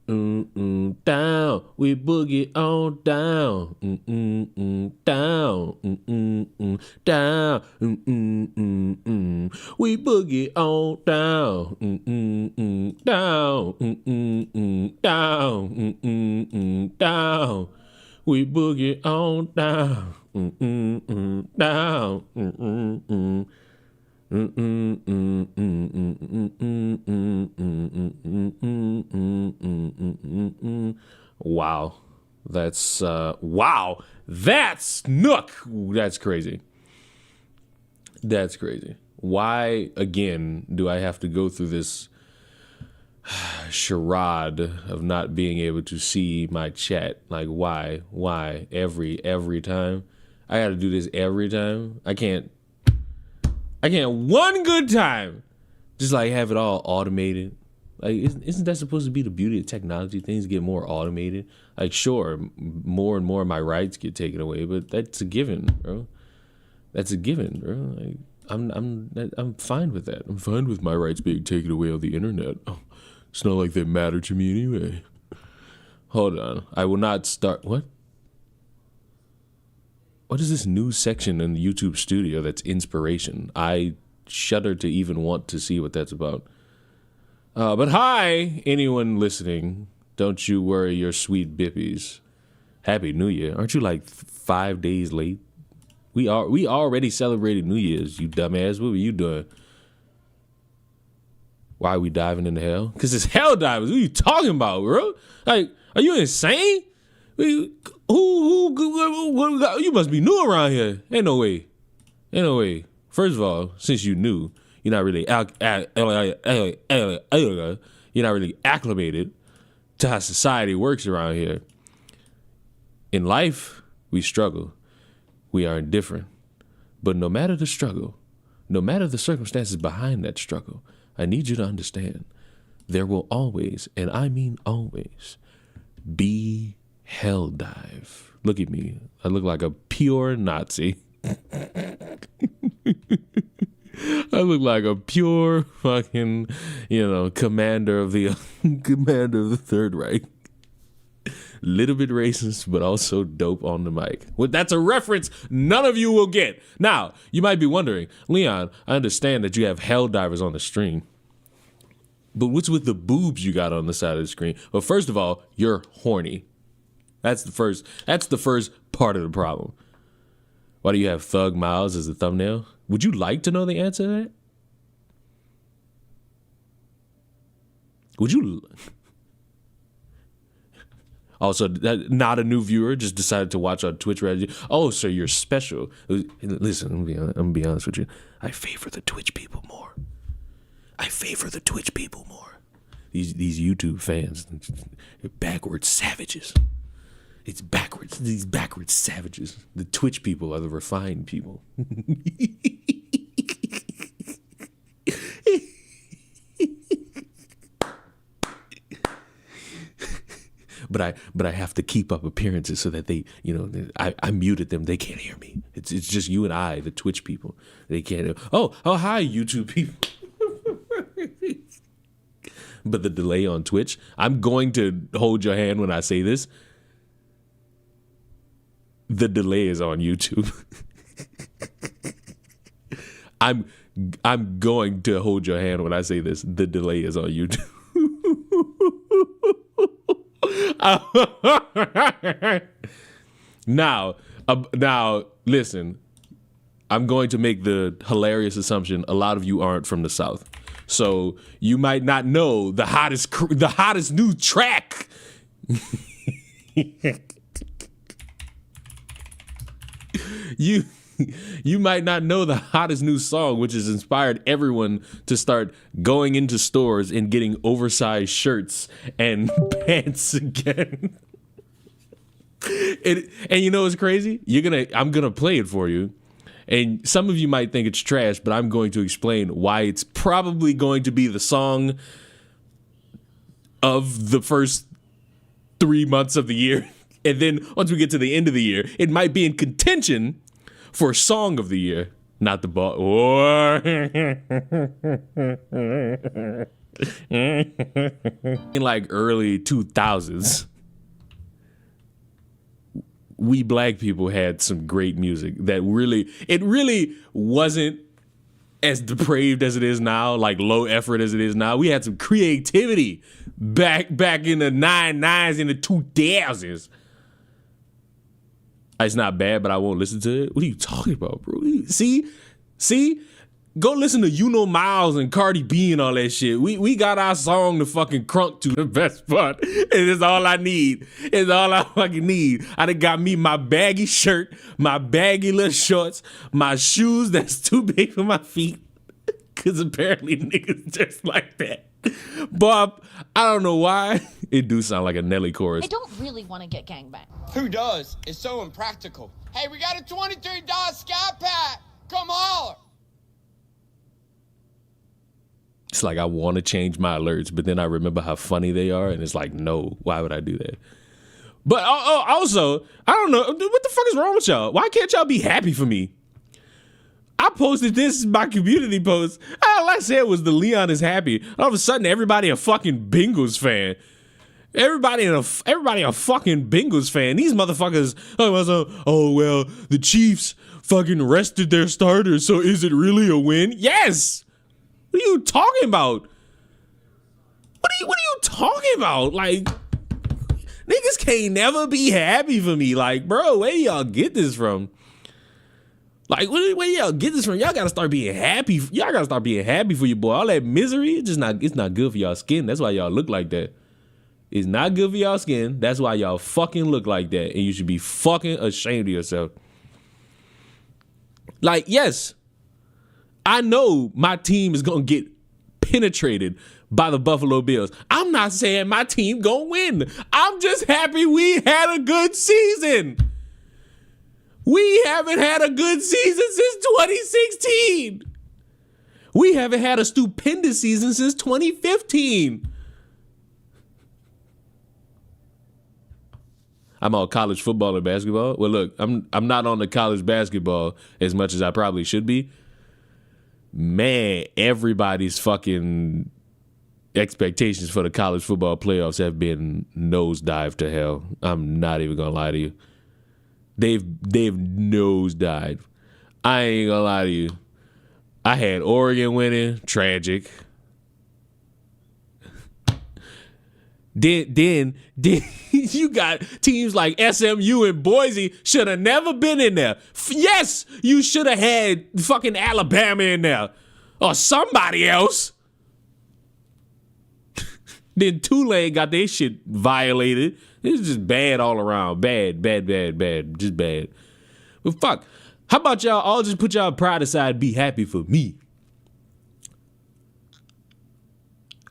Down, we boogie on down, down, down, we boogie on down, down, down, down, we boogie on down, down. Wow. Wow. That's Nook. That's crazy. That's crazy. Why again do I have to go through this charade of not being able to see my chat? Like why? Every time? I got to do this every time. I can't one good time just like have it all automated. Like isn't that supposed to be the beauty of technology? Things get more automated. Like sure, more and more of my rights get taken away, but that's a given, bro. That's a given, bro. Like I'm fine with that. I'm fine with my rights being taken away on the internet. It's not like they matter to me anyway. Hold on. I will not start what? What is this new section in the YouTube studio that's inspiration? I shudder to even want to see what that's about. But hi, anyone listening. Don't you worry your sweet bippies. Happy New Year. Aren't you like 5 days late? We already celebrated New Year's, you dumbass. What were you doing? Why are we diving into hell? Because it's hell divers. What are you talking about, bro? Like, are you insane? You must be new around here. Ain't no way. First of all, since you knew, you're not really acclimated to how society works around here. In life, we struggle. We are indifferent. But no matter the struggle, no matter the circumstances behind that struggle, I need you to understand there will always, and I mean always, be hell dive. Look at me. I look like a pure Nazi. I look like a pure fucking, commander of the Third Reich. Little bit racist, but also dope on the mic. Well, that's a reference none of you will get. Now, you might be wondering, Leon, I understand that you have hell divers on the stream, but what's with the boobs you got on the side of the screen? Well, first of all, you're horny. That's the first part of the problem. Why do you have Thug Miles as a thumbnail? Would you like to know the answer to that? Would you? Also, not a new viewer, just decided to watch on Twitch. Oh, so you're special. Listen, I'm gonna be honest with you. I favor the Twitch people more. These YouTube fans, they're backwards savages. It's backwards. These backwards savages. The Twitch people are the refined people. But I have to keep up appearances so that they, I muted them. They can't hear me. It's just you and I, the Twitch people. They can't. Oh, hi, YouTube people. But the delay on Twitch, I'm going to hold your hand when I say this. The delay is on YouTube. I'm going to hold your hand when I say this. The delay is on YouTube. Now, listen. I'm going to make the hilarious assumption a lot of you aren't from the South, so you might not know the hottest new track. You might not know the hottest new song, which has inspired everyone to start going into stores and getting oversized shirts and pants again. And you know what's crazy? I'm gonna play it for you. And some of you might think it's trash, but I'm going to explain why it's probably going to be the song of the first 3 months of the year. And then once we get to the end of the year, it might be in contention for Song of the Year, not the ball. In like early 2000s, we black people had some great music that really wasn't as depraved as it is now, like low effort as it is now. We had some creativity back in the 99s, in the 2000s. It's not bad, but I won't listen to it. What are you talking about, bro? See? Go listen to You Know Miles and Cardi B and all that shit. We got our song to fucking crunk to, the best part. And it's all I need. It's all I fucking need. I done got me my baggy shirt, my baggy little shorts, my shoes that's too big for my feet. Cause apparently niggas just like that. Bob, I don't know why. It do sound like a Nelly chorus. I don't really want to get gangbanged. Who does? It's so impractical. Hey, we got a $23 Scat Pack. Come holler. It's like I want to change my alerts, but then I remember how funny they are, and it's like, no, why would I do that? But also, I don't know, what the fuck is wrong with y'all? Why can't y'all be happy for me? I posted this in my community post. All I said was the Leon is happy. All of a sudden, everybody a fucking Bengals fan. Everybody a fucking Bengals fan. These motherfuckers, oh well, the Chiefs fucking rested their starters, so is it really a win? Yes! What are you talking about? What are you talking about? Like, niggas can't never be happy for me. Like, bro, where do y'all get this from? Like, where do y'all get this from? Y'all gotta start being happy. Y'all gotta start being happy for your boy. All that misery, it's not good for y'all skin. That's why y'all look like that. It's not good for y'all skin. That's why y'all fucking look like that. And you should be fucking ashamed of yourself. Like, yes, I know my team is going to get penetrated by the Buffalo Bills. I'm not saying my team going to win. I'm just happy we had a good season. We haven't had a good season since 2016. We haven't had a stupendous season since 2015. I'm on college football and basketball. Well, look, I'm not on the college basketball as much as I probably should be. Man, everybody's fucking expectations for the college football playoffs have been nosedive to hell. I'm not even gonna lie to you. They've nosedived. I ain't gonna lie to you. I had Oregon winning, tragic. Then you got teams like SMU and Boise should have never been in there. Yes, you should have had fucking Alabama in there or somebody else. Then Tulane got their shit violated. It's just bad all around. Bad. Just bad. But fuck, how about y'all all just put y'all pride aside and be happy for me?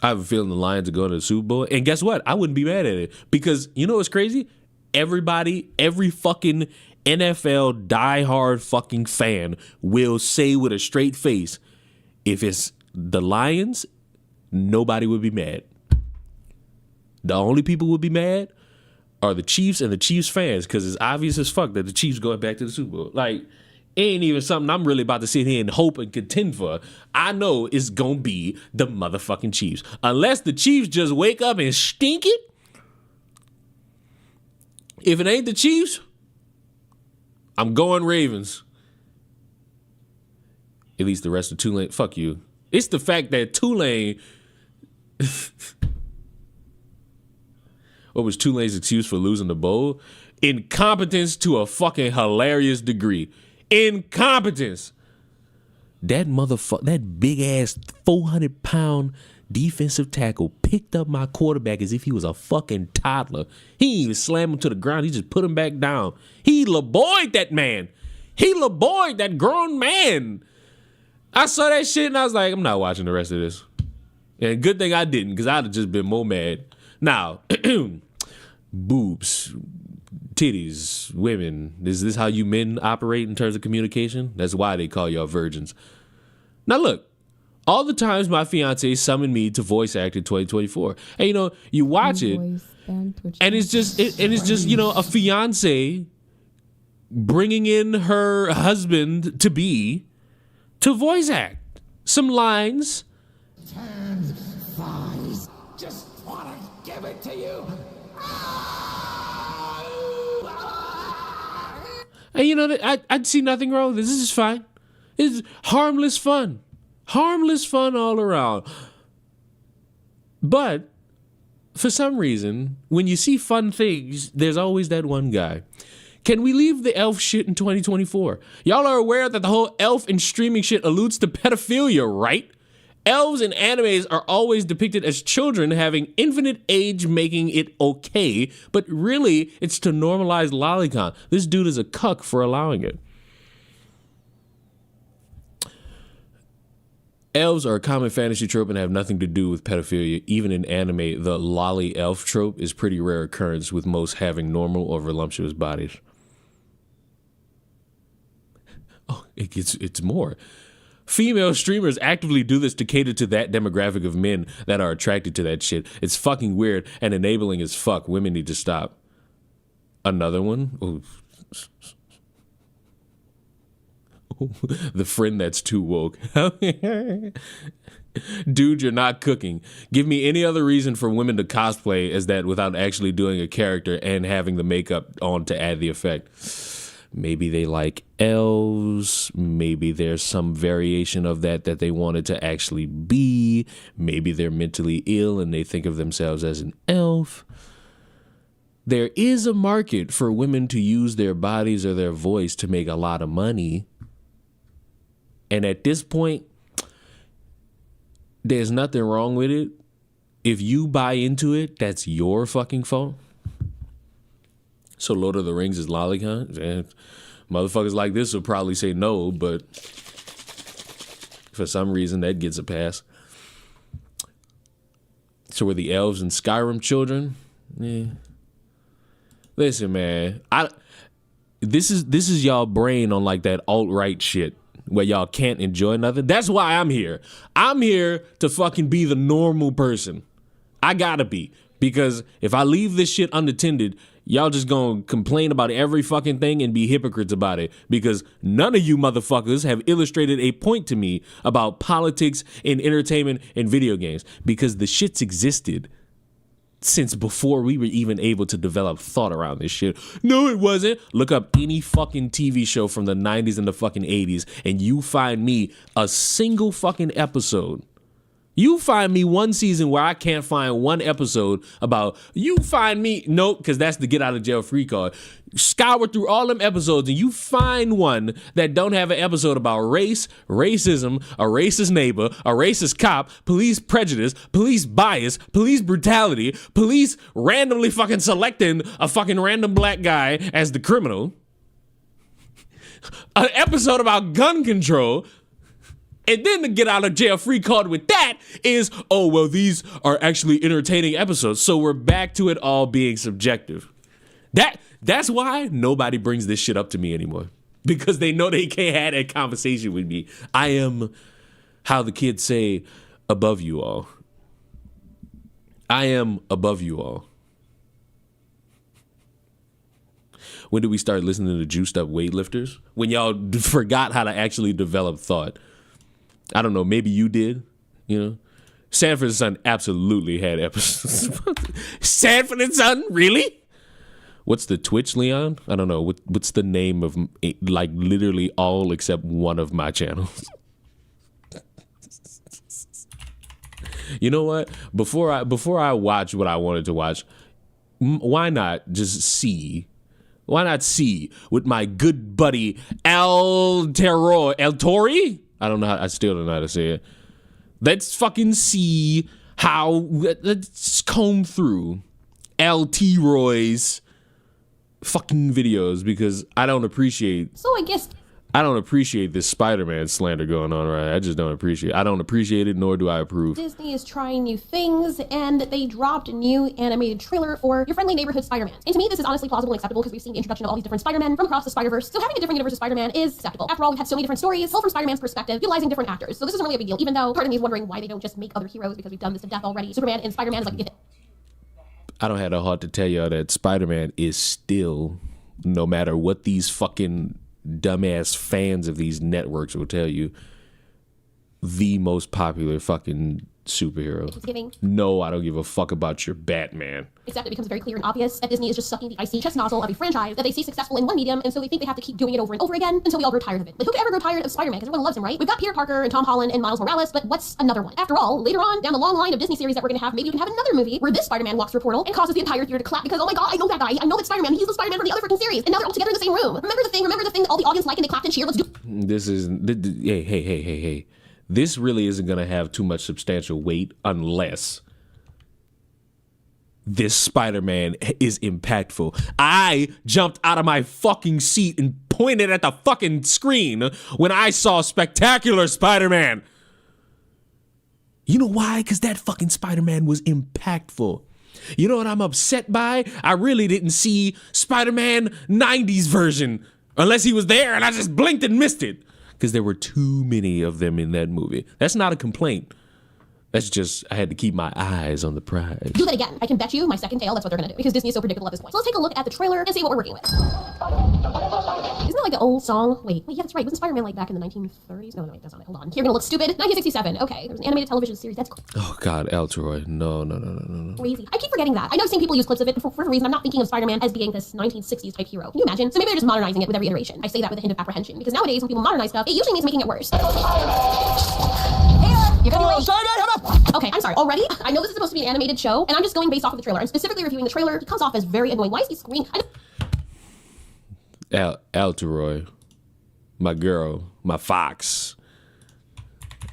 I have a feeling the Lions are going to the Super Bowl. And guess what? I wouldn't be mad at it. Because you know what's crazy? Every fucking NFL diehard fucking fan will say with a straight face, if it's the Lions, nobody would be mad. The only people would be mad are the Chiefs and the Chiefs fans, because it's obvious as fuck that the Chiefs going back to the Super Bowl. Like, it ain't even something I'm really about to sit here and hope and contend for. I know it's gonna be the motherfucking Chiefs. Unless the Chiefs just wake up and stink it. If it ain't the Chiefs, I'm going Ravens. At least the rest of Tulane, fuck you. It's the fact that Tulane... What was Tulane's excuse for losing the bowl? Incompetence to a fucking hilarious degree. Incompetence. That big ass 400-pound defensive tackle picked up my quarterback as if he was a fucking toddler. He didn't even slam him to the ground. He just put him back down. He LaBoyed that man. He LaBoyed that grown man. I saw that shit and I was like, I'm not watching the rest of this. And good thing I didn't, because I'd have just been more mad. Now, boobs, titties, women. Is this how you men operate in terms of communication? That's why they call y'all virgins. Now look, all the times my fiance summoned me to voice act in 2024, and you watch it, and it's just a fiance bringing in her husband to be to voice act some lines. it to you. And you know, I'd see nothing wrong with this. This is fine. It's harmless fun. Harmless fun all around. But for some reason, when you see fun things, there's always that one guy. Can we leave the elf shit in 2024? Y'all are aware that the whole elf and streaming shit alludes to pedophilia, right? Elves in animes are always depicted as children having infinite age, making it okay, but really, it's to normalize lolicon. This dude is a cuck for allowing it. Elves are a common fantasy trope and have nothing to do with pedophilia. Even in anime, the lolly elf trope is pretty rare occurrence, with most having normal or voluptuous bodies. Oh, it's more. Female streamers actively do this to cater to that demographic of men that are attracted to that shit. It's fucking weird and enabling as fuck. Women need to stop. Another one? Ooh. The friend that's too woke. Dude, you're not cooking. Give me any other reason for women to cosplay as that without actually doing a character and having the makeup on to add the effect. Maybe they like elves. Maybe there's some variation of that they wanted to actually be. Maybe they're mentally ill and they think of themselves as an elf. There is a market for women to use their bodies or their voice to make a lot of money. And at this point, there's nothing wrong with it. If you buy into it, that's your fucking fault. So Lord of the Rings is lolicon? And motherfuckers like this will probably say no, but for some reason that gets a pass. So were the elves and Skyrim children? Yeah. Listen, man, this is y'all brain on like that alt-right shit where y'all can't enjoy nothing. That's why I'm here. I'm here to fucking be the normal person. I gotta be. Because if I leave this shit unattended, y'all just gonna complain about every fucking thing and be hypocrites about it. Because none of you motherfuckers have illustrated a point to me about politics and entertainment and video games. Because the shit's existed since before we were even able to develop thought around this shit. No, it wasn't. Look up any fucking TV show from the 90s and the fucking 80s and you find me a single fucking episode. You find me one season where I can't find one episode about, you find me, nope, because that's the get out of jail free card. Scour through all them episodes and you find one that don't have an episode about race, racism, a racist neighbor, a racist cop, police prejudice, police bias, police brutality, police randomly fucking selecting a fucking random black guy as the criminal. An episode about gun control. And then the get out of jail free card with that is, oh, well, these are actually entertaining episodes. So we're back to it all being subjective. That's why nobody brings this shit up to me anymore. Because they know they can't have that conversation with me. I am, how the kids say, above you all. I am above you all. When did we start listening to juiced up weightlifters? When y'all forgot how to actually develop thought. I don't know, maybe you did, you know? Sanford and Son absolutely had episodes. Sanford and Son, really? What's the Twitch, Leon? I don't know. What's the name of, like, literally all except one of my channels? You know what? Before I watch what I wanted to watch, why not just see? Why not see with my good buddy El Tori? I don't know I still don't know how to say it. Let's fucking see how, let's comb through LT Roy's fucking videos because I don't appreciate this Spider-Man slander going on, right? I just don't appreciate it. I don't appreciate it, nor do I approve. Disney is trying new things, and they dropped a new animated trailer for Your Friendly Neighborhood Spider-Man. And to me, this is honestly plausible and acceptable because we've seen the introduction of all these different Spider-Men from across the Spider-Verse. So having a different universe of Spider-Man is acceptable. After all, we've had so many different stories, told from Spider-Man's perspective, utilizing different actors. So this isn't really a big deal, even though part of me is wondering why they don't just make other heroes because we've done this to death already. Superman and Spider-Man is like, I don't have the heart to tell y'all that Spider-Man is still, no matter what these fucking dumbass fans of these networks will tell you, the most popular fucking superhero. It's giving. No, I don't give a fuck about your Batman. Except it becomes very clear and obvious that Disney is just sucking the icy chest nozzle of a franchise that they see successful in one medium, and so they think they have to keep doing it over and over again until we all grow tired of it. But who could ever grow tired of Spider-Man? Because everyone loves him, right? We've got Peter Parker and Tom Holland and Miles Morales, but what's another one? After all, later on down the long line of Disney series that we're gonna have, maybe we can have another movie where this Spider-Man walks through a portal and causes the entire theater to clap because, oh my god, I know that guy. I know that Spider-Man. He's the Spider-Man from the other freaking series. And now they're all together in the same room. Remember the thing that all the audience liked and they clapped and cheered? Let's do. This is hey. This really isn't gonna have too much substantial weight unless this Spider-Man is impactful. I jumped out of my fucking seat and pointed at the fucking screen when I saw Spectacular Spider-Man. You know why? Because that fucking Spider-Man was impactful. You know what I'm upset by? I really didn't see Spider-Man 90s version unless he was there and I just blinked and missed it. Because there were too many of them in that movie. That's not a complaint. That's just, I had to keep my eyes on the prize. Do that again. I can bet you my second tail that's what they're gonna do because Disney is so predictable at this point. So let's take a look at the trailer and see what we're working with. Isn't that like an old song? Wait, yeah, that's right. Wasn't Spider-Man like back in the 1930s? No, wait, that's not it. Hold on. You're gonna look stupid. 1967. Okay, there's an animated television series. That's Oh God, Eltroy. No. crazy. I keep forgetting that. I know I've seen people use clips of it, but for whatever reason, I'm not thinking of Spider-Man as being this 1960s type hero. Can you imagine? So maybe they're just modernizing it with every iteration. I say that with a hint of apprehension because nowadays when people modernize stuff, it usually means making it worse. You're gonna be late. Okay, I'm sorry. Already? I know this is supposed to be an animated show, and I'm just going based off of the trailer. I'm specifically reviewing the trailer. He comes off as very annoying. Why is he screaming? Eltroy, my girl, my fox.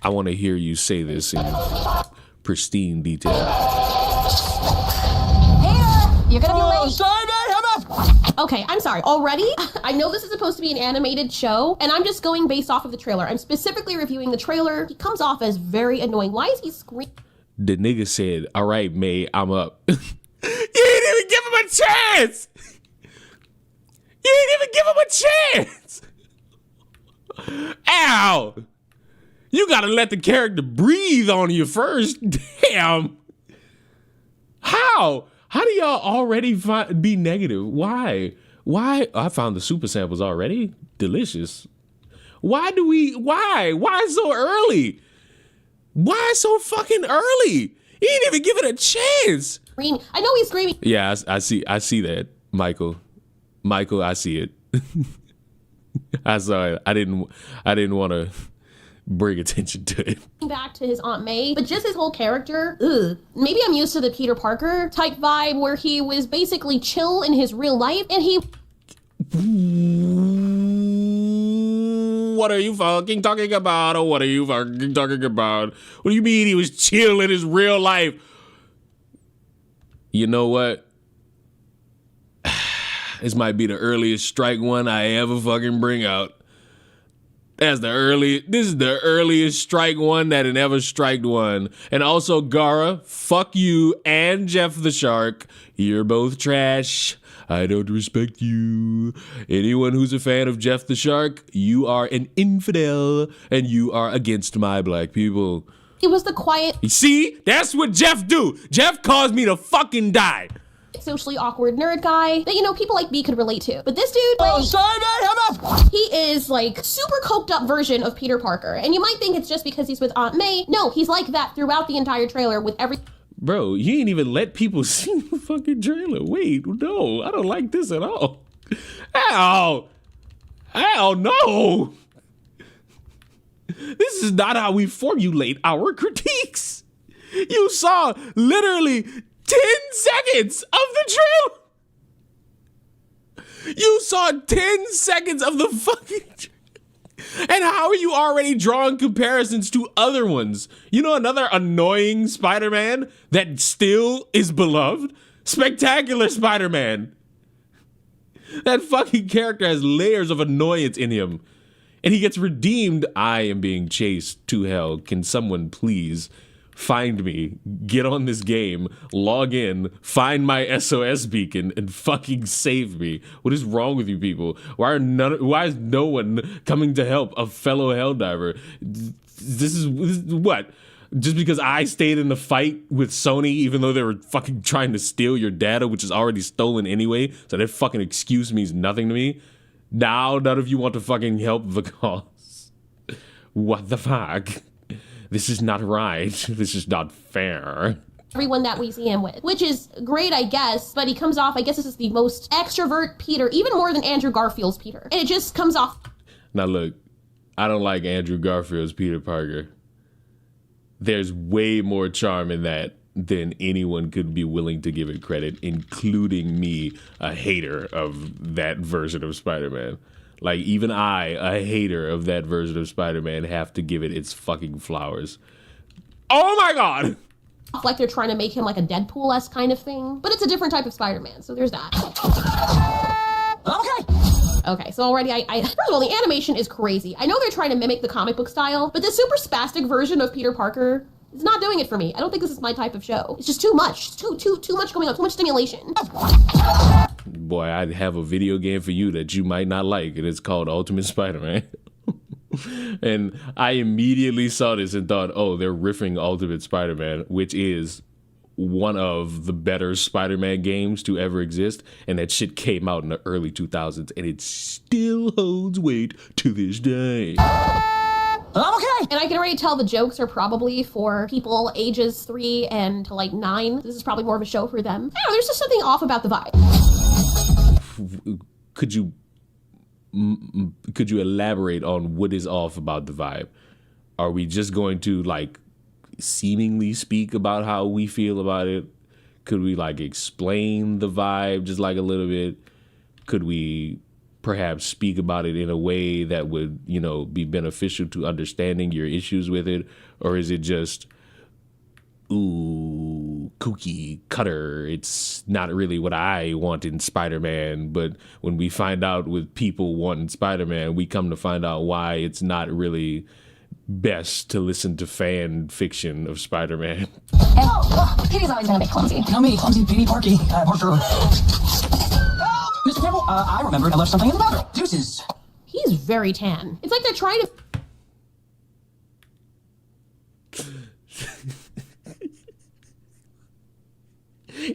I want to hear you say this in pristine detail. You're gonna be late. Okay, I'm sorry. Already? I know this is supposed to be an animated show, and I'm just going based off of the trailer. I'm specifically reviewing the trailer. He comes off as very annoying. Why is he screaming? The nigga said, all right, May, I'm up. You didn't even give him a chance. You didn't even give him a chance. Ow. You gotta let the character breathe on you first. Damn. How? How do y'all already be negative? Why? I found the super samples already. Delicious. Why? Why so early? Why so fucking early? He didn't even give it a chance. I know he's screaming. Yeah, I see that, Michael. Michael, I see it. I saw it. I didn't want to bring attention to it. Back to his Aunt May, but just his whole character, ugh. Maybe I'm used to the Peter Parker type vibe where he was basically chill in his real life, and he... What are you fucking talking about? Or what are you fucking talking about? What do you mean he was chill in his real life? You know what? This might be the earliest strike one I ever fucking bring out. This is the earliest strike one that it ever striked one. And also, Gara, fuck you and Jeff the Shark. You're both trash. I don't respect you. Anyone who's a fan of Jeff the Shark, you are an infidel and you are against my black people. It was the quiet... You see? That's what Jeff do. Jeff caused me to fucking die. Socially awkward nerd guy that, you know, people like me could relate to. But this dude, he is like super coked up version of Peter Parker. And you might think it's just because he's with Aunt May. No, he's like that throughout the entire trailer with every... Bro, you ain't even let people see the fucking trailer. Wait, no, I don't like this at all. Ow! Ow, no! This is not how we formulate our critiques. You saw literally 10 seconds of the trailer. You saw 10 seconds of the fucking trailer. And how are you already drawing comparisons to other ones? You know another annoying Spider-Man that still is beloved? Spectacular Spider-Man. That fucking character has layers of annoyance in him. And he gets redeemed. I am being chased to hell. Can someone please find me, get on this game, log in, find my SOS beacon, and fucking save me? What is wrong with you people? Why is no one coming to help a fellow Helldiver? This is what? Just because I stayed in the fight with Sony, even though they were fucking trying to steal your data, which is already stolen anyway, so that fucking excuse means nothing to me. Now none of you want to fucking help the cause. What the fuck? This is not right. This is not fair. Everyone that we see him with, which is great, I guess, but he comes off, I guess this is the most extrovert Peter, even more than Andrew Garfield's Peter. And it just comes off. Now look, I don't like Andrew Garfield's Peter Parker. There's way more charm in that than anyone could be willing to give it credit, including me, a hater of that version of Spider-Man. Like, even I, a hater of that version of Spider-Man, have to give it its fucking flowers. Oh my god! Like they're trying to make him like a Deadpool-esque kind of thing, but it's a different type of Spider-Man, so there's that. Okay, so already first of all, the animation is crazy. I know they're trying to mimic the comic book style, but the super spastic version of Peter Parker is not doing it for me. I don't think this is my type of show. It's just too much. Too much going on, too much stimulation. Boy, I have a video game for you that you might not like, and it's called Ultimate Spider-Man. And I immediately saw this and thought, oh, they're riffing Ultimate Spider-Man, which is one of the better Spider-Man games to ever exist. And that shit came out in the early 2000s, and it still holds weight to this day. Okay. And I can already tell the jokes are probably for people ages 3 and to like 9. This is probably more of a show for them. I don't know, there's just something off about the vibe. Could you elaborate on what is off about the vibe? Are we just going to like seemingly speak about how we feel about it? Could we like explain the vibe just like a little bit? Could we perhaps speak about it in a way that would, you know, be beneficial to understanding your issues with it? Or is it just, ooh, kooky cutter? It's not really what I want in Spider-Man. But when we find out with people wanting Spider-Man, we come to find out why it's not really best to listen to fan fiction of Spider-Man. Peter's always been a bit clumsy. Tell me, clumsy Petey Parker. Mr. Purple, I remembered I left something in the bathroom. Deuces. He's very tan. It's like they're trying to...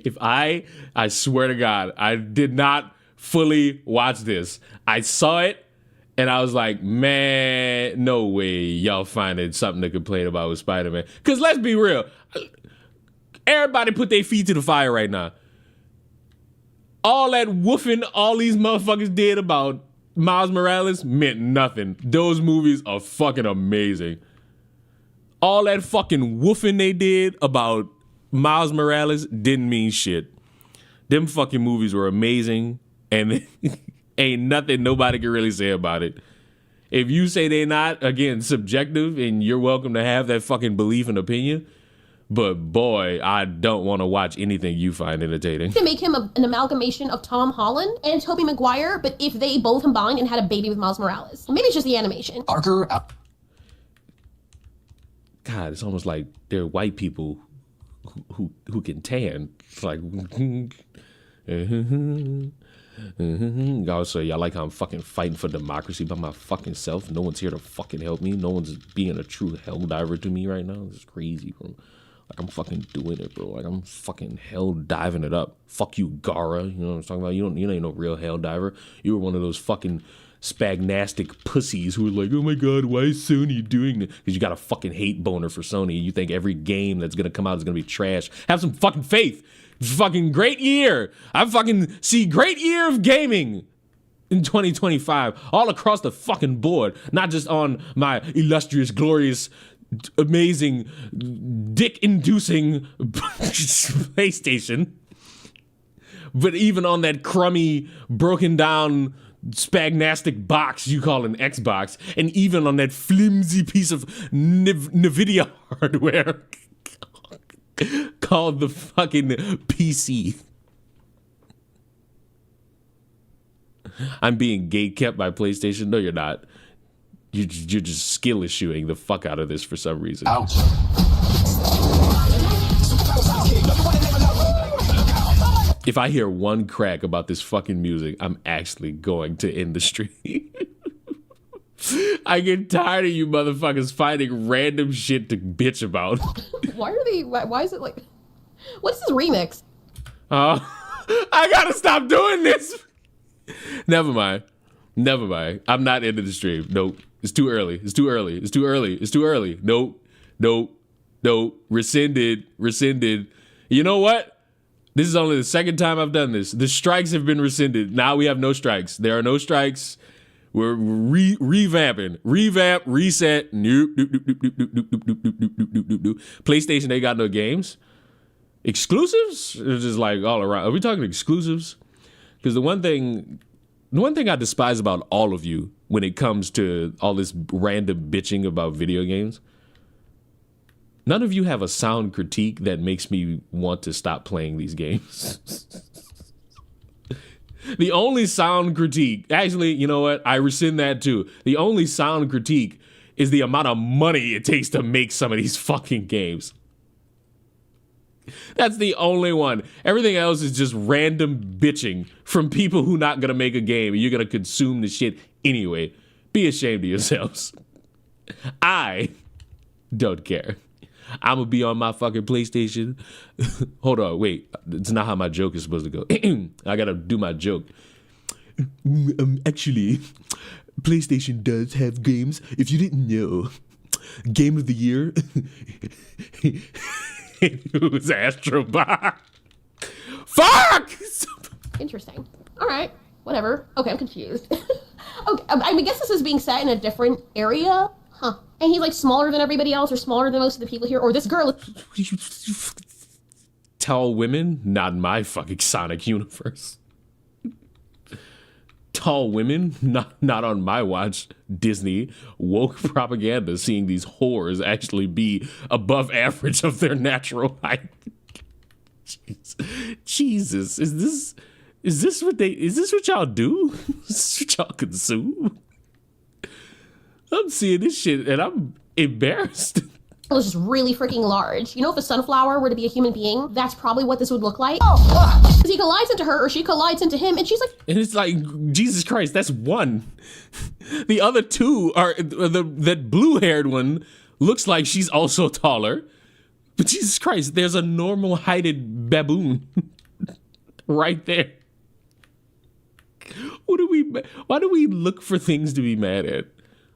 If I swear to God, I did not fully watch this. I saw it and I was like, man, no way y'all finding something to complain about with Spider-Man. Because let's be real. Everybody put their feet to the fire right now. All that woofing all these motherfuckers did about Miles Morales meant nothing. Those movies are fucking amazing. All that fucking woofing they did about Miles Morales didn't mean shit. Them fucking movies were amazing, and ain't nothing nobody can really say about it. If you say they're not, again, subjective, and you're welcome to have that fucking belief and opinion, but boy, I don't want to watch anything you find entertaining. To make him an amalgamation of Tom Holland and Tobey Maguire, but if they both combined and had a baby with Miles Morales. Maybe it's just the animation. Parker. God, it's almost like they're white people who can tan. It's like, also, y'all like how I'm fucking fighting for democracy by my fucking self. No one's here to fucking help me. No one's being a true hell diver to me right now. This is crazy, bro. Like, I'm fucking doing it, bro. Like, I'm fucking hell diving it up. Fuck you, Gara. You know what I'm talking about? You ain't no real hell diver. You were one of those fucking spagnastic pussies who were like, oh my god, why is Sony doing this? Because you got a fucking hate boner for Sony. You think every game that's gonna come out is gonna be trash. Have some fucking faith. It's a fucking great year. I fucking see great year of gaming in 2025 all across the fucking board. Not just on my illustrious, glorious, amazing, dick-inducing PlayStation, but even on that crummy, broken down, spagnastic box you call an Xbox, and even on that flimsy piece of NVIDIA hardware called the fucking PC. I'm being gatekept by PlayStation. No, you're not. You're just skill issuing the fuck out of this for some reason. Ouch. If I hear one crack about this fucking music, I'm actually going to end the stream. I get tired of you motherfuckers finding random shit to bitch about. Why is it like, what's this remix? I gotta stop doing this. Never mind. I'm not into the stream. Nope. It's too early. Nope. Nope. Rescinded. You know what? This is only the second time I've done this. The strikes have been rescinded. Now we have no strikes. There are no strikes. We're revamping. Revamp, reset. Nope. PlayStation ain't got no games. Exclusives? It's just like all around. Are we talking exclusives? Because the one thing I despise about all of you when it comes to all this random bitching about video games, none of you have a sound critique that makes me want to stop playing these games. The only sound critique, actually, you know what? I rescind that too. The only sound critique is the amount of money it takes to make some of these fucking games. That's the only one. Everything else is just random bitching from people who not gonna make a game and you're gonna consume the shit anyway. Be ashamed of yourselves. I don't care. I'm gonna be on my fucking PlayStation. Hold on, wait. It's not how my joke is supposed to go. I gotta do my joke. Actually, PlayStation does have games. If you didn't know, Game of the Year. It was Astrobot. Fuck! Interesting. All right. Whatever. Okay, I'm confused. Okay, I guess this is being set in a different area. Huh. And he's like smaller than everybody else or smaller than most of the people here. Or this girl. Tall women? Not in my fucking Sonic universe. Tall women? Not on my watch. Disney. Woke propaganda seeing these whores actually be above average of their natural height. Jesus. Is this what y'all do? Is this what y'all consume? I'm seeing this shit and I'm embarrassed. It was just really freaking large. You know, if a sunflower were to be a human being, that's probably what this would look like. Because he collides into her or she collides into him and she's like... And it's like, Jesus Christ, that's one. The other two are, that blue-haired one looks like she's also taller. But Jesus Christ, there's a normal-heighted baboon right there. Why do we look for things to be mad at?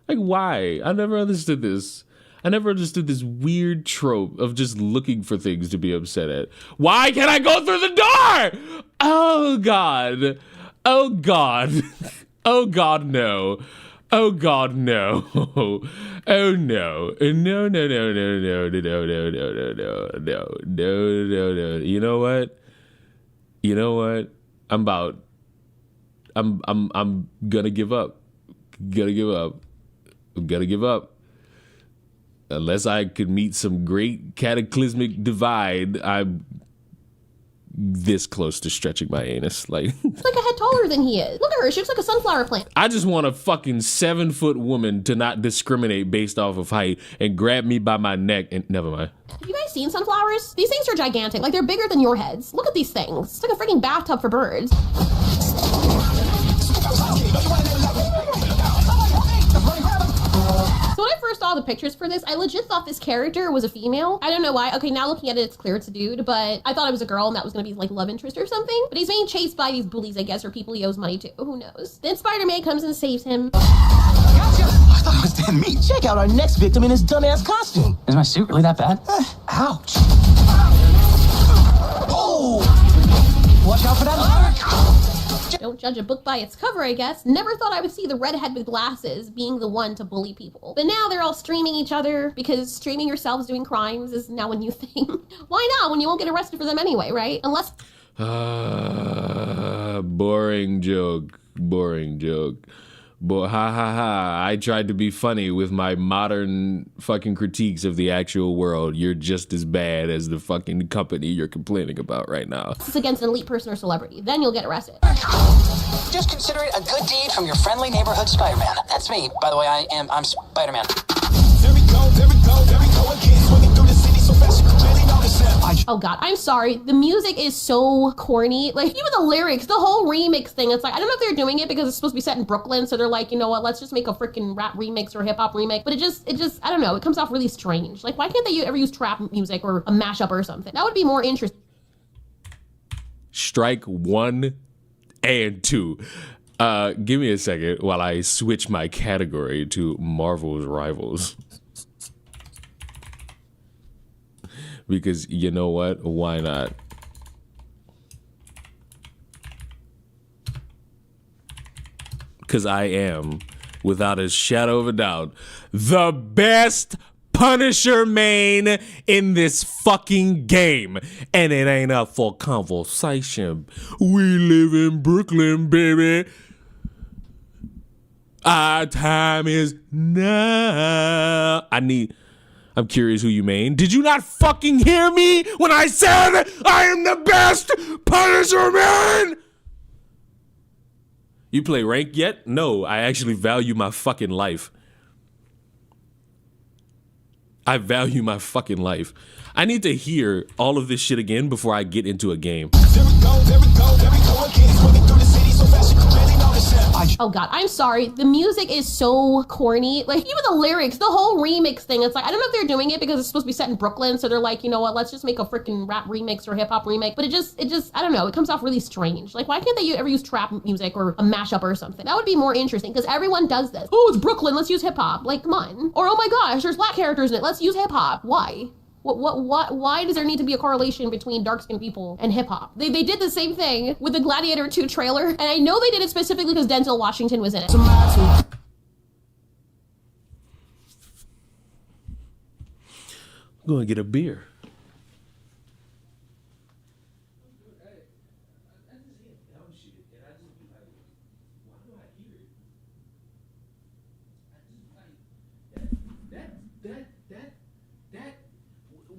Like, why? I never understood this. I never understood this weird trope of just looking for things to be upset at. Why can't I go through the door? Oh, God. Oh, God. Oh, God, no. Oh, God, no. Oh, no. No, no, no, no, no, no, no, no, no, no, no, no, no. You know what? I'm gonna give up. I'm gonna give up. Unless I could meet some great cataclysmic divide, I'm this close to stretching my anus. Like a head taller than he is. Look at her. She looks like a sunflower plant. I just want a fucking 7-foot woman to not discriminate based off of height and grab me by my neck and never mind. Have you guys seen sunflowers? These things are gigantic. Like, they're bigger than your heads. Look at these things. It's like a freaking bathtub for birds. So when I first saw the pictures for this, I legit thought this character was a female. I don't know why. Okay, now looking at it, it's clear it's a dude, but I thought it was a girl and that was gonna be like love interest or something. But he's being chased by these bullies, I guess, or people he owes money to. Who knows? Then Spider-Man comes and saves him. Gotcha! I thought it was dead meat. Check out our next victim in his dumbass costume. Is my suit really that bad? Ouch. Oh! Watch out for that ladder. Don't judge a book by its cover, I guess. Never thought I would see the redhead with glasses being the one to bully people. But now they're all streaming each other because streaming yourselves doing crimes is now a new thing. Why not when you won't get arrested for them anyway, right? Unless... Boring joke. Ha ha ha. I tried to be funny with my modern fucking critiques of the actual world. You're just as bad as the fucking company you're complaining about right now. It's against an elite person or celebrity. Then you'll get arrested. Just consider it a good deed from your friendly neighborhood Spider-Man. That's me, by the way. I'm Spider-Man. There we go again. Swinging through the city so fast you can barely notice him. Oh God, I'm sorry. The music is so corny. Like, even the lyrics, the whole remix thing, it's like, I don't know if they're doing it because it's supposed to be set in Brooklyn, so they're like, you know what, let's just make a freaking rap remix or hip hop remix. But it just, I don't know, it comes off really strange. Like, why can't they ever use trap music or a mashup or something? That would be more interesting. Strike 1 and 2. Give me a second while I switch my category to Marvel's Rivals. because you know what? Why not? Because I am, without a shadow of a doubt, the best Punisher main in this fucking game. And it ain't up for conversation. We live in Brooklyn, baby. Our time is now. I'm curious who you main. Did you not fucking hear me when I said I am the best Punisher main? You play rank yet? No, I actually value my fucking life. I value my fucking life. I need to hear all of this shit again before I get into a game. Oh god, I'm sorry. The music is so corny. Like, even the lyrics, the whole remix thing. It's like, I don't know if they're doing it because it's supposed to be set in Brooklyn, so they're like, you know what, let's just make a freaking rap remix or hip hop remix. But it just, I don't know, it comes off really strange. Like, why can't they ever use trap music or a mashup or something? That would be more interesting because everyone does this. Oh, it's Brooklyn, let's use hip hop. Like, come on. Or, oh my gosh, there's black characters in it, let's use hip hop. Why? Why does there need to be a correlation between dark-skinned people and hip-hop? They did the same thing with the Gladiator 2 trailer, and I know they did it specifically because Denzel Washington was in it. I'm gonna get a beer.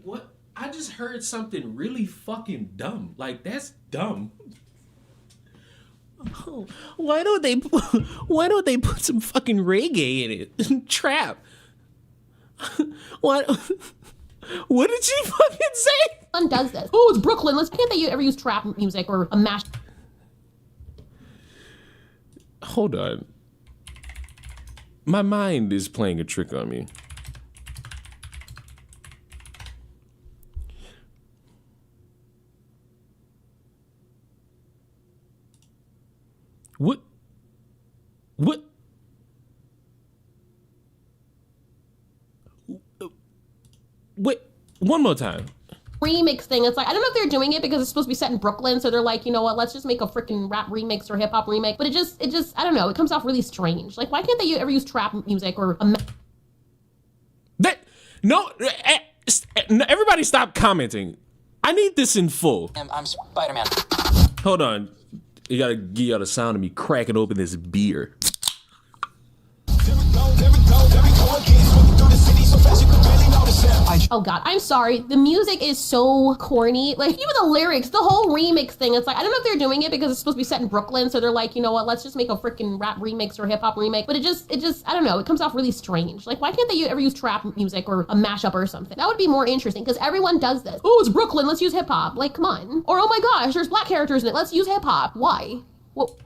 What? I just heard something really fucking dumb. Like, that's dumb. Oh, why don't they put some fucking reggae in it? Trap. What? What did she fucking say? One does this. Oh, it's Brooklyn. Can't they ever use trap music or a mash? Hold on. My mind is playing a trick on me. What? Wait, one more time. Remix thing. It's like, I don't know if they're doing it because it's supposed to be set in Brooklyn, so they're like, you know what, let's just make a freaking rap remix or hip hop remix. But it just, I don't know, it comes off really strange. Like, why can't they ever use trap music or a everybody stop commenting. I need this in full. I'm Spider-Man. Hold on. You gotta give y'all the sound of me cracking open this beer. Oh god, I'm sorry. The music is so corny. Like, even the lyrics, the whole remix thing. It's like, I don't know if they're doing it because it's supposed to be set in Brooklyn, so they're like, you know what, let's just make a freaking rap remix or hip hop remix. But it just, I don't know, it comes off really strange. Like, why can't they ever use trap music or a mashup or something? That would be more interesting because everyone does this. Oh, it's Brooklyn, let's use hip hop. Like, come on. Or, oh my gosh, there's black characters in it, let's use hip hop. Why? Well,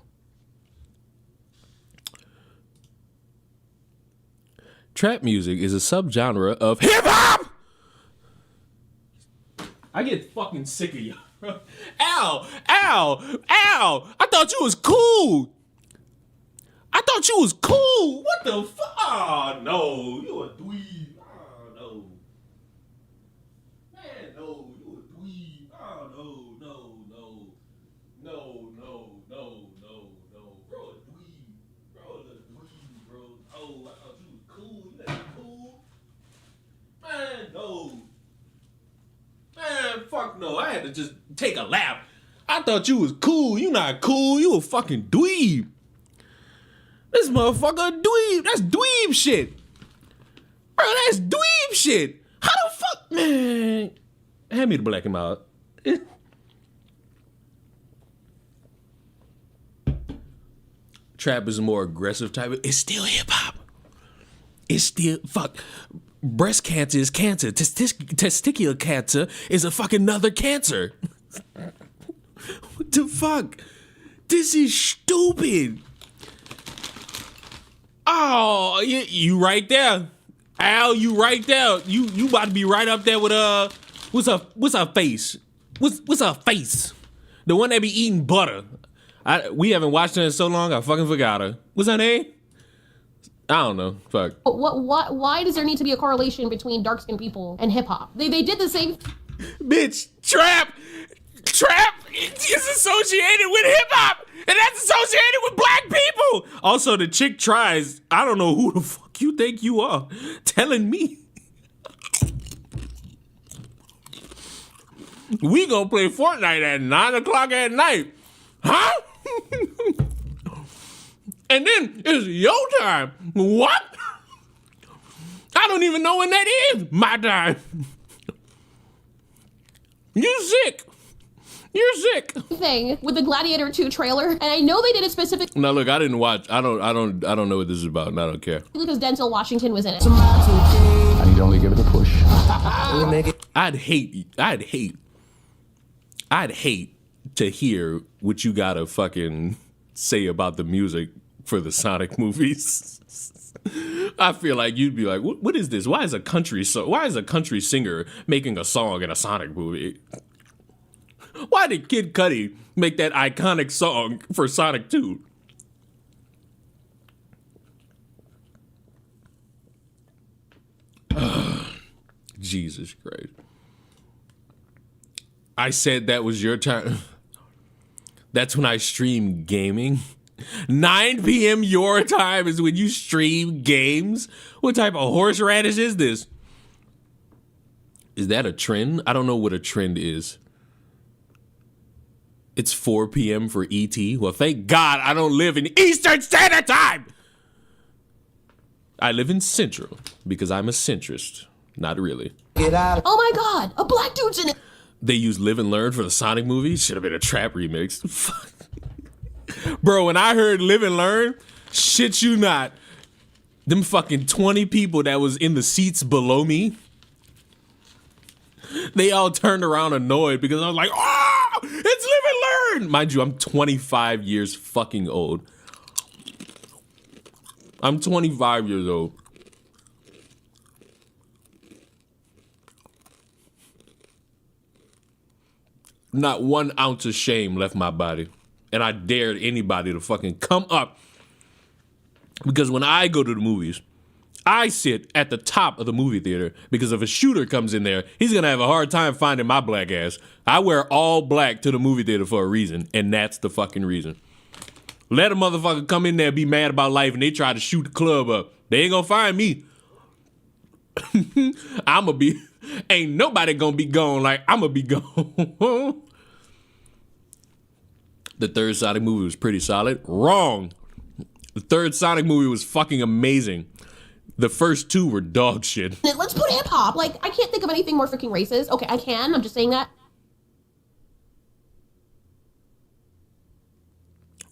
Trap music is a subgenre of hip hop. I get fucking sick of y'all. Ow! I thought you was cool. What the fuck? Oh no, you a dweeb. Oh no. Man, no, you a dweeb. Oh no. Bro, a dweeb, bro. Oh, I thought you was cool. You ain't cool. Man, no. Man, fuck no. I had to just take a lap. I thought you was cool. You not cool. You a fucking dweeb. This motherfucker a dweeb. That's dweeb shit. Bro, that's dweeb shit. How the fuck, man? Hand me the black and mild. Trap is a more aggressive type of, it's still hip hop. It's still, fuck. Breast cancer is cancer. Testicular cancer is a fucking another cancer. What the fuck? This is stupid. Oh, you right there. Al, you right there. You about to be right up there with what's her face? What's her face? The one that be eating butter. We haven't watched her in so long, I fucking forgot her. What's her name? I don't know. Fuck. why does there need to be a correlation between dark-skinned people and hip-hop? They did the same. Bitch, trap is associated with hip hop, and that's associated with black people. Also, the chick tries. I don't know who the fuck you think you are telling me. We gonna play Fortnite at 9 o'clock at night. Huh? And then it's your time. What? I don't even know when that is. My time. You sick. You're sick. Thing with the Gladiator 2 trailer, and I know they did it specifically No, look, I didn't watch. I don't know what this is about, and I don't care. because Denzel Washington was in it. I need to only give it a push. I'd hate to hear what you gotta fucking say about the music for the Sonic movies. I feel like you'd be like, what is this? Why is a country singer making a song in a Sonic movie? Why did Kid Cudi make that iconic song for Sonic 2? Jesus Christ. I said that was your time. That's when I stream gaming. 9 p.m. your time is when you stream games? What type of horseradish is this? Is that a trend? I don't know what a trend is. It's 4 p.m. for ET. Well, thank God I don't live in Eastern Standard Time. I live in Central because I'm a centrist. Not really. Oh my God, a black dude's in it. They used Live and Learn for the Sonic movie. Should have been a trap remix. Fuck. Bro, when I heard Live and Learn, shit you not. Them fucking 20 people that was in the seats below me, they all turned around annoyed because I was like, oh, it's Live and Learn. Mind you, I'm 25 years fucking old. I'm 25 years old. Not 1 ounce of shame left my body. And I dared anybody to fucking come up. Because when I go to the movies, I sit at the top of the movie theater because if a shooter comes in there, he's going to have a hard time finding my black ass. I wear all black to the movie theater for a reason, and that's the fucking reason. Let a motherfucker come in there and be mad about life and they try to shoot the club up. They ain't going to find me. Ain't nobody going to be gone like I'm going to be gone. The third Sonic movie was pretty solid. Wrong. The third Sonic movie was fucking amazing. The first 2 were dog shit. Let's put hip hop. Like, I can't think of anything more freaking racist. Okay, I can. I'm just saying that.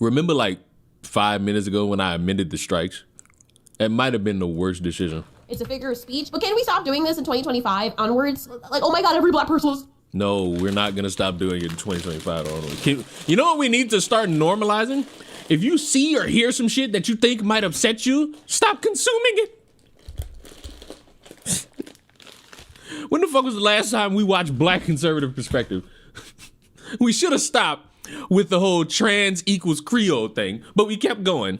Remember like 5 minutes ago when I amended the strikes? It might have been the worst decision. It's a figure of speech. But can we stop doing this in 2025 onwards? Like, oh my God, every black person was... No, we're not going to stop doing it in 2025 only. You know what we need to start normalizing? If you see or hear some shit that you think might upset you, stop consuming it. When the fuck was the last time we watched Black Conservative Perspective? We should have stopped with the whole trans equals Creole thing, but we kept going.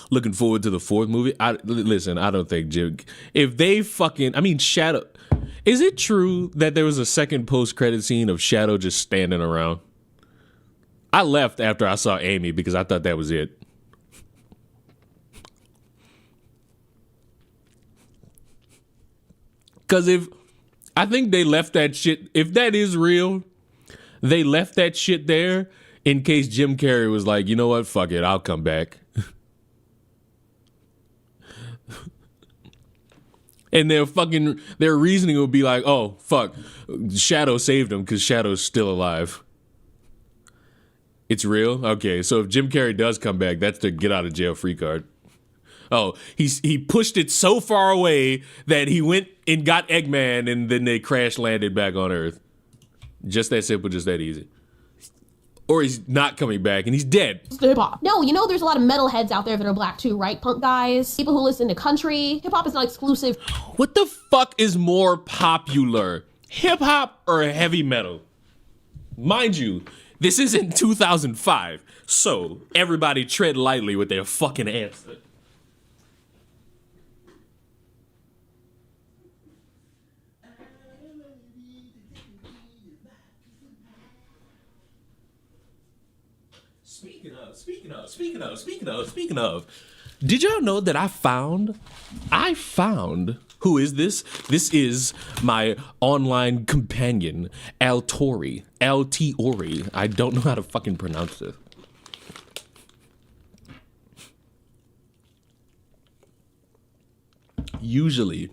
Looking forward to the 4th movie. Listen, I don't think Jim. If they Shadow. Is it true that there was a second post-credit scene of Shadow just standing around? I left after I saw Amy because I thought that was it. Because I think they left that shit. If that is real, they left that shit there in case Jim Carrey was like, you know what? Fuck it. I'll come back. And their reasoning would be like, oh, fuck, Shadow saved him because Shadow's still alive. It's real? Okay, so if Jim Carrey does come back, that's the get out of jail free card. Oh, he pushed it so far away that he went and got Eggman and then they crash landed back on Earth. Just that simple, just that easy. Or he's not coming back and he's dead. Hip-hop. No, you know there's a lot of metalheads out there that are black too, right? Punk guys, people who listen to country. Hip-hop is not exclusive. What the fuck is more popular? Hip-hop or heavy metal? Mind you, this isn't 2005, so everybody tread lightly with their fucking answer. Speaking of, did y'all know that I found, who is this? This is my online companion, Altori. I don't know how to fucking pronounce this. Usually,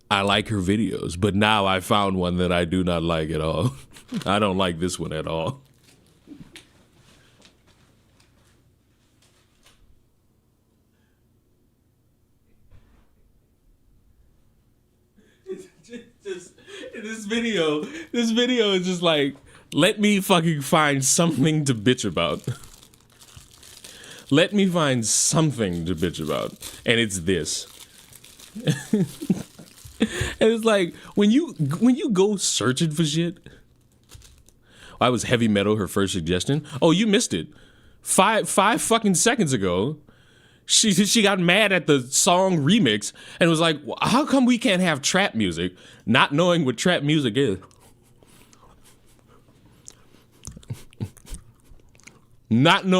I like her videos, but now I found one that I do not like at all. I don't like this one at all. This video is just like, let me fucking find something to bitch about. Let me find something to bitch about. And it's this. And it's like, when you go searching for shit. I was Heavy Metal, her first suggestion. Oh, you missed it. Five fucking seconds ago. She got mad at the song remix and was like, how come we can't have trap music? Not knowing what trap music is. Not at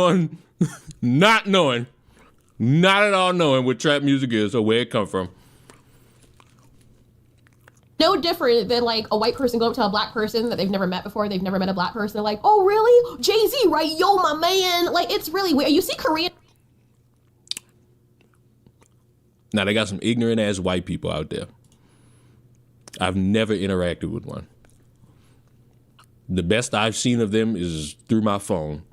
all knowing what trap music is or where it come from. No different than like a white person going up to a black person that they've never met before. They've never met a black person. They're like, oh really? Jay-Z, right? Yo, my man. Like, it's really weird. You see Korean. Now, they got some ignorant ass white people out there. I've never interacted with one. The best I've seen of them is through my phone.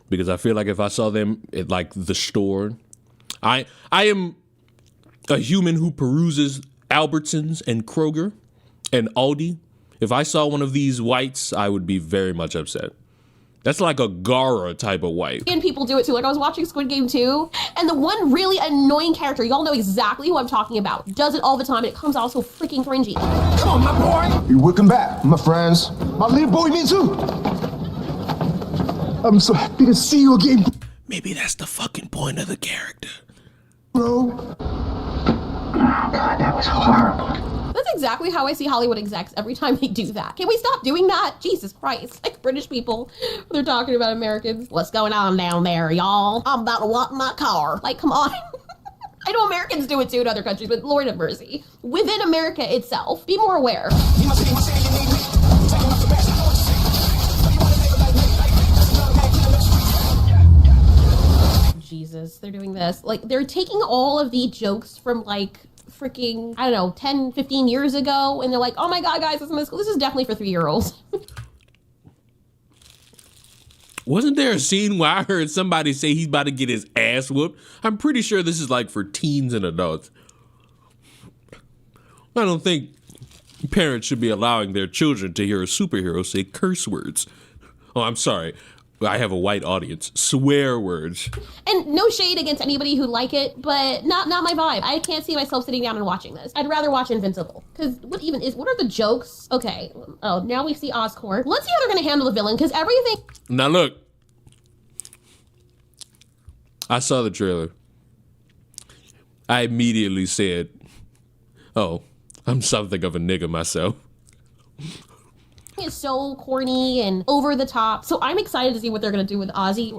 Because I feel like if I saw them at like the store, I am a human who peruses Albertsons and Kroger and Aldi. If I saw one of these whites, I would be very much upset. That's like a Gara type of white. And people do it too. Like, I was watching Squid Game 2, and the one really annoying character, y'all know exactly who I'm talking about, does it all the time, and it comes out so freaking cringy. Come on, my boy. Welcome back, my friends. My little boy, me too. I'm so happy to see you again, Maybe that's the fucking point of the character. bro. Oh, God, that was horrible. That's exactly how I see Hollywood execs every time they do that. Can we stop doing that? Jesus Christ. Like British people, they're talking about Americans. What's going on down there, y'all? I'm about to walk my car. Like, come on. I know Americans do it too in other countries, but Lord have mercy. Within America itself, be more aware. Jesus, they're doing this. Like, they're taking all of the jokes from like freaking, I don't know, 10, 15 years ago, and they're like, oh my God, guys, this is definitely for 3-year-olds. Wasn't there a scene where I heard somebody say he's about to get his ass whooped? I'm pretty sure this is like for teens and adults. I don't think parents should be allowing their children to hear a superhero say curse words. Oh, I'm sorry. I have a white audience. Swear words. And no shade against anybody who like it, but not my vibe. I can't see myself sitting down and watching this. I'd rather watch Invincible. Because what are the jokes? Okay. Oh, now we see Oscorp. Let's see how they're going to handle the villain, because everything... Now look. I saw the trailer. I immediately said, oh, I'm something of a nigga myself. Is so corny and over the top. So I'm excited to see what they're gonna do with Harry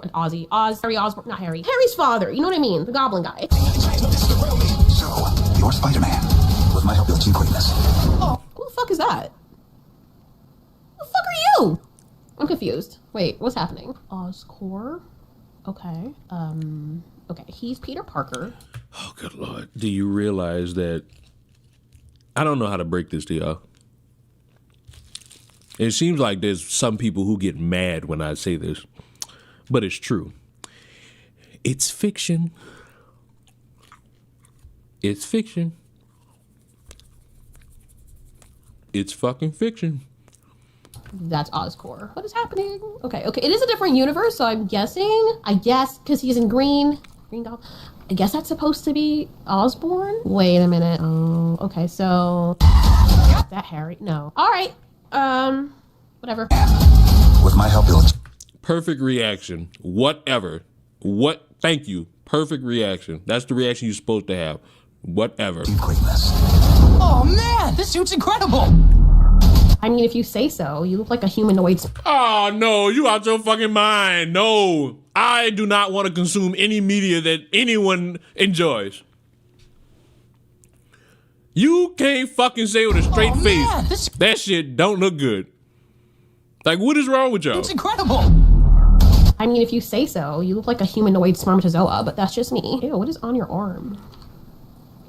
Osborn, not Harry. Harry's father, you know what I mean? The goblin guy. So, you're Spider-Man. With my help, you'll achieve greatness. Oh, who the fuck is that? Who the fuck are you? I'm confused. Wait, what's happening? Oscorp? Okay. Okay, he's Peter Parker. Oh, good Lord. Do you realize that I don't know how to break this to y'all? It seems like there's some people who get mad when I say this, but it's true. It's fiction. It's fiction. It's fucking fiction. That's Oscorp. What is happening? Okay, it is a different universe, so I'm guessing, because he's in green doll. I guess that's supposed to be Osborn? Wait a minute. Oh, okay, so... Is that Harry? No. All right. Whatever. With my help, you'll... Perfect reaction. Whatever. Thank you. Perfect reaction. That's the reaction you're supposed to have. Whatever. achieve greatness. Oh man, this suit's incredible. I mean, if you say so, you look like a humanoid. Oh, no, you out your fucking mind. No, I do not want to consume any media that anyone enjoys. You can't fucking say with a straight face, that shit don't look good. Like, what is wrong with y'all? It's incredible. I mean, if you say so, you look like a humanoid spermatozoa, but that's just me. Ew, what is on your arm?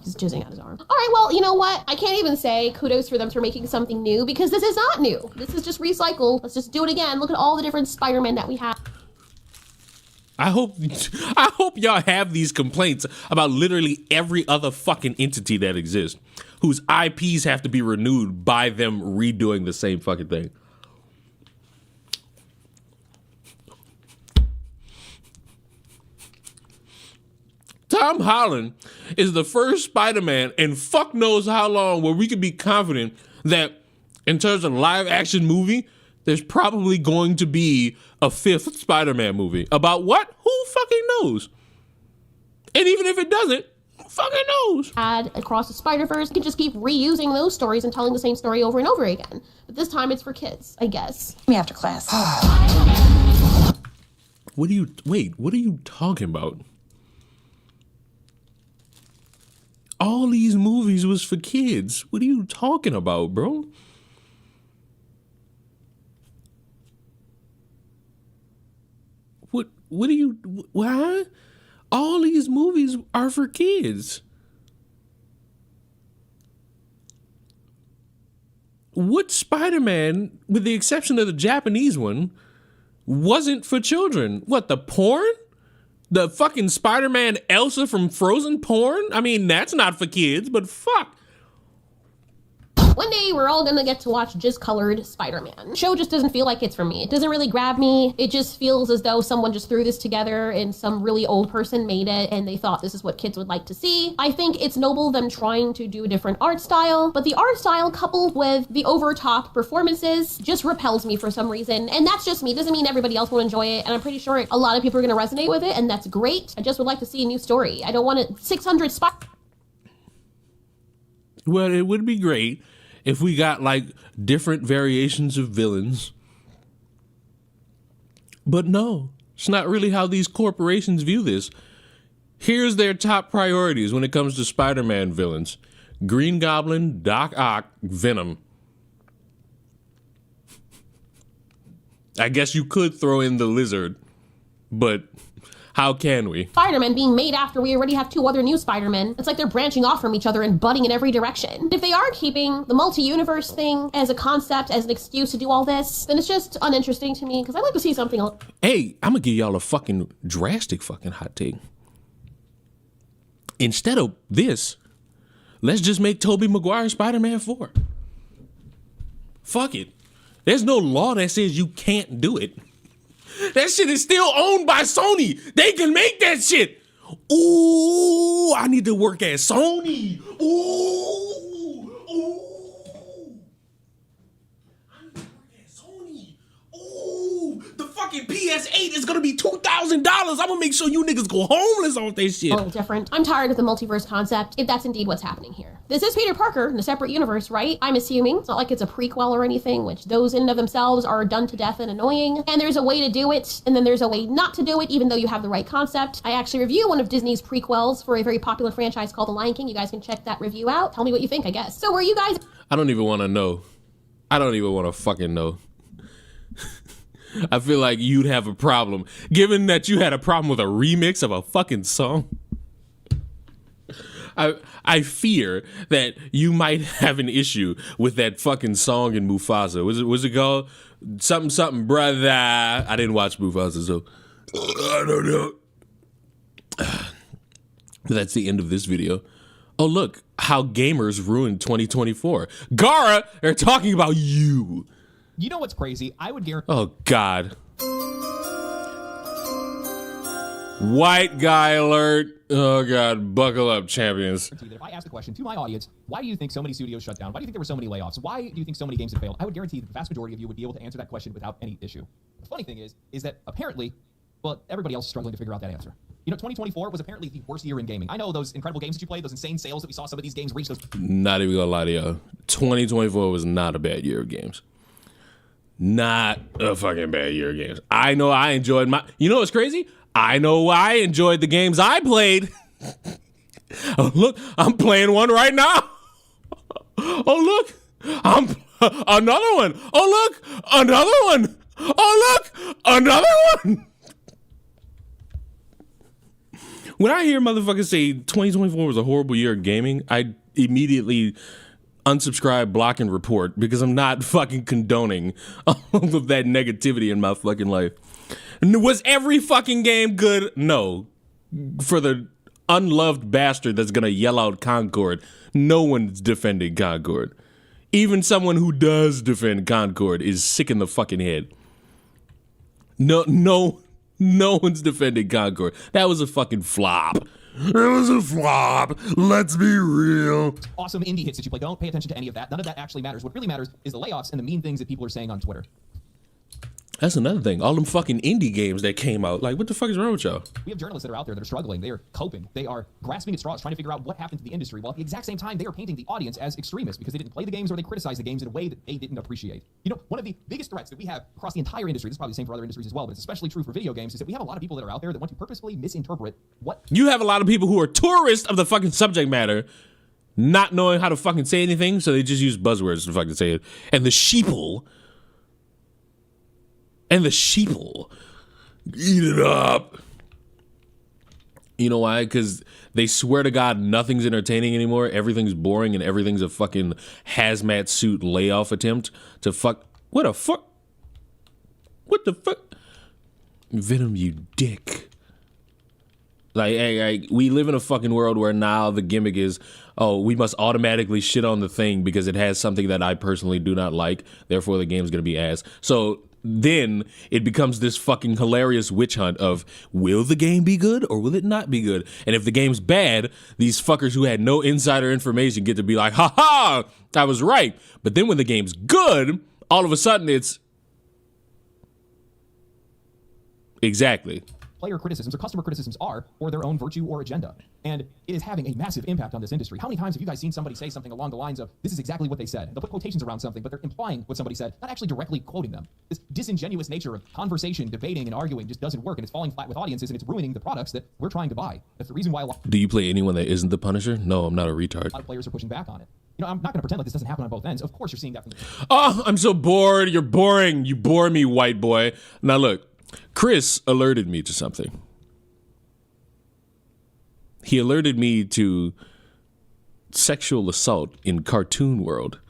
He's jizzing out his arm. All right, well, you know what? I can't even say kudos for them for making something new because this is not new. This is just recycled. Let's just do it again. Look at all the different Spider-Man that we have. I hope y'all have these complaints about literally every other fucking entity that exists, whose IPs have to be renewed by them redoing the same fucking thing. Tom Holland is the first Spider-Man in fuck knows how long where we can be confident that in terms of live action movie, there's probably going to be a fifth Spider-Man movie. About what? Who fucking knows? And even if it doesn't, who fucking knows? Add across the Spider-Verse, you can just keep reusing those stories and telling the same story over and over again. But this time it's for kids, I guess. Me after class. What are you talking about? All these movies was for kids. What are you talking about, bro? What are you, what? All these movies are for kids. What Spider-Man, with the exception of the Japanese one, wasn't for children? What, the porn? The fucking Spider-Man Elsa from Frozen porn? I mean, that's not for kids, but fuck. One day we're all gonna get to watch just colored Spider-Man. The show just doesn't feel like it's for me. It doesn't really grab me. It just feels as though someone just threw this together and some really old person made it and they thought this is what kids would like to see. I think it's noble them trying to do a different art style, but the art style coupled with the over-top performances just repels me for some reason. And that's just me. It doesn't mean everybody else will enjoy it. And I'm pretty sure a lot of people are gonna resonate with it, and that's great. I just would like to see a new story. I don't want it 600 Well, it would be great if we got like different variations of villains. But no, it's not really how these corporations view this. Here's their top priorities when it comes to Spider-Man villains: Green Goblin, Doc Ock, Venom. I guess you could throw in the Lizard, but how can we? Spider-Man being made after we already have two other new Spider-Men. It's like they're branching off from each other and butting in every direction. If they are keeping the multi-universe thing as a concept, as an excuse to do all this, then it's just uninteresting to me because I'd like to see something else. Hey, I'm gonna give y'all a fucking drastic fucking hot take. Instead of this, let's just make Tobey Maguire Spider-Man 4. Fuck it. There's no law that says you can't do it. That shit is still owned by Sony. They can make that shit. Ooh, I need to work at Sony. Ooh. I need to work at Sony. Ooh, the fucking PS8 is gonna be $2,000. I'm gonna make sure you niggas go homeless off that shit. A little different. I'm tired of the multiverse concept, if that's indeed what's happening here. This is Peter Parker in a separate universe, right? I'm assuming. It's not like it's a prequel or anything, which those in and of themselves are done to death and annoying. And there's a way to do it, and then there's a way not to do it, even though you have the right concept. I actually review one of Disney's prequels for a very popular franchise called The Lion King. You guys can check that review out. Tell me what you think, I guess. So were you guys... I don't even want to know. I don't even want to fucking know. I feel like you'd have a problem, given that you had a problem with a remix of a fucking song. I fear that you might have an issue with that fucking song in Mufasa. Was it called something brother? I didn't watch Mufasa, so I don't know. But that's the end of this video. Oh, look, how gamers ruined 2024. Gara, they're talking about you. You know what's crazy? I would guarantee. Oh, God. White guy alert. Oh, God. Buckle up, champions. That if I asked the question to my audience, why do you think so many studios shut down? Why do you think there were so many layoffs? Why do you think so many games have failed? I would guarantee that the vast majority of you would be able to answer that question without any issue. The funny thing is that apparently, well, everybody else is struggling to figure out that answer. You know, 2024 was apparently the worst year in gaming. I know those incredible games that you played, those insane sales that we saw some of these games reach those. Not even gonna lie to y'all. 2024 was not a bad year of games. Not a fucking bad year of games. I know I enjoyed my. You know what's crazy? I know I enjoyed the games I played. Oh, look, I'm playing one right now. Oh, look, I'm another one. Oh, look, another one. Oh, look, another one. When I hear motherfuckers say 2024 was a horrible year of gaming, I immediately unsubscribe, block, and report because I'm not fucking condoning all of that negativity in my fucking life. Was every fucking game good? No. For the unloved bastard that's gonna yell out Concord, no one's defending Concord. Even someone who does defend Concord is sick in the fucking head. No one's defending Concord. That was a fucking flop. It was a flop. Let's be real. Awesome indie hits that you play. Don't pay attention to any of that. None of that actually matters. What really matters is the layoffs and the mean things that people are saying on Twitter. That's another thing. All them fucking indie games that came out. Like, what the fuck is wrong with y'all? We have journalists that are out there that are struggling. They are coping. They are grasping at straws, trying to figure out what happened to the industry, while at the exact same time, they are painting the audience as extremists because they didn't play the games or they criticized the games in a way that they didn't appreciate. You know, one of the biggest threats that we have across the entire industry, this is probably the same for other industries as well, but it's especially true for video games, is that we have a lot of people that are out there that want to purposefully misinterpret what... You have a lot of people who are tourists of the fucking subject matter, not knowing how to fucking say anything, so they just use buzzwords to fucking say it. And the sheeple eat it up. You know why? Because they swear to God nothing's entertaining anymore. Everything's boring and everything's a fucking hazmat suit layoff attempt to fuck. What the fuck? What the fuck? Venom, you dick. Like, we live in a fucking world where now the gimmick is, oh, we must automatically shit on the thing because it has something that I personally do not like. Therefore, the game's gonna be ass. So then it becomes this fucking hilarious witch hunt of, will the game be good or will it not be good? And if the game's bad, these fuckers who had no insider information get to be like, ha ha, I was right. But then when the game's good, all of a sudden it's exactly. Player criticisms or customer criticisms are, or their own virtue or agenda. And it is having a massive impact on this industry. How many times have you guys seen somebody say something along the lines of, this is exactly what they said? They'll put quotations around something, but they're implying what somebody said, not actually directly quoting them. This disingenuous nature of conversation, debating, and arguing just doesn't work, and it's falling flat with audiences, and it's ruining the products that we're trying to buy. That's the reason why Do you play anyone that isn't the Punisher? No, I'm not a retard. A lot of players are pushing back on it. You know, I'm not going to pretend like this doesn't happen on both ends. Of course you're seeing that from the... Oh, I'm so bored. You're boring. You bore me, white boy. Now look, Chris alerted me to something. He alerted me to sexual assault in cartoon world.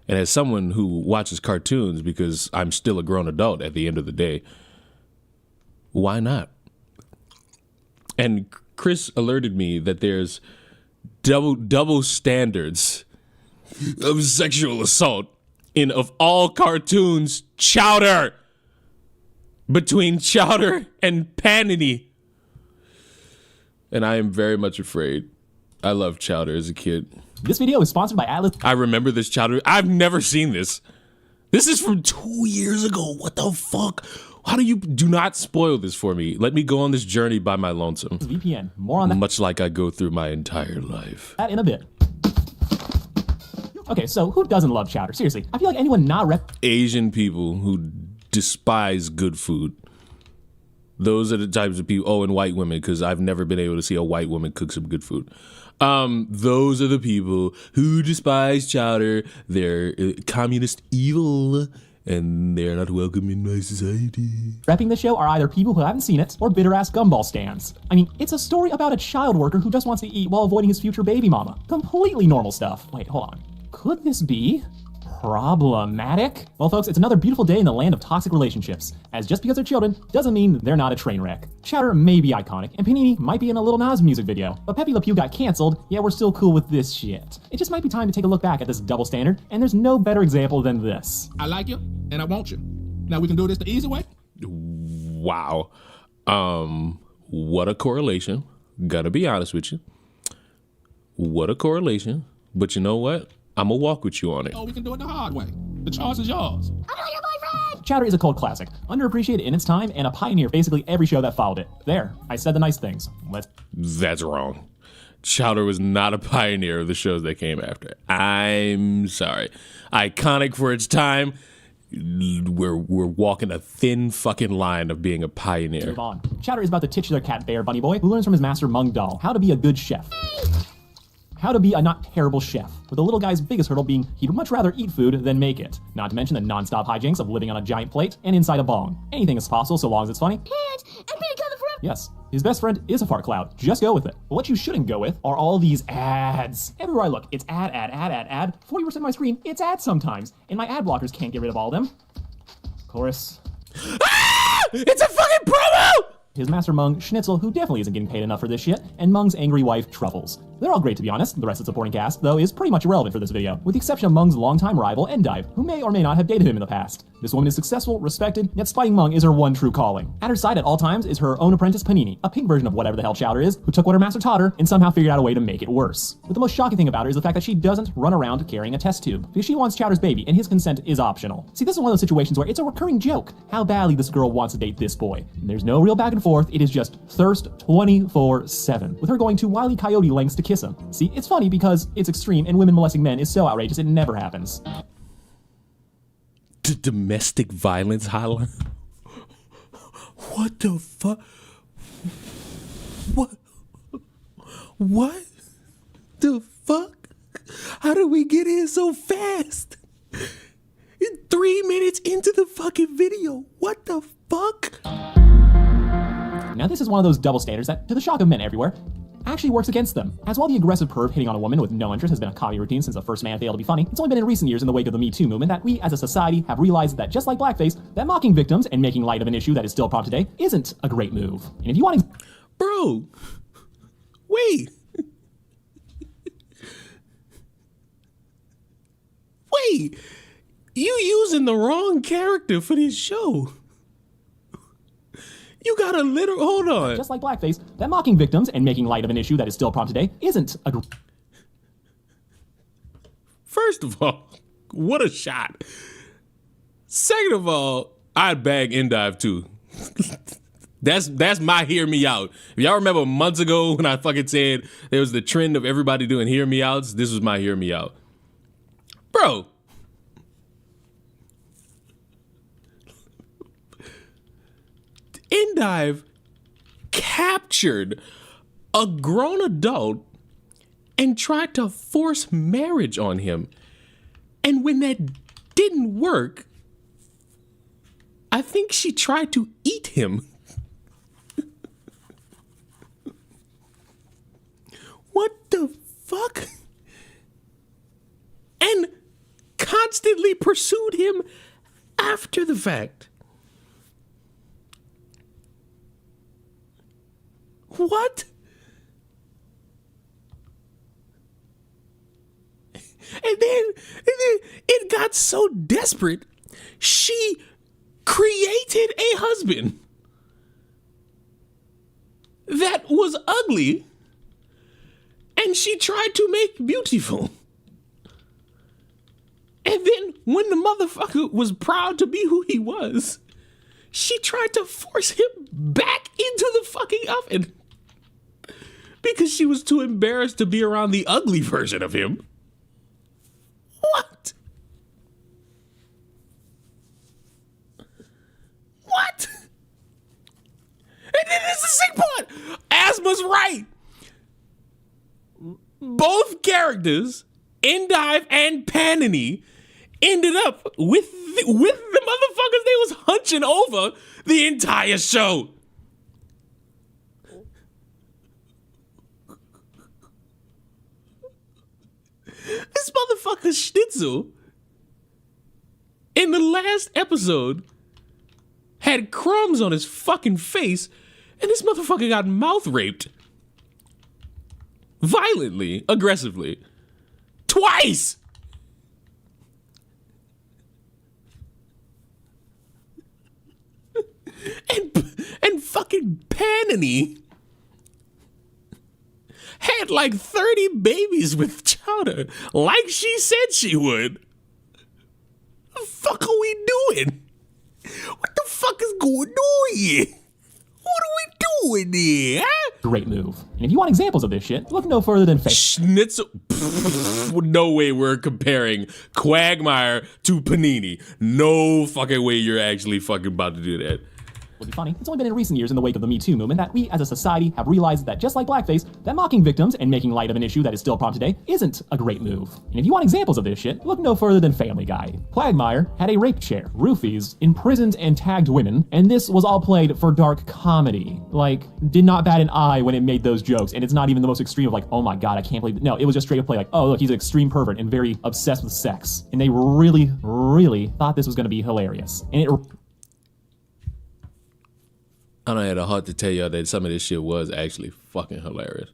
And as someone who watches cartoons, because I'm still a grown adult at the end of the day, why not? And Chris alerted me that there's double standards of sexual assault in, of all cartoons, Chowder. Between Chowder and Panini. And I am very much afraid. I loved Chowder as a kid. This video is sponsored by Atlas. I remember this Chowder. I've never seen this. This is from 2 years ago. What the fuck? How do not spoil this for me. Let me go on this journey by my lonesome. VPN. More on that. Much like I go through my entire life. That in a bit. Okay, so who doesn't love Chowder? Seriously, I feel like anyone not Asian people who despise good food. Those are the types of people. Oh, and white women, because I've never been able to see a white woman cook some good food. Those are the people who despise Chowder. They're communist evil, and they're not welcome in my society. Repping the show are either people who haven't seen it or bitter-ass gumball stands. I mean, it's a story about a child worker who just wants to eat while avoiding his future baby mama. Completely normal stuff. Wait, hold on. Could this be problematic? Well, folks, it's another beautiful day in the land of toxic relationships, as just because they're children doesn't mean they're not a train wreck. Chowder may be iconic, and Panini might be in a Lil Nas music video, but Pepe Le Pew got canceled, yet we're still cool with this shit. It just might be time to take a look back at this double standard, and there's no better example than this. I like you, and I want you. Now we can do this the easy way? Wow. What a correlation. Gotta be honest with you. What a correlation. But you know what? I'm gonna walk with you on it. Oh, we can do it the hard way. The choice is yours. I'm not your boyfriend! Chowder is a cult classic, underappreciated in its time, and a pioneer for basically every show that followed it. There, I said the nice things. That's wrong. Chowder was not a pioneer of the shows that came after. I'm sorry. Iconic for its time. We're walking a thin fucking line of being a pioneer. Move on. Chowder is about the titular cat bear bunny boy who learns from his master Mung Doll how to be a good chef. How to be a not terrible chef, with the little guy's biggest hurdle being he'd much rather eat food than make it. Not to mention the non-stop hijinks of living on a giant plate and inside a bong. Anything is possible so long as it's funny. Yes, his best friend is a fart cloud. Just go with it. But what you shouldn't go with are all these ads. Everywhere I look, it's ad. 40% of my screen, it's ads sometimes. And my ad blockers can't get rid of all of them. Chorus. Ah! It's a fucking promo! His master Mung, Schnitzel, who definitely isn't getting paid enough for this shit, and Mung's angry wife, Truffles. They're all great to be honest. The rest of the supporting cast, though, is pretty much irrelevant for this video, with the exception of Mung's longtime rival, Endive, who may or may not have dated him in the past. This woman is successful, respected, yet spiting Mung is her one true calling. At her side at all times is her own apprentice Panini, a pink version of whatever the hell Chowder is, who took what her master taught her and somehow figured out a way to make it worse. But the most shocking thing about her is the fact that she doesn't run around carrying a test tube, because she wants Chowder's baby and his consent is optional. See, this is one of those situations where it's a recurring joke, how badly this girl wants to date this boy. And there's no real back and forth, it is just thirst 24/7, with her going to Wile E. Coyote lengths to kiss him. See, it's funny because it's extreme and women molesting men is so outrageous it never happens. Domestic violence hotline? What the fuck? What the fuck? How did we get here so fast? 3 minutes into the fucking video. What the fuck? Now this is one of those double standards that, to the shock of men everywhere, actually works against them. As while the aggressive perv hitting on a woman with no interest has been a comedy routine since the first man failed to be funny, it's only been in recent years in the wake of the Me Too movement that we as a society have realized that just like blackface, that mocking victims and making light of an issue that is still a problem today isn't a great move. And if you want to... Bro, wait. Wait, you using the wrong character for this show. You got a literal, hold on. Just like blackface, that mocking victims and making light of an issue that is still a problem today isn't a... First of all, what a shot. Second of all, I'd bag Endive too. That's my hear me out. If y'all remember months ago when I fucking said there was the trend of everybody doing hear me outs, this was my hear me out. Bro. Endive captured a grown adult and tried to force marriage on him. And when that didn't work, I think she tried to eat him. What the fuck? And constantly pursued him after the fact. What? And then it got so desperate, she created a husband that was ugly and she tried to make beautiful. And then when the motherfucker was proud to be who he was, she tried to force him back into the fucking oven because she was too embarrassed to be around the ugly version of him. What? What? And then this is the sick part. Asma's right. Both characters, Endive and Panini, ended up with the motherfuckers they was hunching over the entire show. This motherfucker Schnitzel in the last episode had crumbs on his fucking face and this motherfucker got mouth raped. Violently, aggressively. Twice! And fucking Panini had like 30 babies with Chowder, like she said she would. The fuck are we doing? going on here? What are we doing here? Huh? Great move. And if you want examples of this shit, look no further than Schnitzel. No way we're comparing Quagmire to Panini. No fucking way you're actually fucking about to do that. Would be funny. It's only been in recent years in the wake of the Me Too movement that we as a society have realized that just like blackface, that mocking victims and making light of an issue that is still a problem today isn't a great move. And if you want examples of this shit, look no further than Family Guy. Quagmire had a rape chair, roofies, imprisoned and tagged women, and this was all played for dark comedy. Like, did not bat an eye when it made those jokes, and it's not even the most extreme of like, oh my god, I can't believe it. No, it was just straight up play like, oh look, he's an extreme pervert and very obsessed with sex. And they really, really thought this was gonna be hilarious. And it I don't have the heart to tell y'all that some of this shit was actually fucking hilarious.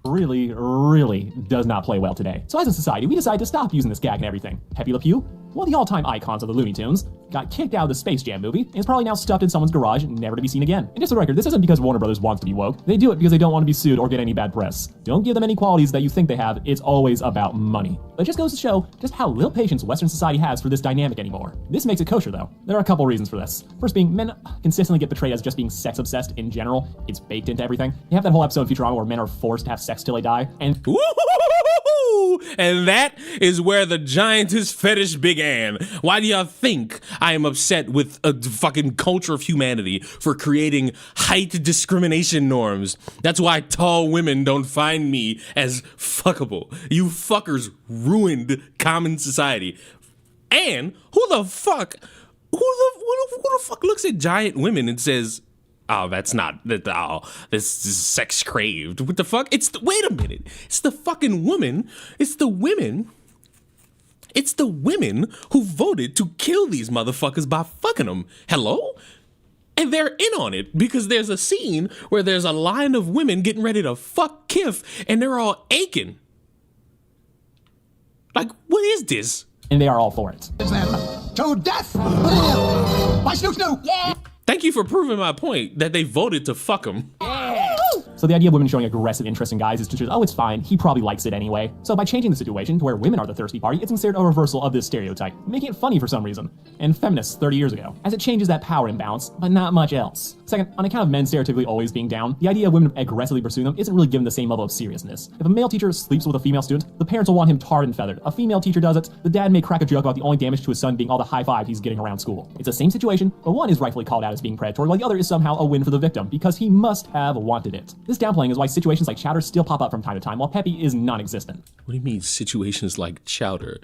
really, really does not play well today. So as a society, we decided to stop using this gag and everything. Pepe Le Pew, one of the all-time icons of the Looney Tunes, got kicked out of the Space Jam movie and is probably now stuffed in someone's garage, never to be seen again. And just for the record, this isn't because Warner Brothers wants to be woke. They do it because they don't want to be sued or get any bad press. Don't give them any qualities that you think they have. It's always about money. But it just goes to show just how little patience Western society has for this dynamic anymore. This makes it kosher, though. There are a couple reasons for this. First being, men consistently get portrayed as just being sex-obsessed in general. It's baked into everything. You have that whole episode of Futurama where men are forced to have sex till they die, and and that is where the giantess fetish began. Why do y'all think I am upset with a fucking culture of humanity for creating height discrimination norms? That's why tall women don't find me as fuckable. You fuckers ruined common society. And who the fuck looks at giant women and says, oh, that's not that. Oh, this is sex craved. What the fuck? Wait a minute. It's the fucking woman. It's the women. It's the women who voted to kill these motherfuckers by fucking them. Hello? And they're in on it because there's a scene where there's a line of women getting ready to fuck Kif, and they're all aching. Like, what is this? and they are all for it. To death! By Snoop Snoop! Yeah. Thank you for proving my point that they voted to fuck him. So the idea of women showing aggressive interest in guys is to just, oh, it's fine, he probably likes it anyway. So by changing the situation to where women are the thirsty party, it's considered a reversal of this stereotype, making it funny for some reason, and feminists 30 years ago, as it changes that power imbalance, but not much else. Second, on account of men stereotypically always being down, the idea of women aggressively pursuing them isn't really given the same level of seriousness. If a male teacher sleeps with a female student, the parents will want him tarred and feathered. A female teacher does it, the dad may crack a joke about the only damage to his son being all the high five he's getting around school. It's the same situation, but one is rightfully called out as being predatory, while the other is somehow a win for the victim, because he must have wanted it. This downplaying is why situations like Chowder still pop up from time to time, while Peppy is non-existent. What do you mean situations like Chowder?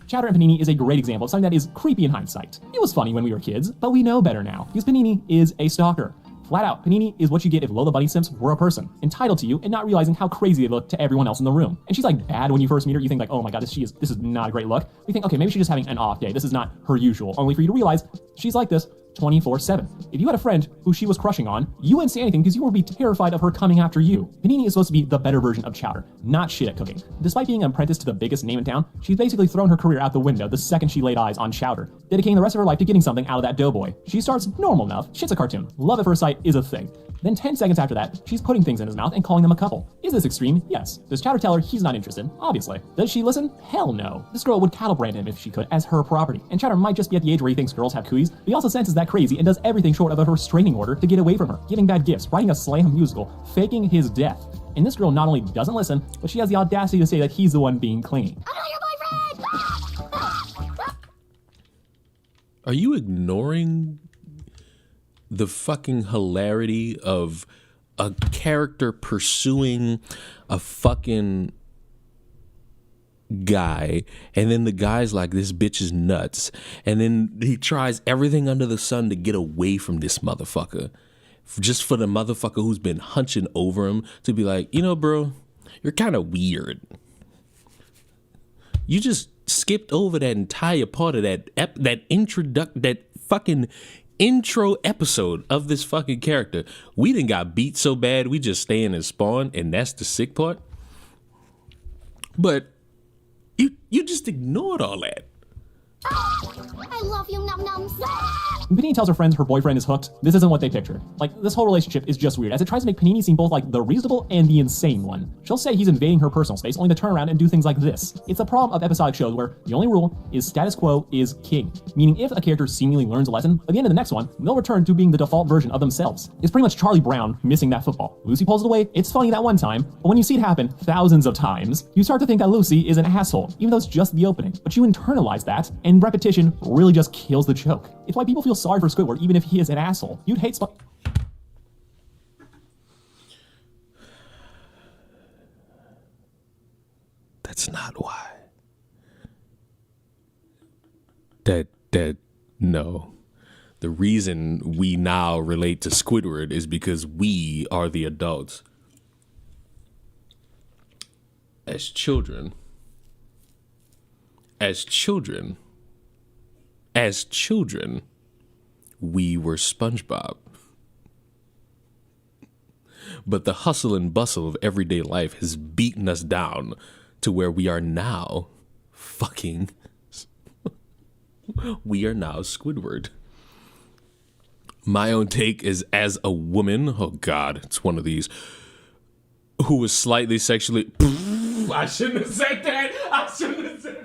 Chowder and Panini is a great example of something that is creepy in hindsight. It was funny when we were kids, but we know better now, because Panini is a stalker. Flat out, Panini is what you get if Lola Bunny Simps were a person, entitled to you and not realizing how crazy they look to everyone else in the room. And she's like bad when you first meet her, you think like, oh my god, this is not a great look. You think, okay, maybe she's just having an off day, this is not her usual, only for you to realize she's like this 24/7. If you had a friend who she was crushing on, you wouldn't say anything because you would be terrified of her coming after you. Panini is supposed to be the better version of Chowder, not shit at cooking. Despite being an apprentice to the biggest name in town, she's basically thrown her career out the window the second she laid eyes on Chowder, dedicating the rest of her life to getting something out of that doughboy. She starts normal enough, shit's a cartoon, love at first sight is a thing. Then 10 seconds after that, she's putting things in his mouth and calling them a couple. Is this extreme? Yes. Does Chowder tell her he's not interested? Obviously. Does she listen? Hell no. This girl would cattle brand him if she could as her property. And Chowder might just be at the age where he thinks girls have cooties, but he also senses that crazy and does everything short of a restraining order to get away from her, giving bad gifts, writing a slam musical, faking his death. And this girl not only doesn't listen, but she has the audacity to say that he's the one being clingy. I'm not your boyfriend! Are you ignoring the fucking hilarity of a character pursuing a fucking guy, and then the guy's like, this bitch is nuts, and then he tries everything under the sun to get away from this motherfucker, just for the motherfucker who's been hunching over him to be like, you know, bro, you're kind of weird. You just skipped over that entire part of that fucking intro episode of this fucking character. We done got beat so bad we just stay in and spawn, and that's the sick part. But you just ignored all that. I love you, num-nums. When Panini tells her friends her boyfriend is hooked, this isn't what they pictured. Like, this whole relationship is just weird, as it tries to make Panini seem both like the reasonable and the insane one. She'll say he's invading her personal space, only to turn around and do things like this. It's the problem of episodic shows where the only rule is status quo is king. Meaning if a character seemingly learns a lesson, by the end of the next one, they'll return to being the default version of themselves. It's pretty much Charlie Brown missing that football. Lucy pulls it away, it's funny that one time, but when you see it happen thousands of times, you start to think that Lucy is an asshole, even though it's just the opening. But you internalize that, and repetition really just kills the joke. It's why people feel sorry for Squidward even if he is an asshole. You'd hate That's not why. No. The reason we now relate to Squidward is because we are the adults. As children, we were SpongeBob. But the hustle and bustle of everyday life has beaten us down to where we are now we are now Squidward. My own take is, as a woman, oh God, it's one of these, who was slightly sexually, I shouldn't have said that. I'm so sorry.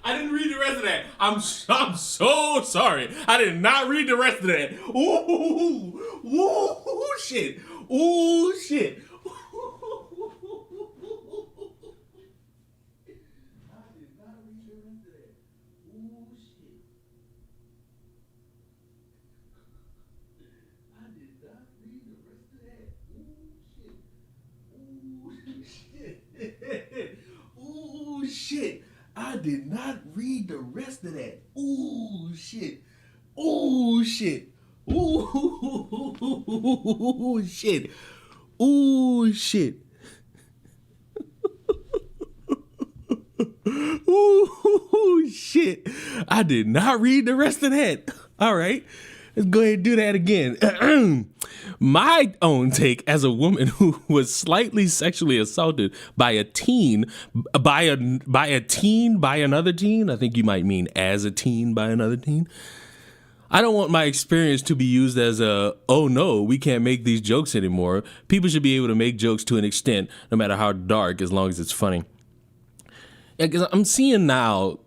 I didn't read the rest of that. I'm so sorry. I did not read the rest of that. Ooh, shit. Ooh, shit. Ooh, shit. I did not read the rest of that. Ooh, shit. Ooh, shit. Ooh, shit. Ooh, shit. Ooh, shit. I did not read the rest of that. All right. Let's go ahead and do that again. My own take as a woman who was slightly sexually assaulted by a teen, by another teen. I think you might mean as a teen by another teen. I don't want my experience to be used as a, oh no, we can't make these jokes anymore. People should be able to make jokes to an extent, no matter how dark, as long as it's funny. Yeah, because I'm seeing now,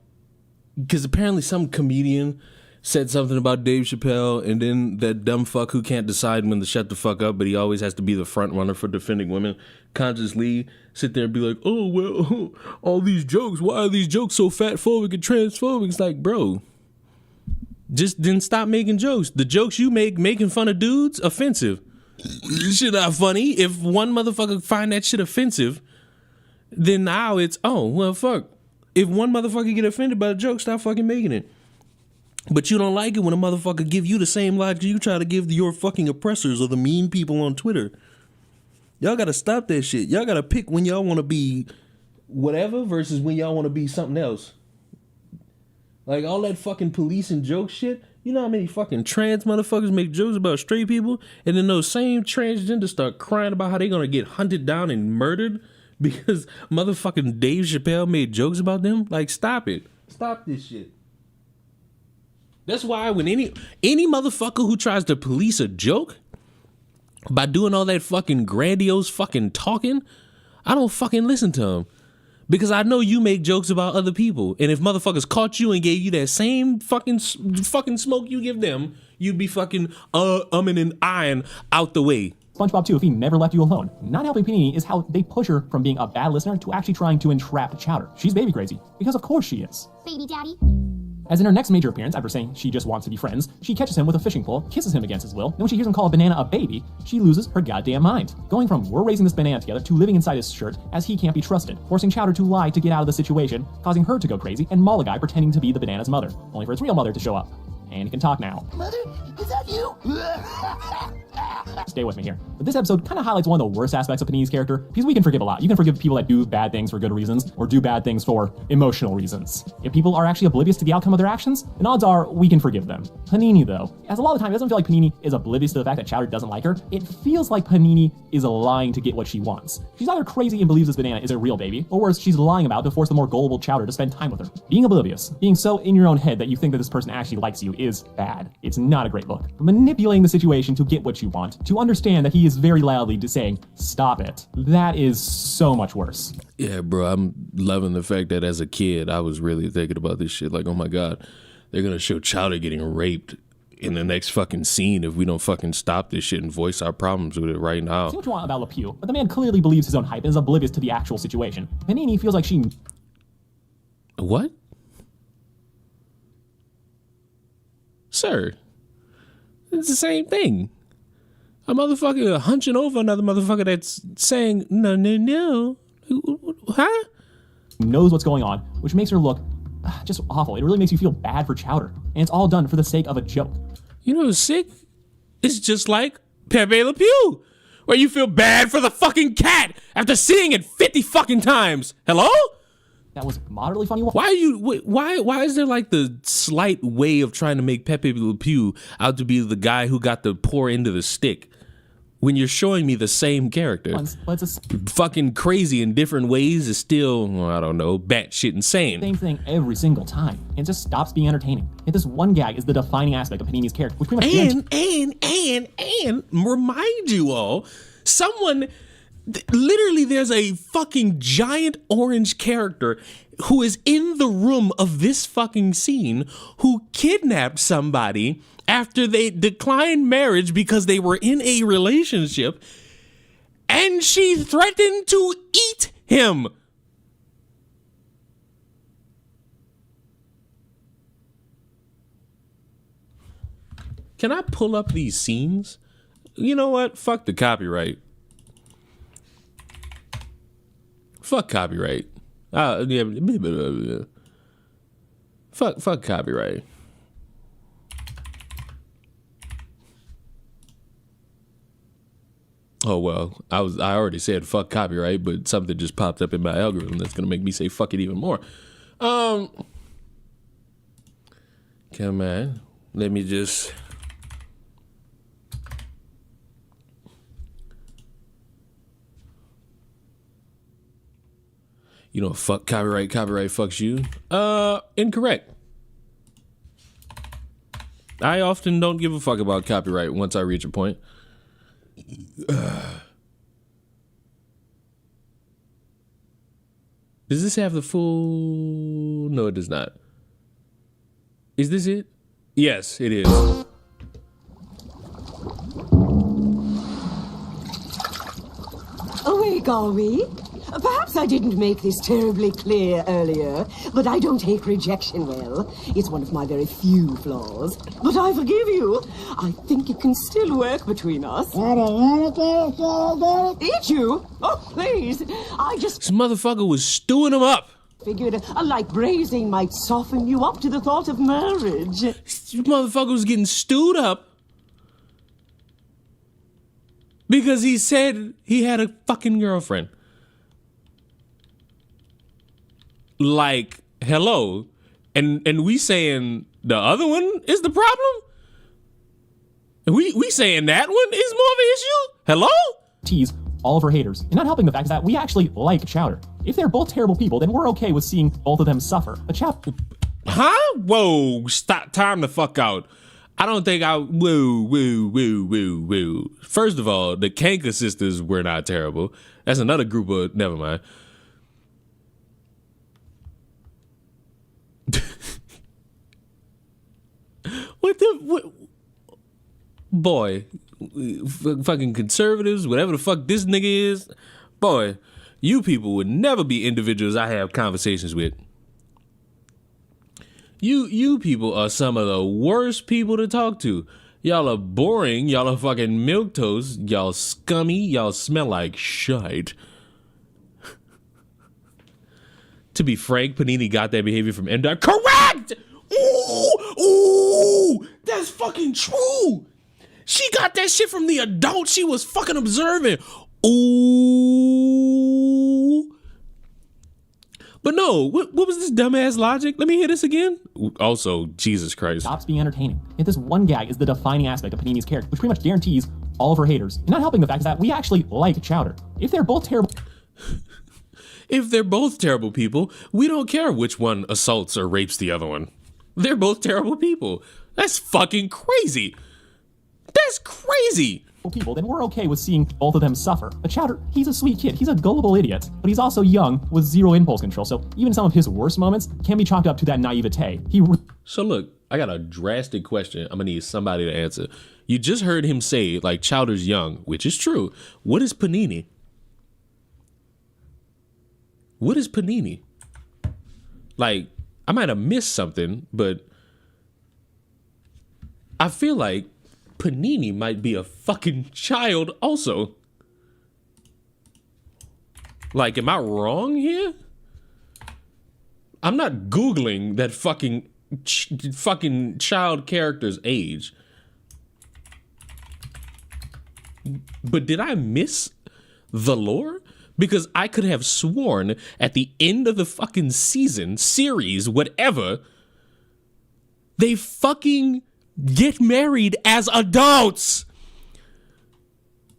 because apparently some comedian said something about Dave Chappelle, and then that dumb fuck who can't decide when to shut the fuck up, but he always has to be the front runner for defending women, Conscious Lee, sit there and be like, oh, well, all these jokes, why are these jokes so fatphobic and transphobic? It's like, bro, just then stop making jokes. The jokes you make making fun of dudes, offensive. Shit not funny. If one motherfucker find that shit offensive, then now it's, oh, well, fuck. If one motherfucker get offended by a joke, stop fucking making it. But you don't like it when a motherfucker give you the same logic you try to give your fucking oppressors or the mean people on Twitter. Y'all gotta stop that shit. Y'all gotta pick when y'all want to be whatever versus when y'all want to be something else. Like all that fucking police and joke shit. You know how many fucking trans motherfuckers make jokes about straight people, and then those same transgenders start crying about how they gonna get hunted down and murdered because motherfucking Dave Chappelle made jokes about them? Like, stop it. Stop this shit. That's why when any motherfucker who tries to police a joke by doing all that fucking grandiose fucking talking, I don't fucking listen to him. Because I know you make jokes about other people. And if motherfuckers caught you and gave you that same fucking smoke you give them, you'd be fucking umming and eyeing out the way. SpongeBob too, if he never left you alone. Not helping Panini is how they push her from being a bad listener to actually trying to entrap Chowder. She's baby crazy. Because of course she is. Baby daddy. As in her next major appearance, after saying she just wants to be friends, she catches him with a fishing pole, kisses him against his will, and when she hears him call a banana a baby, she loses her goddamn mind. Going from we're raising this banana together to living inside his shirt as he can't be trusted, forcing Chowder to lie to get out of the situation, causing her to go crazy, and maul a guy pretending to be the banana's mother, only for its real mother to show up. And he can talk now. Mother, is that you? Stay with me here. But this episode kind of highlights one of the worst aspects of Panini's character, because we can forgive a lot. You can forgive people that do bad things for good reasons, or do bad things for emotional reasons. If people are actually oblivious to the outcome of their actions, then odds are we can forgive them. Panini, though, as a lot of the time, it doesn't feel like Panini is oblivious to the fact that Chowder doesn't like her. It feels like Panini is lying to get what she wants. She's either crazy and believes this banana is a real baby, or worse, she's lying about to force the more gullible Chowder to spend time with her. Being oblivious, being so in your own head that you think that this person actually likes you is bad. It's not a great look. But manipulating the situation to get what you want, to understand that he is very loudly saying, stop it, that is so much worse. Yeah, bro, I'm loving the fact that as a kid, I was really thinking about this shit. Like, oh my God, they're gonna show Chowder getting raped in the next fucking scene if we don't fucking stop this shit and voice our problems with it right now. Say what you want about LePew, but the man clearly believes his own hype and is oblivious to the actual situation. Panini feels like she... What? Sir, it's the same thing. A motherfucker hunching over another motherfucker that's saying, no. Huh? knows what's going on, which makes her look just awful. It really makes you feel bad for Chowder. And it's all done for the sake of a joke. You know what's sick? It's just like Pepe Le Pew, where you feel bad for the fucking cat after seeing it 50 fucking times. Hello? That was moderately funny. Why is there like the slight way of trying to make Pepe Le Pew out to be the guy who got the poor end of the stick when you're showing me the same character? Fucking crazy in different ways is still, well, I don't know, batshit insane. Same thing every single time. It just stops being entertaining. Yet this one gag is the defining aspect of Panini's character, which pretty much and remind you all, literally there's a fucking giant orange character who is in the room of this fucking scene who kidnapped somebody after they declined marriage because they were in a relationship, and she threatened to eat him. Can I pull up these scenes? You know what? Fuck the copyright. Fuck copyright. Fuck copyright. Oh well, I already said fuck copyright, but something just popped up in my algorithm that's gonna make me say fuck it even more. Come on, let me just. You know, fuck copyright fucks you. Incorrect. I often don't give a fuck about copyright once I reach a point. Does this have the full? No, it does not. Is this it? Yes, it is. Awake, are we? Perhaps I didn't make this terribly clear earlier, but I don't take rejection well. It's one of my very few flaws. But I forgive you. I think it can still work between us. Eat you? Oh, please. This motherfucker was stewing him up. Figured a light braising might soften you up to the thought of marriage. This motherfucker was getting stewed up because he said he had a fucking girlfriend. Like, hello, and we saying the other one is the problem? We saying that one is more of an issue? Hello? Tease all of her haters, and not helping the fact that we actually like Chowder. If they're both terrible people, then we're okay with seeing both of them suffer. Huh? Whoa, stop, time the fuck out. I don't think woo. First of all, the Canker sisters were not terrible. That's another group of, never mind. What? Boy, fucking conservatives, whatever the fuck this nigga is, boy, you people would never be individuals I have conversations with. You people are some of the worst people to talk to. Y'all are boring, y'all are fucking milquetoast, y'all scummy, y'all smell like shite. To be frank, Panini got that behavior from Ender. Correct! Ooh, that's fucking true. She got that shit from the adult she was fucking observing. Ooh. But no, what was this dumbass logic? Let me hear this again. Also, Jesus Christ. Stops being entertaining. Yet this one gag is the defining aspect of Panini's character, which pretty much guarantees all of her haters. And not helping the fact is that we actually like Chowder. If they're both terrible... If they're both terrible people, we don't care which one assaults or rapes the other one. They're both terrible people. That's fucking crazy. That's crazy. People, then we're okay with seeing both of them suffer. But Chowder, he's a sweet kid. He's a gullible idiot. But he's also young with zero impulse control. So even some of his worst moments can be chalked up to that naivete. So look, I got a drastic question I'm gonna need somebody to answer. You just heard him say, like, Chowder's young, which is true. What is Panini? What is Panini? Like, I might have missed something, but I feel like Panini might be a fucking child also. Like, am I wrong here? I'm not Googling that fucking child character's age. But did I miss the lore? Because I could have sworn at the end of the fucking season, series, whatever, they fucking get married as adults.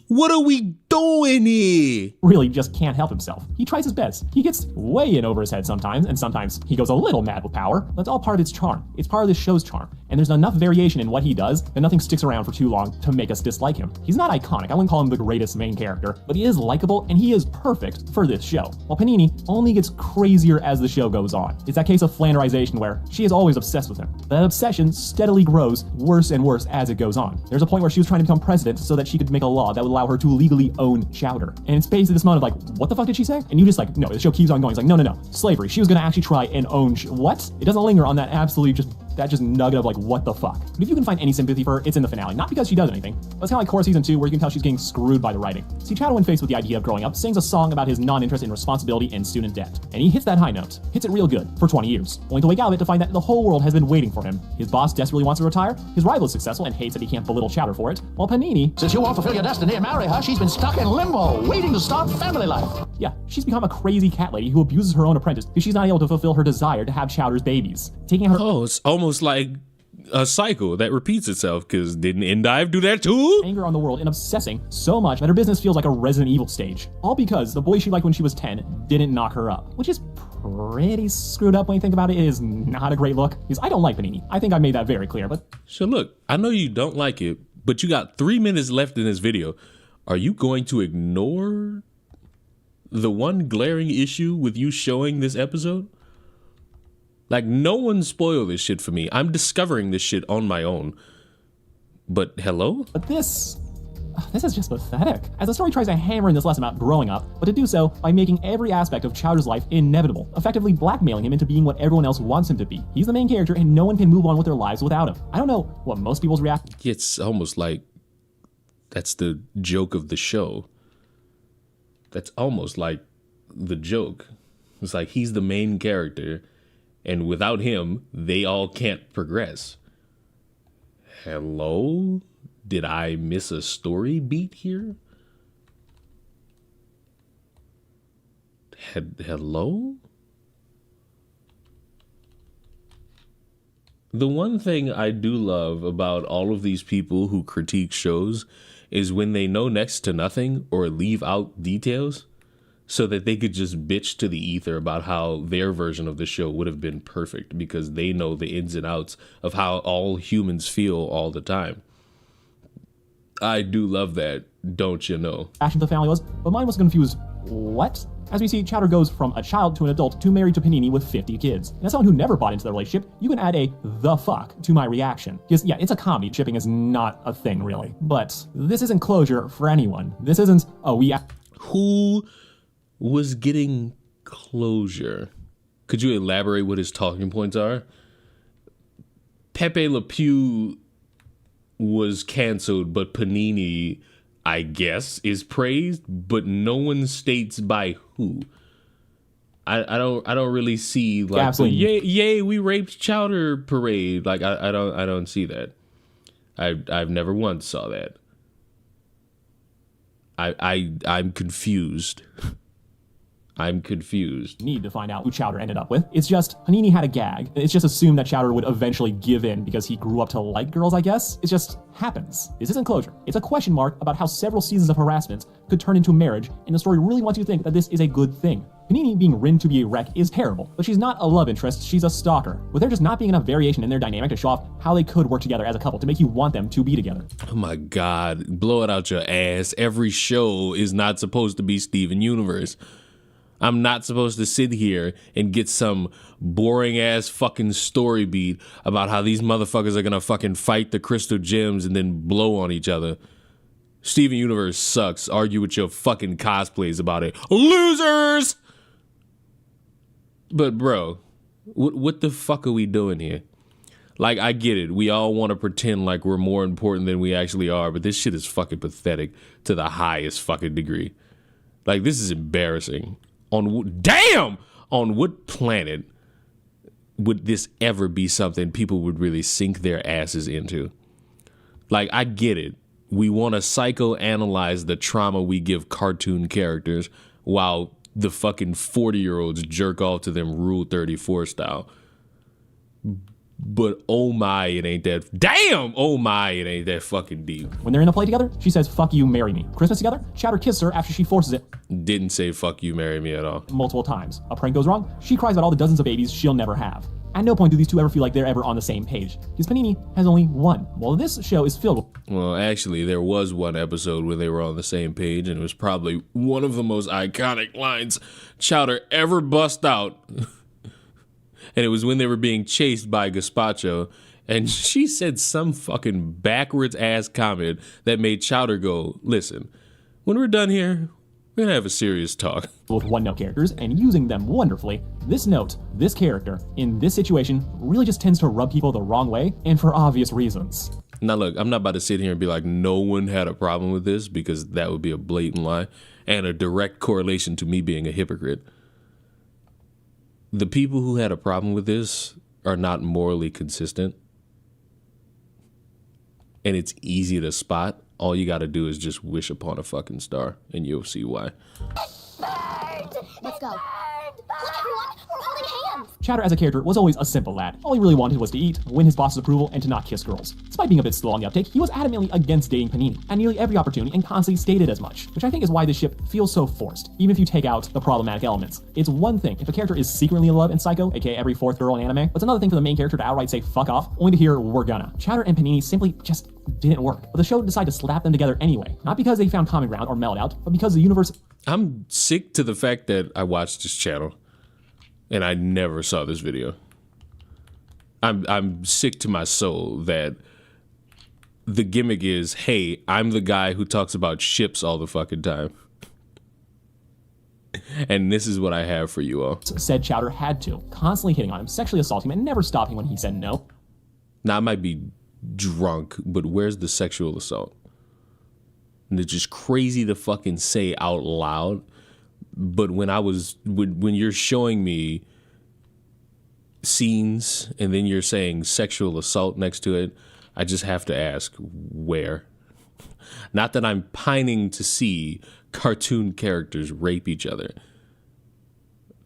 What are we doing here? Really just can't help himself. He tries his best. He gets way in over his head sometimes, and sometimes he goes a little mad with power. That's all part of its charm. It's part of this show's charm. And there's enough variation in what he does that nothing sticks around for too long to make us dislike him. He's not iconic. I wouldn't call him the greatest main character, but he is likable and he is perfect for this show. While Panini only gets crazier as the show goes on. It's that case of Flanderization where she is always obsessed with him. That obsession steadily grows worse and worse as it goes on. There's a point where she was trying to become president so that she could make a law that would allow her to legally own Chowder. And it's basically this moment of like, what the fuck did she say? And you just like, no, the show keeps on going. It's like, no. Slavery. She was gonna actually try and own what? It doesn't linger on that absolutely just nugget of like, what the fuck? But if you can find any sympathy for her, it's in the finale. Not because she does anything, but it's kind of like Core Season 2 where you can tell she's getting screwed by the writing. See, Chowder, when faced with the idea of growing up, sings a song about his non-interest in responsibility and student debt. And he hits that high note. Hits it real good for 20 years. Only to wake out of it to find that the whole world has been waiting for him. His boss desperately wants to retire, his rival is successful and hates that he can't belittle Chowder for it, while Panini... Since you won't fulfill your destiny and marry her, she's been stuck in limbo, waiting to start family life. Yeah, she's become a crazy cat lady who abuses her own apprentice because she's not able to fulfill her desire to have Chowder's babies. Taking her... Oh, it's almost like a cycle that repeats itself, because didn't Endive do that too? Anger on the world and obsessing so much that her business feels like a Resident Evil stage. All because the boy she liked when she was 10 didn't knock her up, which is pretty screwed up when you think about it. It is not a great look, because I don't like Panini. I think I made that very clear, but... So look, I know you don't like it, but you got 3 minutes left in this video. Are you going to ignore the one glaring issue with you showing this episode? Like, no one spoil this shit for me. I'm discovering this shit on my own. But hello? But this is just pathetic. As the story tries to hammer in this lesson about growing up, but to do so by making every aspect of Chowder's life inevitable, effectively blackmailing him into being what everyone else wants him to be. He's the main character and no one can move on with their lives without him. I don't know what most people's reaction... It's almost like that's the joke of the show. That's almost like the joke. It's like he's the main character, and without him, they all can't progress. Hello? Did I miss a story beat here? Hello? The one thing I do love about all of these people who critique shows is when they know next to nothing or leave out details so that they could just bitch to the ether about how their version of the show would have been perfect because they know the ins and outs of how all humans feel all the time. I do love that, don't you know? Reaction to the family was, but mine was confused. What? As we see, Chowder goes from a child to an adult to married to Panini with 50 kids. And as someone who never bought into the relationship, you can add a the fuck to my reaction. Because yeah, it's a comedy. Shipping is not a thing, really. But this isn't closure for anyone. This isn't, Who was getting closure? Could you elaborate what his talking points are? Pepe Le Pew was canceled, but Panini, I guess, is praised, but no one states by who. I don't really see like the, yay we raped Chowder parade. Like I don't see that. I've never once saw that. I'm confused. I'm confused. Need to find out who Chowder ended up with. It's just, Panini had a gag. It's just assumed that Chowder would eventually give in because he grew up to like girls, I guess. It just happens. This isn't closure. It's a question mark about how several seasons of harassment could turn into marriage, and the story really wants you to think that this is a good thing. Panini being written to be a wreck is terrible, but she's not a love interest, she's a stalker. With there just not being enough variation in their dynamic to show off how they could work together as a couple to make you want them to be together. Oh my God, blow it out your ass. Every show is not supposed to be Steven Universe. I'm not supposed to sit here and get some boring ass fucking story beat about how these motherfuckers are gonna fucking fight the crystal gems and then blow on each other. Steven Universe sucks. Argue with your fucking cosplays about it. Losers! But bro, what the fuck are we doing here? Like, I get it. We all want to pretend like we're more important than we actually are, but this shit is fucking pathetic to the highest fucking degree. Like, this is embarrassing. On what planet would this ever be something people would really sink their asses into? Like, I get it. We want to psychoanalyze the trauma we give cartoon characters while the fucking 40-year-olds jerk off to them Rule 34 style. But oh my, it ain't that. Damn! Oh my, it ain't that fucking deep. When they're in a play together, she says, "Fuck you, marry me." Christmas together, Chowder kisses her after she forces it. Didn't say "fuck you, marry me" at all. Multiple times. A prank goes wrong, she cries about all the dozens of babies she'll never have. At no point do these two ever feel like they're ever on the same page, because Panini has only one. Well, this show is filled with... Well, actually, there was one episode where they were on the same page, and it was probably one of the most iconic lines Chowder ever bust out. And it was when they were being chased by Gazpacho, and she said some fucking backwards ass comment that made Chowder go, "Listen, when we're done here, we're gonna have a serious talk." With one-note characters and using them wonderfully, this note, this character, in this situation, really just tends to rub people the wrong way, and for obvious reasons. Now look, I'm not about to sit here and be like, no one had a problem with this, because that would be a blatant lie and a direct correlation to me being a hypocrite. The people who had a problem with this are not morally consistent. And it's easy to spot. All you gotta do is just wish upon a fucking star, and you'll see why. Let's go. Look, everyone, we're holding hands. Chowder as a character was always a simple lad. All he really wanted was to eat, win his boss's approval, and to not kiss girls. Despite being a bit slow on the uptake, he was adamantly against dating Panini at nearly every opportunity and constantly stated as much, which I think is why this ship feels so forced, even if you take out the problematic elements. It's one thing if a character is secretly in love and psycho, aka every fourth girl in anime, but it's another thing for the main character to outright say fuck off, only to hear "we're gonna." Chowder and Panini simply just didn't work, but the show decided to slap them together anyway, not because they found common ground or mellowed out, but because the universe... I'm sick to the fact that I watched this channel and I never saw this video. I'm sick to my soul that the gimmick is, hey, I'm the guy who talks about ships all the fucking time. And this is what I have for you all. Said Chowder had to, constantly hitting on him, sexually assaulting him, and never stopping when he said no. Now, I might be drunk, but where's the sexual assault? And it's just crazy to fucking say out loud. But when you're showing me scenes and then you're saying sexual assault next to it, I just have to ask, where? Not that I'm pining to see cartoon characters rape each other,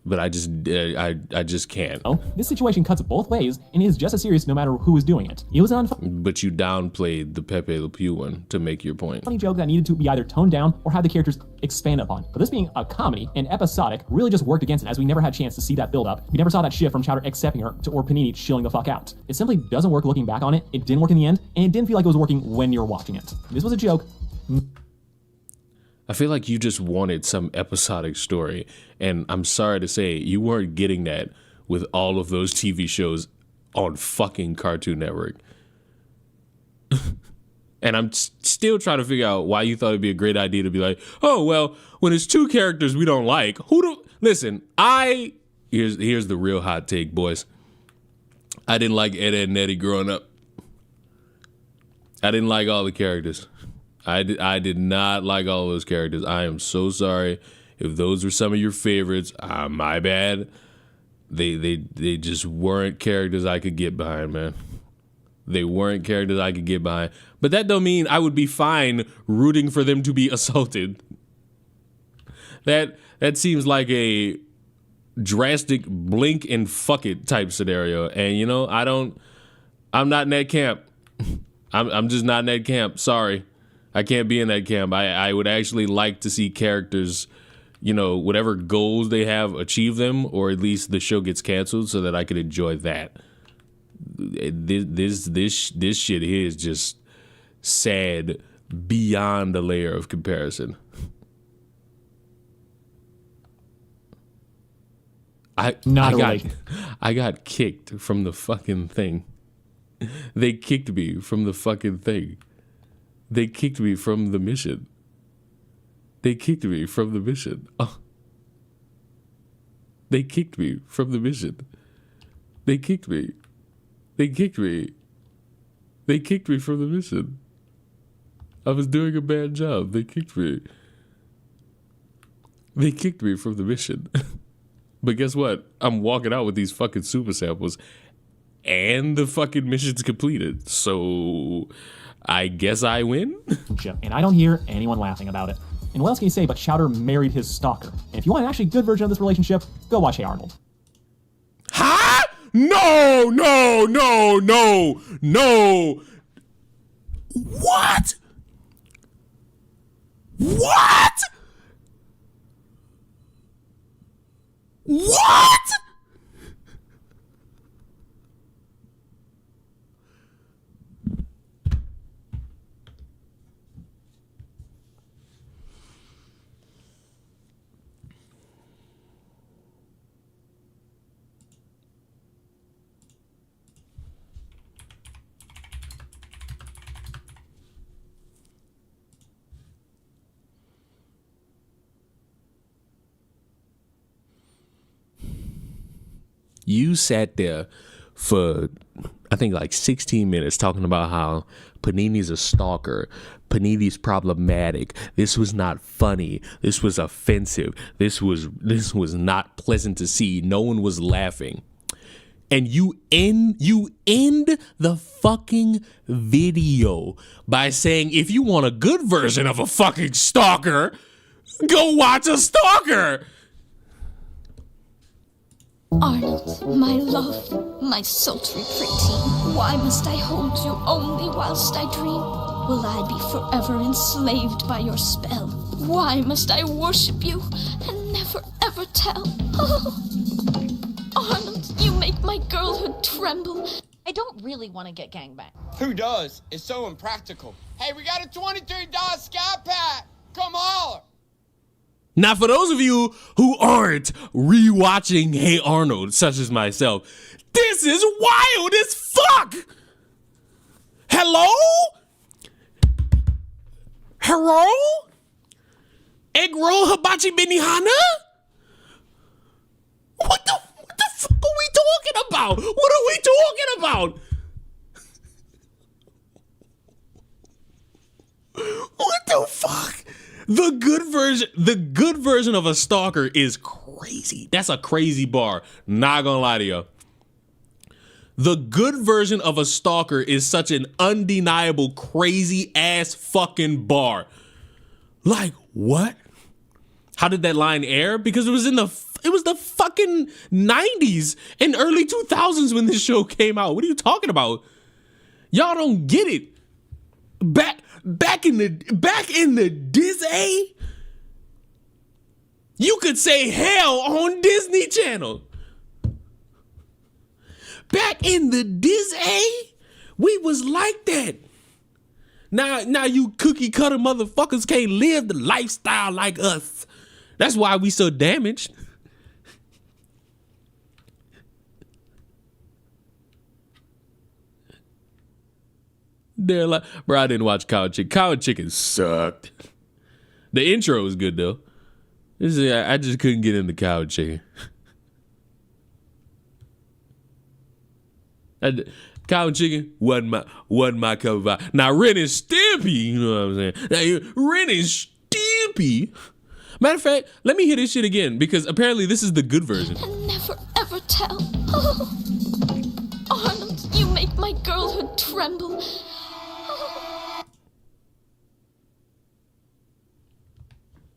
but I just can't. Oh, this situation cuts both ways and is just as serious no matter who is doing it. It was an But you downplayed the Pepe Le Pew one to make your point. funny joke that needed to be either toned down or have the characters expand upon. But this being a comedy and episodic really just worked against it, as we never had a chance to see that build up. We never saw that shift from Chowder accepting her to or Panini chilling the fuck out. It simply doesn't work looking back on it. It didn't work in the end, and it didn't feel like it was working when you're watching it. This was a joke. I feel like you just wanted some episodic story, and I'm sorry to say you weren't getting that with all of those TV shows on fucking Cartoon Network. And I'm still trying to figure out why you thought it'd be a great idea to be like, oh, well, when it's two characters we don't like, listen, here's the real hot take, boys. I didn't like Ed, Edd and Eddy growing up. I didn't like all the characters. I did not like all those characters. I am so sorry if those were some of your favorites. My bad. They just weren't characters I could get behind, man. They weren't characters I could get behind. But that don't mean I would be fine rooting for them to be assaulted. That seems like a drastic blink and fuck it type scenario. And you know, I'm not in that camp. I'm just not in that camp. Sorry. I can't be in that camp. I would actually like to see characters, you know, whatever goals they have, achieve them, or at least the show gets canceled so that I could enjoy that. This shit here is just sad beyond a layer of comparison. I got kicked from the fucking thing. They kicked me from the fucking thing. They kicked me from the mission. They kicked me from the mission. Oh. They kicked me from the mission. They kicked me. They kicked me. They kicked me from the mission. I was doing a bad job. They kicked me. They kicked me from the mission. But guess what? I'm walking out with these fucking super samples and the fucking mission's completed. So I guess I win? And I don't hear anyone laughing about it. And what else can you say but Chowder married his stalker? And if you want an actually good version of this relationship, go watch Hey Arnold. Huh? No. What? What? What? You sat there for, I think, like 16 minutes talking about how Panini's a stalker. Panini's problematic. This was not funny. This was offensive. This was not pleasant to see. No one was laughing. And you end the fucking video by saying, if you want a good version of a fucking stalker, go watch a stalker. Arnold, my love, my sultry preteen, why must I hold you only whilst I dream? Will I be forever enslaved by your spell? Why must I worship you and never ever tell? Oh, Arnold, you make my girlhood tremble. I don't really want to get gangbanged. Who does? It's so impractical. Hey, we got a $23 Sky Pack. Come holler. Now, for those of you who aren't rewatching Hey Arnold, such as myself, this is wild as fuck. Hello? Egg roll hibachi benihana? What the fuck are we talking about? What are we talking about? What the fuck? The good version of a stalker is crazy. That's a crazy bar. Not gonna lie to you. The good version of a stalker is such an undeniable crazy ass fucking bar. Like what? How did that line air? Because it was the fucking 90s and early 2000s when this show came out. What are you talking about? Y'all don't get it. Back in the Disney, you could say hell on Disney Channel. Back in the Disney, we was like that. Now you cookie cutter motherfuckers can't live the lifestyle like us. That's why we so damaged. They're like, bro, I didn't watch Cow and Chicken. Cow and Chicken sucked. The intro was good though. I just couldn't get into Cow and Chicken. Cow and Chicken wasn't my cup of pie. Now Ren and Stimpy, you know what I'm saying? Now Ren and Stimpy. Matter of fact, let me hear this shit again because apparently this is the good version. And never ever tell. Oh, Arnold, you make make my girlhood tremble.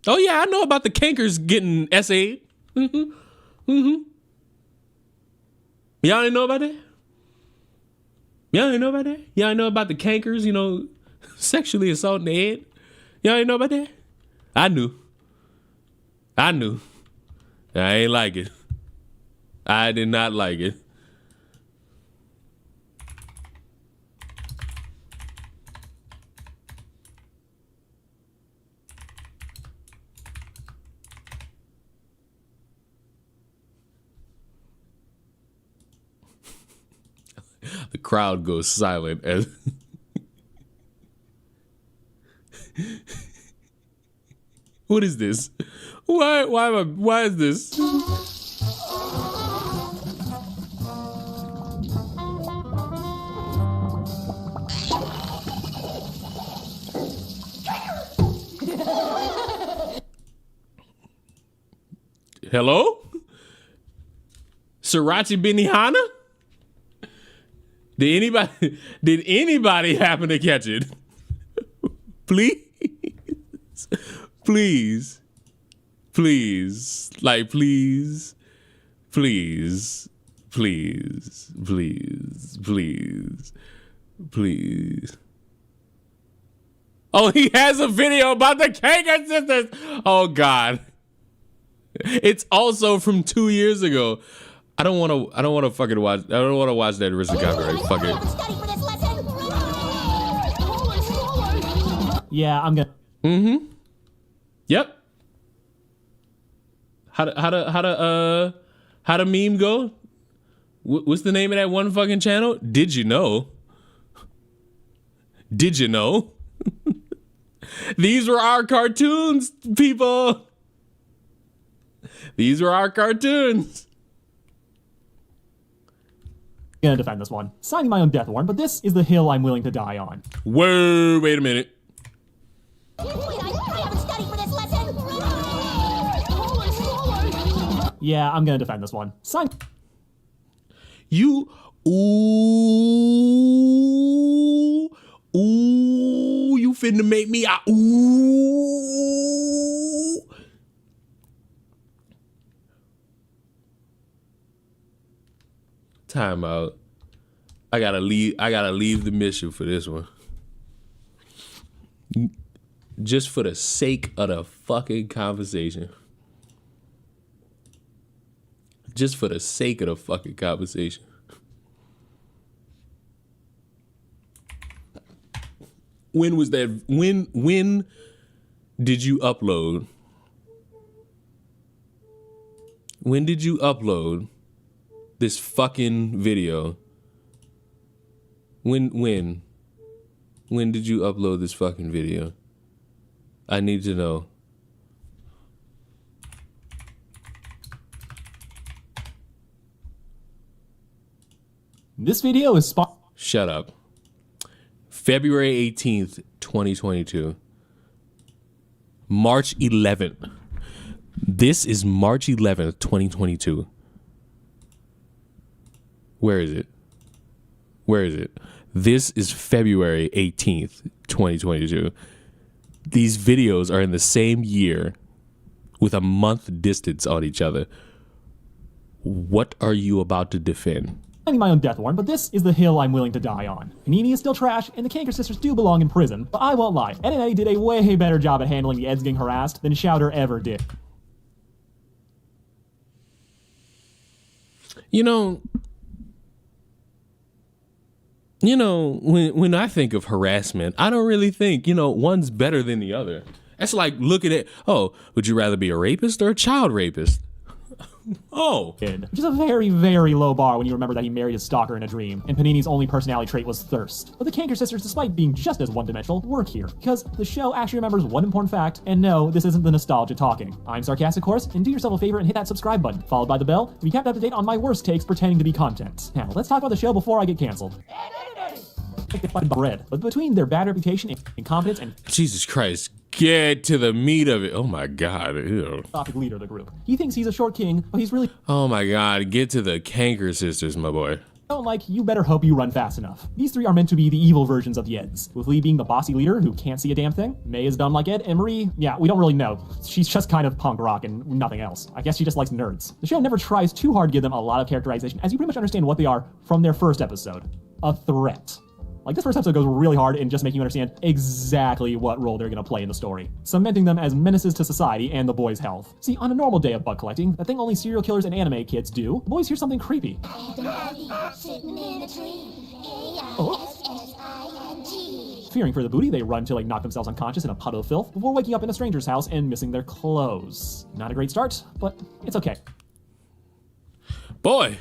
Oh yeah, I know about the Cankers getting SA'd. Y'all didn't know about that? Y'all didn't know about that? Y'all didn't know about the Cankers, you know, sexually assaulting the Ed? Y'all didn't know about that? I knew. I ain't like it. I did not like it. The crowd goes silent as what is this? Why is this? Hello? Sriracha Benihana? Did anybody happen to catch it? Please. Please. Please. Like please. Please. Please. Please. Please. Please. Oh, he has a video about the Canker sisters. Oh God. It's also from 2 years ago. I don't want to fucking watch. I don't want to watch that risk of copyright. Fuck it. Yeah, I'm gonna. Yep. How to meme go? What's the name of that one fucking channel? Did you know? Did you know? These were our cartoons, people. These were our cartoons. Gonna defend this one. Signing my own death warrant, but this is the hill I'm willing to die on. Whoa, wait a minute. Yeah, I'm gonna defend this one. Sign. You, ooh, you finna make me, ooh. Time out. I gotta leave the mission for this one. Just for the sake of the fucking conversation. Just for the sake of the fucking conversation. When was that? When did you upload? When did you upload this fucking video? When did you upload this fucking video? I need to know. This video is Shut up. February 18th, 2022. March 11th. This is March 11th, 2022. Where is it? Where is it? This is February 18th, 2022. These videos are in the same year with a month distance on each other. What are you about to defend? signing my own death warrant, but this is the hill I'm willing to die on. Panini is still trash, and the Canker sisters do belong in prison, but I won't lie. Ed and Eddie did a way better job at handling the Eds getting harassed than Chowder ever did. You know, when I think of harassment, I don't really think, one's better than the other. That's like looking at, oh, would you rather be a rapist or a child rapist? Oh. Which is a very, very low bar when you remember that he married his stalker in a dream, and Panini's only personality trait was thirst. But the Canker sisters, despite being just as one-dimensional, work here, because the show actually remembers one important fact, and no, this isn't the nostalgia talking. I'm sarcastic, of course, and do yourself a favor and hit that subscribe button, followed by the bell, to be kept up to date on my worst takes pretending to be content. Now, let's talk about the show before I get canceled. Bread, but between their bad reputation, incompetence, and Jesus Christ, get to the meat of it. Oh my God. Ew. Topic leader of the group. He thinks he's a short king, but he's really. Oh my God, get to the Canker sisters, my boy. Oh, like, you better hope you run fast enough. These three are meant to be the evil versions of the Eds, with Lee being the bossy leader who can't see a damn thing. May is dumb like Ed, and Marie, yeah, we don't really know. She's just kind of punk rock and nothing else. I guess she just likes nerds. The show never tries too hard to give them a lot of characterization, as you pretty much understand what they are from their first episode. A threat. Like, this first episode goes really hard in just making you understand exactly what role they're gonna play in the story, cementing them as menaces to society and the boys' health. See, on a normal day of bug collecting, the thing only serial killers and anime kids do, the boys hear something creepy. Fearing for the booty, they run to like knock themselves unconscious in a puddle of filth before waking up in a stranger's house and missing their clothes. Not a great start, but it's okay. Boy,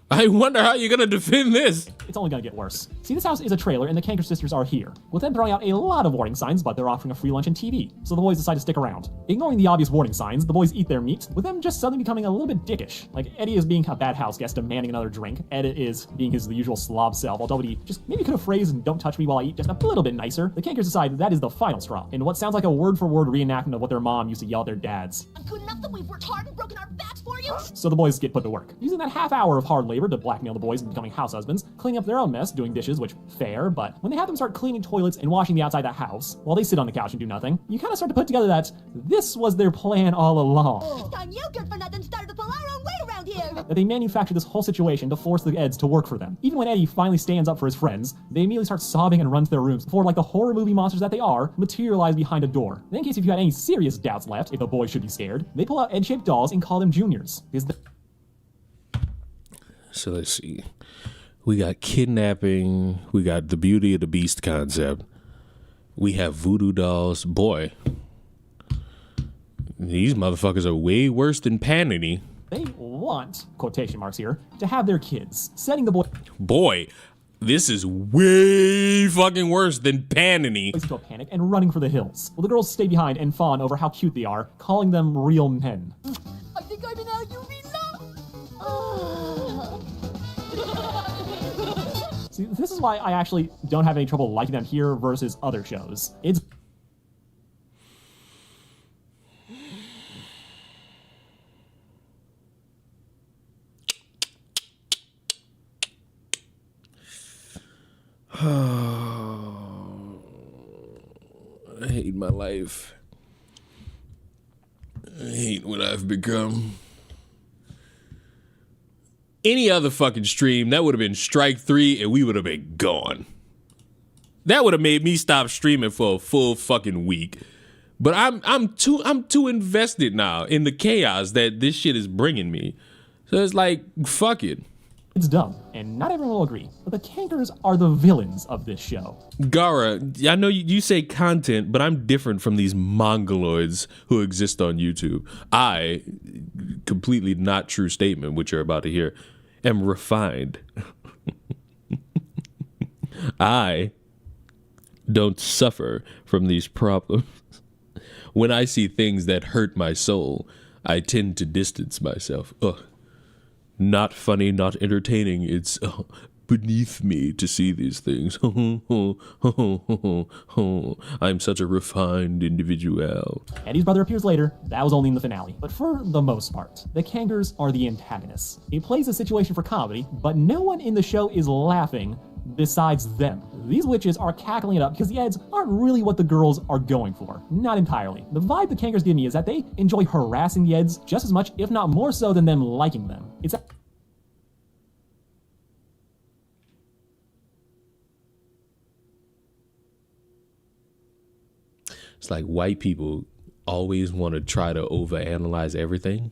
I wonder how you're gonna defend this. It's only gonna get worse. See, this house is a trailer and the Canker sisters are here, with them throwing out a lot of warning signs, but they're offering a free lunch and TV, so the boys decide to stick around. Ignoring the obvious warning signs, the boys eat their meat, with them just suddenly becoming a little bit dickish. Like, Eddie is being a bad house guest demanding another drink, Ed is being his usual slob self, although he just maybe could have phrased and don't touch me while I eat just a little bit nicer. The Cankers decide that is the final straw, in what sounds like a word-for-word reenactment of what their mom used to yell at their dads. Good enough that we've worked hard and broken our backs for you? So the boys get put to work, using that half hour of hard labor to blackmail the boys into becoming house husbands, cleaning up their own mess, doing dishes, which, fair, but when they have them start cleaning toilets and washing the outside of the house, while they sit on the couch and do nothing, you kind of start to put together that this was their plan all along. Time you good for nothing started to pull our own weight around here. That they manufactured this whole situation to force the Eds to work for them. Even when Eddie finally stands up for his friends, they immediately start sobbing and run to their rooms before, like the horror movie monsters that they are, materialize behind a door. Then, in case if you had any serious doubts left, if the boys should be scared, they pull out Ed-shaped dolls and call them juniors. So let's see. We got kidnapping. We got the Beauty of the Beast concept. We have voodoo dolls. Boy, these motherfuckers are way worse than Panini. They want, quotation marks here, to have their kids, setting the boy, this is way fucking worse than Panini. Into a panic and running for the hills, while the girls stay behind and fawn over how cute they are, calling them real men. I think I'm in See, this is why I actually don't have any trouble liking them here versus other shows. It's I hate my life. I hate what I've become. Any other fucking stream, that would have been strike 3 and we would have been gone. That would have made me stop streaming for a full fucking week. But I'm too invested now in the chaos that this shit is bringing me. So it's like, fuck it. It's dumb, and not everyone will agree, but the Cankers are the villains of this show. Gara, I know you say content, but I'm different from these mongoloids who exist on YouTube. I, completely not true statement, which you're about to hear, am refined. I don't suffer from these problems. When I see things that hurt my soul, I tend to distance myself. Ugh. Not funny, not entertaining. It's beneath me to see these things. I'm such a refined individual. Eddie's brother appears later. That was only in the finale. But for the most part, the Cankers are the antagonists. It plays the situation for comedy, but no one in the show is laughing besides them. These witches are cackling it up because the Eds aren't really what the girls are going for. Not entirely. The vibe the Cankers give me is that they enjoy harassing the Eds just as much, if not more so, than them liking them. It's like white people always want to try to overanalyze everything,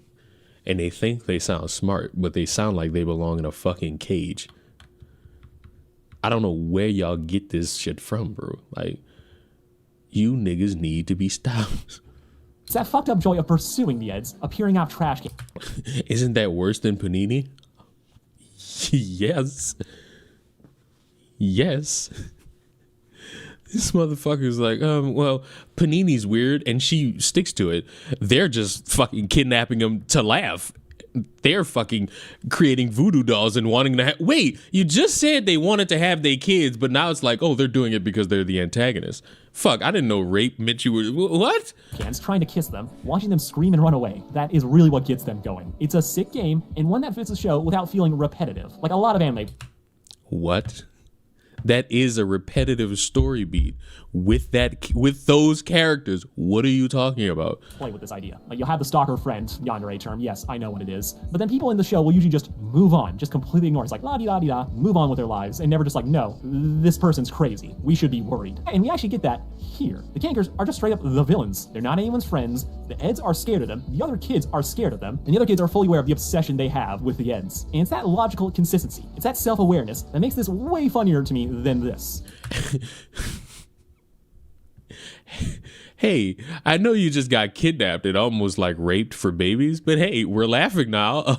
and they think they sound smart, but they sound like they belong in a fucking cage. I don't know where y'all get this shit from, bro. Like, you niggas need to be stopped. It's that fucked up joy of pursuing the Eds, appearing out trash cans. Isn't that worse than Panini? Yes. Yes. This motherfucker's like, well, Panini's weird and she sticks to it. They're just fucking kidnapping him to laugh. they're fucking creating voodoo dolls and wanting to wait, you just said they wanted to have their kids, but now it's like, oh, they're doing it because they're the antagonists. Fuck, I didn't know rape meant you were, what? Kids trying to kiss them, watching them scream and run away. That is really what gets them going. It's a sick game, and one that fits the show without feeling repetitive, like a lot of anime. What? That is a repetitive story beat with those characters. What are you talking about? Play with this idea. Like, you'll have the stalker friend, yonder A term. Yes, I know what it is. But then people in the show will usually just move on, just completely ignore. It's like la-di-da-di-da, move on with their lives, and never just like, no, this person's crazy. We should be worried. And we actually get that here. The Cankers are just straight up the villains. They're not anyone's friends. The Eds are scared of them. The other kids are scared of them. And the other kids are fully aware of the obsession they have with the Eds. And it's that logical consistency. It's that self-awareness that makes this way funnier to me than this. Hey, I know you just got kidnapped and almost like raped for babies, but hey, we're laughing now.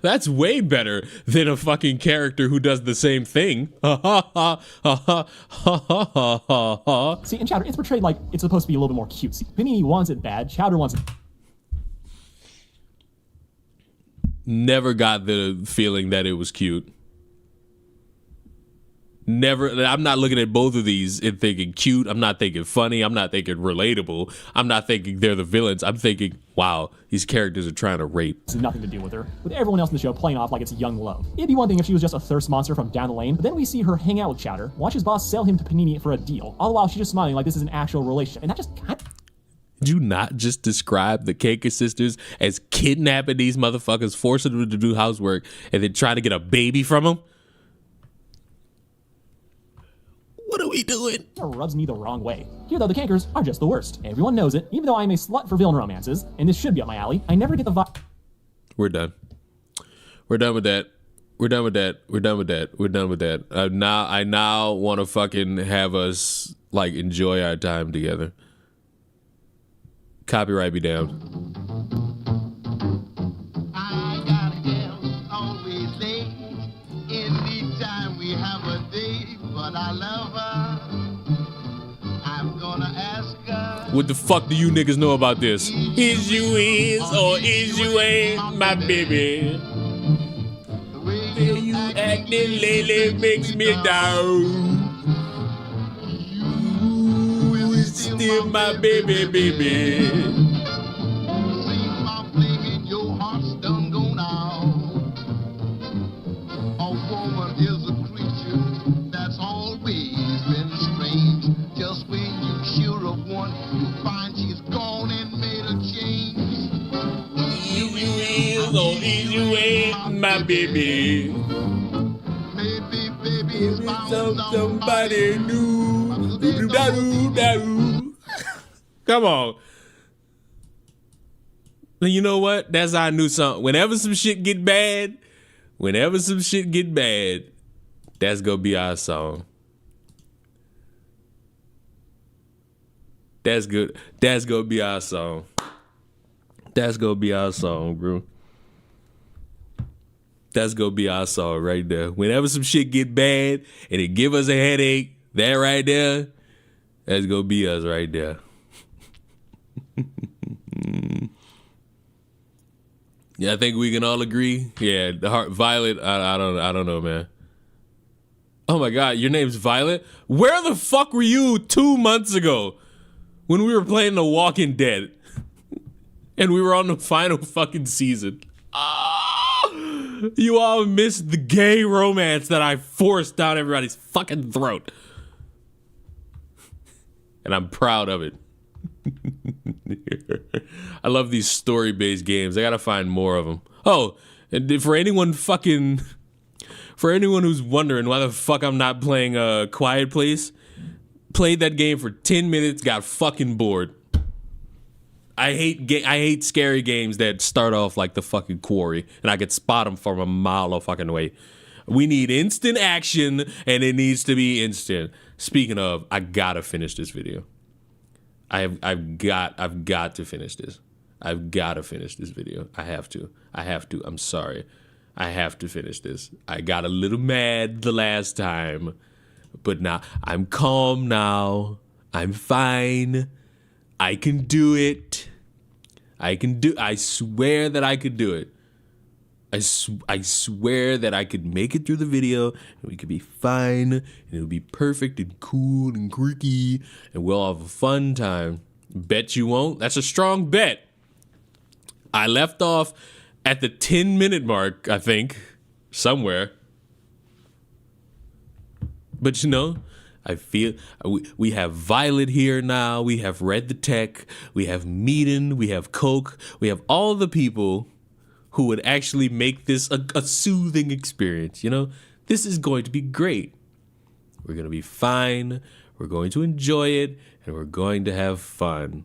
That's way better than a fucking character who does the same thing. See, in Chowder, it's portrayed like it's supposed to be a little bit more cutesy. Panini wants it bad, Chowder wants it. Never got the feeling that it was cute. Never. I'm not looking at both of these and thinking cute. I'm not thinking funny. I'm not thinking relatable. I'm not thinking they're the villains. I'm thinking, wow, these characters are trying to rape. This has nothing to do with her. With everyone else in the show playing off like it's young love. It'd be one thing if she was just a thirst monster from down the lane, but then we see her hang out with Chowder, watch his boss sell him to Panini for a deal, all the while she's just smiling like this is an actual relationship. And that just kind of... Did you not just describe the Canker sisters as kidnapping these motherfuckers, forcing them to do housework, and then trying to get a baby from them? What are we doing? It rubs me the wrong way. Here, though, the Cankers are just the worst. Everyone knows it, even though I'm a slut for villain romances, and this should be up my alley. I never get the vibe. We're done. We're done with that. We're done with that. We're done with that. We're done with that. I now want to fucking have us, like, enjoy our time together. Copyright be damned. I got a girl always late. Anytime we have a date, but I love her. I'm gonna ask her. What the fuck do you niggas know about this? Is you is or is you ain't my baby? The way you acting lately makes me down. Still my baby, baby. See my flame in your heart's done gone out. A woman is a creature that's always been strange. Just when you're sure of one, you find she's gone and made a change. You is or is you ain't my baby? Maybe baby's found somebody new. Come on. You know what? That's how I knew something. Whenever some shit get bad, that's gonna be our song. That's good. That's gonna be our song. That's gonna be our song, bro. That's gonna be our song right there. Whenever some shit get bad and it give us a headache, that right there, that's gonna be us right there. Yeah, I think we can all agree. Yeah, the heart, Violet. I don't know, man. Oh my God, your name's Violet. Where the fuck were you 2 months ago when we were playing The Walking Dead and we were on the final fucking season? You all missed the gay romance that I forced down everybody's fucking throat, and I'm proud of it. I love these story-based games. I gotta find more of them. Oh, and for anyone who's wondering why the fuck I'm not playing Quiet Place, played that game for 10 minutes, got fucking bored. I hate scary games that start off like the fucking Quarry, and I could spot them from a mile of fucking way. We need instant action, and it needs to be instant. Speaking of, I gotta finish this video. I've got to finish this. I've got to finish this video. I have to. I'm sorry. I have to finish this. I got a little mad the last time, but now I'm calm now. I'm fine. I can do it. I swear that I could do it. I swear that I could make it through the video and we could be fine and it would be perfect and cool and quirky and we'll have a fun time. Bet you won't? That's a strong bet. I left off at the 10-minute mark, I think, somewhere. But you know, I feel we have Violet here now. We have Red the Tech. We have Meaden. We have Coke. We have all the people who would actually make this a soothing experience. You know, this is going to be great. We're going to be fine. We're going to enjoy it. And we're going to have fun.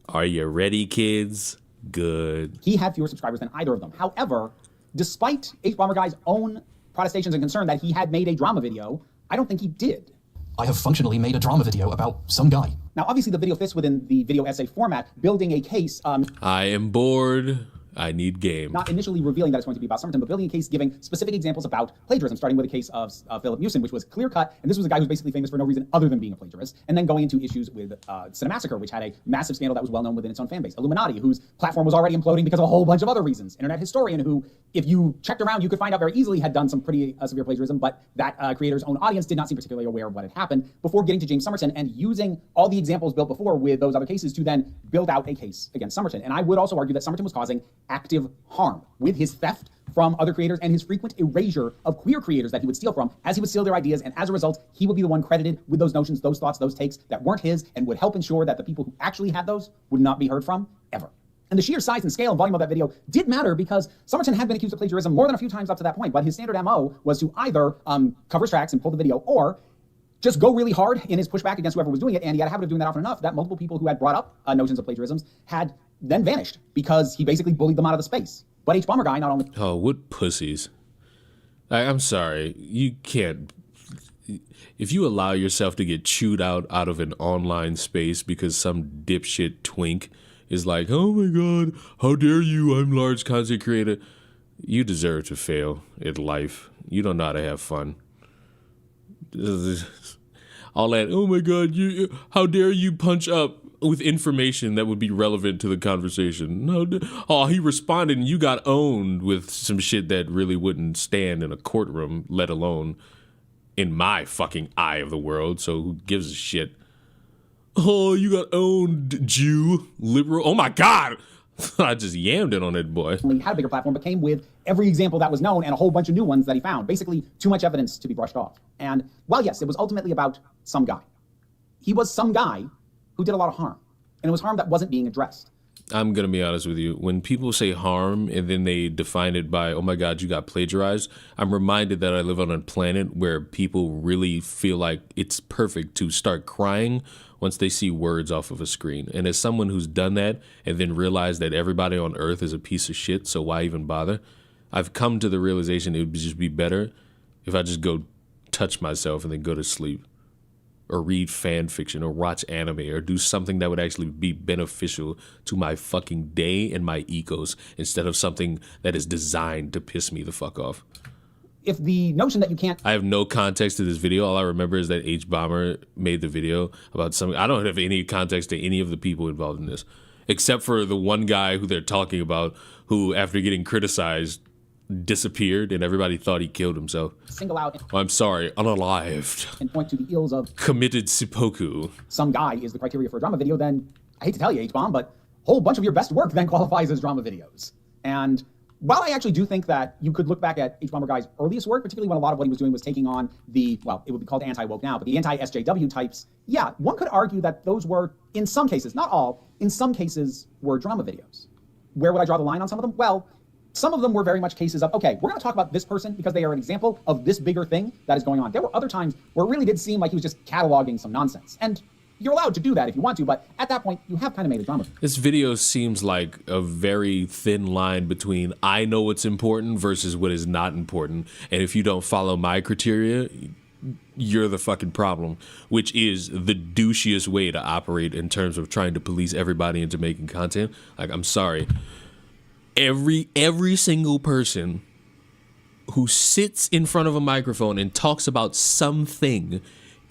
Are you ready, kids? Good. He had fewer subscribers than either of them. However, despite H-Bomber Guy's own protestations and concern that he had made a drama video, I don't think he did. I have functionally made a drama video about some guy. Now, obviously, the video fits within the video essay format, building a case. I am bored. I need game. Not initially revealing that it's going to be about Somerton, but building a case giving specific examples about plagiarism, starting with a case of Philip Mewson, which was clear-cut, and this was a guy who's basically famous for no reason other than being a plagiarist, and then going into issues with Cinemassacre, which had a massive scandal that was well-known within its own fan base. Illuminati, whose platform was already imploding because of a whole bunch of other reasons. Internet Historian, who, if you checked around, you could find out very easily had done some pretty severe plagiarism, but that creator's own audience did not seem particularly aware of what had happened before getting to James Somerton and using all the examples built before with those other cases to then build out a case against Somerton. And I would also argue that Somerton was causing active harm with his theft from other creators and his frequent erasure of queer creators that he would steal from, as he would steal their ideas, and as a result, he would be the one credited with those notions, those thoughts, those takes that weren't his, and would help ensure that the people who actually had those would not be heard from, ever. And the sheer size and scale and volume of that video did matter because Somerton had been accused of plagiarism more than a few times up to that point, but his standard MO was to either cover his tracks and pull the video, or just go really hard in his pushback against whoever was doing it, and he had a habit of doing that often enough that multiple people who had brought up notions of plagiarisms had then vanished because he basically bullied them out of the space. But H-Bomber Guy not only... Oh, what pussies. I'm sorry. You can't... If you allow yourself to get chewed out of an online space because some dipshit twink is like, oh my god, how dare you, I'm large content creator. You deserve to fail at life. You don't know how to have fun. All that, oh my god, how dare you punch up with information that would be relevant to the conversation. No, oh, he responded and you got owned with some shit that really wouldn't stand in a courtroom, let alone in my fucking eye of the world. So who gives a shit? Oh, you got owned, Jew, liberal. Oh my god. I just yammed it on that boy. He had a bigger platform, but came with every example that was known and a whole bunch of new ones that he found. Basically, too much evidence to be brushed off. And while, yes, it was ultimately about some guy, he was some guy who did a lot of harm. And it was harm that wasn't being addressed. I'm going to be honest with you. When people say harm and then they define it by, oh my God, you got plagiarized, I'm reminded that I live on a planet where people really feel like it's perfect to start crying once they see words off of a screen. And as someone who's done that and then realized that everybody on earth is a piece of shit, so why even bother? I've come to the realization it would just be better if I just go touch myself and then go to sleep, or read fan fiction, or watch anime, or do something that would actually be beneficial to my fucking day and my egos, instead of something that is designed to piss me the fuck off. If the notion that you can't... I have no context to this video. All I remember is that H-Bomber made the video about something. I don't have any context to any of the people involved in this, except for the one guy who they're talking about, who, after getting criticized, disappeared and everybody thought he killed himself. Single out. I'm sorry, unalived. And point to the ills of... committed seppuku. Some guy is the criteria for a drama video, then, I hate to tell you, H-Bomb, but a whole bunch of your best work then qualifies as drama videos. And while I actually do think that you could look back at H-Bomber Guy's earliest work, particularly when a lot of what he was doing was taking on the, well, it would be called anti-woke now, but the anti-SJW types, yeah, one could argue that those were, in some cases, not all, in some cases were drama videos. Where would I draw the line on some of them? Well, some of them were very much cases of, okay, we're going to talk about this person because they are an example of this bigger thing that is going on. There were other times where it really did seem like he was just cataloging some nonsense. And you're allowed to do that if you want to, but at that point, you have kind of made a drama. This video seems like a very thin line between I know what's important versus what is not important. And if you don't follow my criteria, you're the fucking problem, which is the douchiest way to operate in terms of trying to police everybody into making content. Like, I'm sorry. Every single person who sits in front of a microphone and talks about something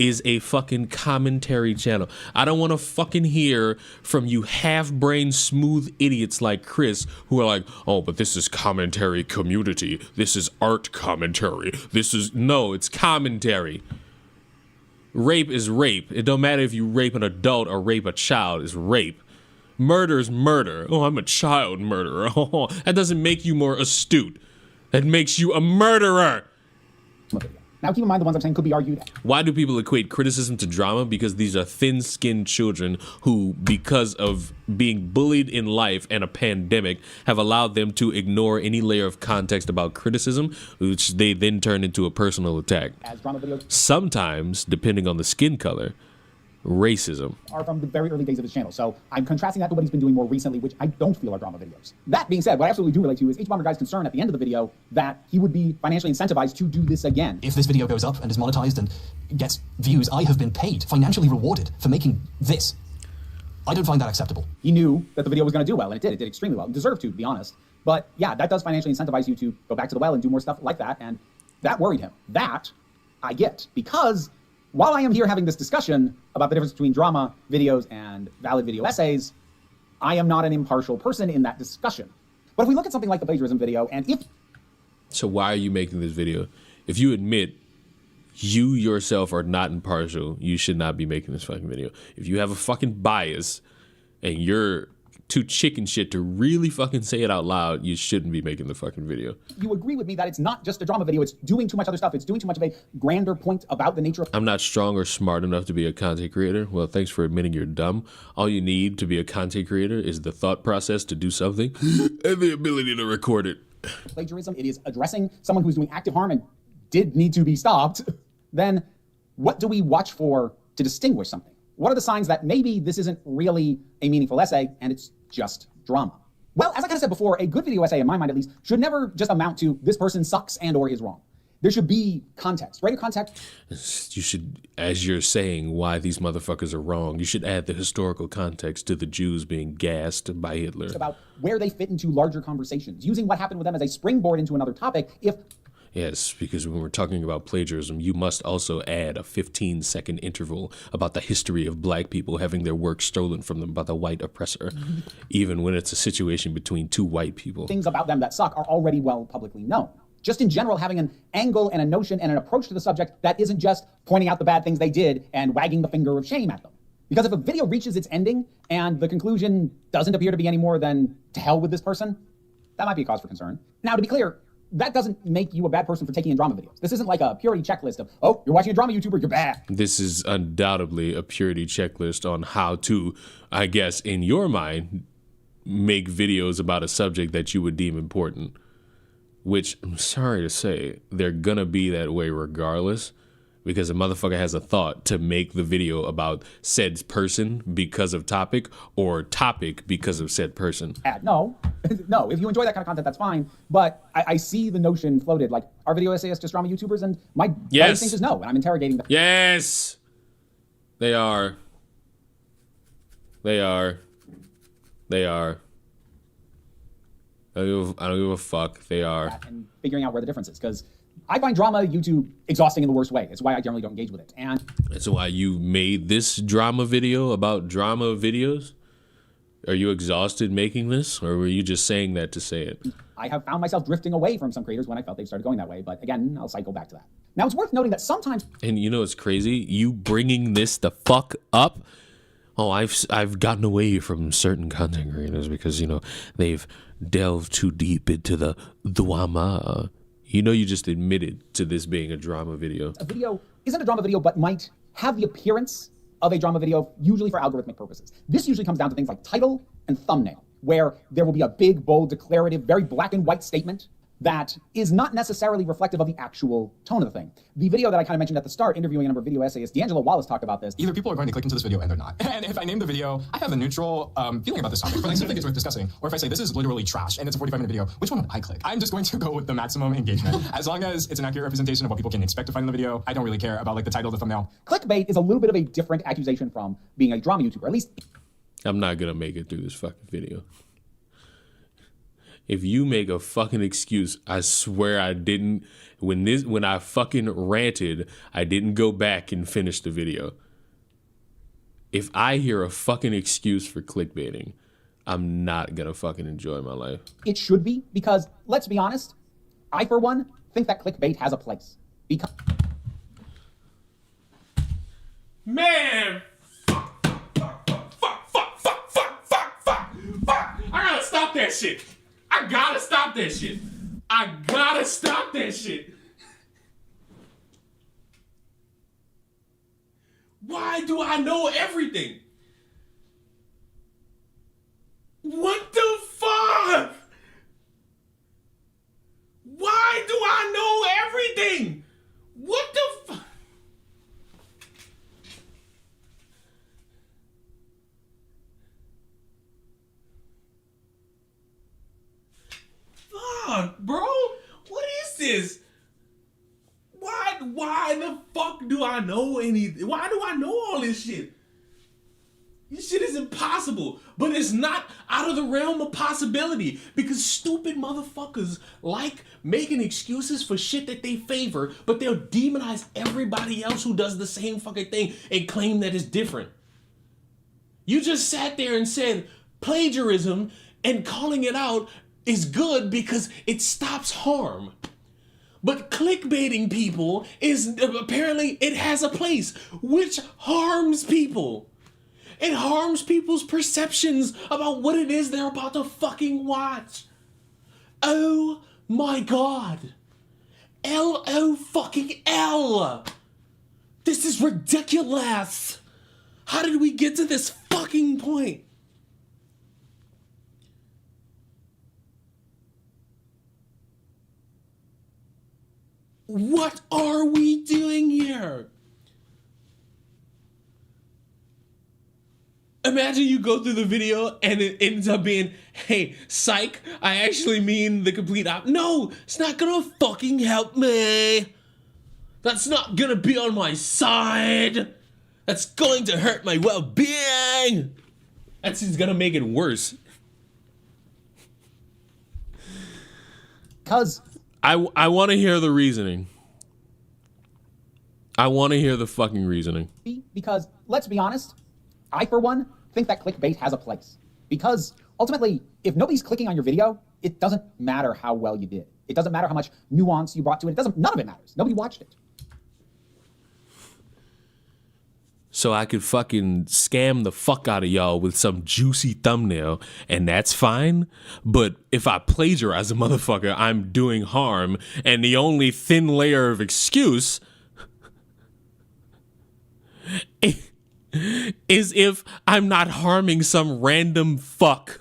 is a fucking commentary channel. I don't want to fucking hear from you half-brained smooth idiots like Chris who are like, oh, but this is commentary community. This is art commentary. No, it's commentary. Rape is rape. It don't matter if you rape an adult or rape a child. It's rape. Murder is murder. Oh, I'm a child murderer. Oh, that doesn't make you more astute. That makes you a murderer. Now, keep in mind the ones I'm saying could be argued. Why do people equate criticism to drama? Because these are thin-skinned children who, because of being bullied in life and a pandemic, have allowed them to ignore any layer of context about criticism, which they then turn into a personal attack. As drama videos Sometimes, depending on the skin color, racism. Are from the very early days of his channel. So I'm contrasting that to what he's been doing more recently, which I don't feel are drama videos. That being said, what I absolutely do relate to is H-Bomber Guy's concern at the end of the video that he would be financially incentivized to do this again. If this video goes up and is monetized and gets views, I have been paid, financially rewarded for making this. I don't find that acceptable. He knew that the video was going to do well, and it did. It did extremely well. It deserved to be honest. But yeah, that does financially incentivize you to go back to the well and do more stuff like that, and that worried him. That I get, because while I am here having this discussion about the difference between drama videos and valid video essays, I am not an impartial person in that discussion. But if we look at something like the plagiarism video, and if... So why are you making this video? If you admit you yourself are not impartial, you should not be making this fucking video. If you have a fucking bias and you're too chicken shit to really fucking say it out loud, you shouldn't be making the fucking video. You agree with me that it's not just a drama video, it's doing too much other stuff, it's doing too much of a grander point about the nature of... I'm not strong or smart enough to be a content creator. Well, thanks for admitting you're dumb. All you need to be a content creator is the thought process to do something and the ability to record it. Plagiarism, it is addressing someone who's doing active harm and did need to be stopped. Then what do we watch for to distinguish something? What are the signs that maybe this isn't really a meaningful essay and it's just drama? Well, as I kind of said before, a good video essay, in my mind at least, should never just amount to this person sucks and or is wrong. There should be context, greater context. You should, as you're saying why these motherfuckers are wrong, you should add the historical context to the Jews being gassed by Hitler. About where they fit into larger conversations, using what happened with them as a springboard into another topic. Yes, because when we're talking about plagiarism, you must also add a 15-second interval about the history of black people having their work stolen from them by the white oppressor, even when it's a situation between two white people. Things about them that suck are already well publicly known. Just in general, having an angle and a notion and an approach to the subject that isn't just pointing out the bad things they did and wagging the finger of shame at them. Because if a video reaches its ending and the conclusion doesn't appear to be any more than to hell with this person, that might be a cause for concern. Now, to be clear, that doesn't make you a bad person for taking in drama videos. This isn't like a purity checklist of, oh, you're watching a drama YouTuber, you're bad. This is undoubtedly a purity checklist on how to, I guess, in your mind, make videos about a subject that you would deem important. Which, I'm sorry to say, they're gonna be that way regardless. Because a motherfucker has a thought to make the video about said person because of topic or topic because of said person. No, no, if you enjoy that kind of content, that's fine. But I see the notion floated, like, are video essayists just drama YouTubers? And my instinct is no, and I'm interrogating them. Yes! They are. They are. They are. I don't give a fuck. They are. And figuring out where the difference is, because I find drama YouTube exhausting in the worst way. It's why I generally don't engage with it. And that's why you made this drama video about drama videos? Are you exhausted making this, or were you just saying that to say it? I have found myself drifting away from some creators when I felt they started going that way, but again, I'll cycle back to that. Now, it's worth noting that sometimes... And you know what's crazy? You bringing this the fuck up? Oh, I've gotten away from certain content creators because, you know, they've delved too deep into the drama. You know, you just admitted to this being a drama video. A video isn't a drama video, but might have the appearance of a drama video, usually for algorithmic purposes. This usually comes down to things like title and thumbnail, where there will be a big, bold, declarative, very black and white statement that is not necessarily reflective of the actual tone of the thing. The video that I kind of mentioned at the start, interviewing a number of video essayists, D'Angelo Wallace talked about this. Either people are going to click into this video and they're not. And if I name the video, I have a neutral feeling about this topic, but I still think it's worth discussing. Or if I say this is literally trash and it's a 45-minute video, which one would I click? I'm just going to go with the maximum engagement. As long as it's an accurate representation of what people can expect to find in the video, I don't really care about like the title, the thumbnail. Clickbait is a little bit of a different accusation from being a drama YouTuber, at least. I'm not gonna make it through this fucking video. If you make a fucking excuse, I swear I didn't. When I fucking ranted, I didn't go back and finish the video. If I hear a fucking excuse for clickbaiting, I'm not gonna fucking enjoy my life. It should be, because let's be honest, I for one think that clickbait has a place. Because man, fuck. I gotta stop that shit. I gotta stop that shit. Why do I know everything? What the fuck? Why do I know everything? What the fuck? Fuck, bro. What is this? Why the fuck do I know anything? Why do I know all this shit? This shit is impossible, but it's not out of the realm of possibility because stupid motherfuckers like making excuses for shit that they favor, but they'll demonize everybody else who does the same fucking thing and claim that it's different. You just sat there and said plagiarism and calling it out is good because it stops harm. But clickbaiting people is apparently it has a place which harms people. It harms people's perceptions about what it is they're about to fucking watch. Oh my god. L-O fucking L. This is ridiculous. How did we get to this fucking point? What are we doing here? Imagine you go through the video and it ends up being, hey, psych, I actually mean the complete No, it's not gonna fucking help me. That's not gonna be on my side. That's going to hurt my well-being. That's just gonna make it worse. Because I want to hear the reasoning. I want to hear the fucking reasoning. Because, let's be honest, I, for one, think that clickbait has a place. Because, ultimately, if nobody's clicking on your video, it doesn't matter how well you did. It doesn't matter how much nuance you brought to it. None of it matters. Nobody watched it. So I could fucking scam the fuck out of y'all with some juicy thumbnail, and that's fine. But if I plagiarize a motherfucker, I'm doing harm, and the only thin layer of excuse is if I'm not harming some random fuck.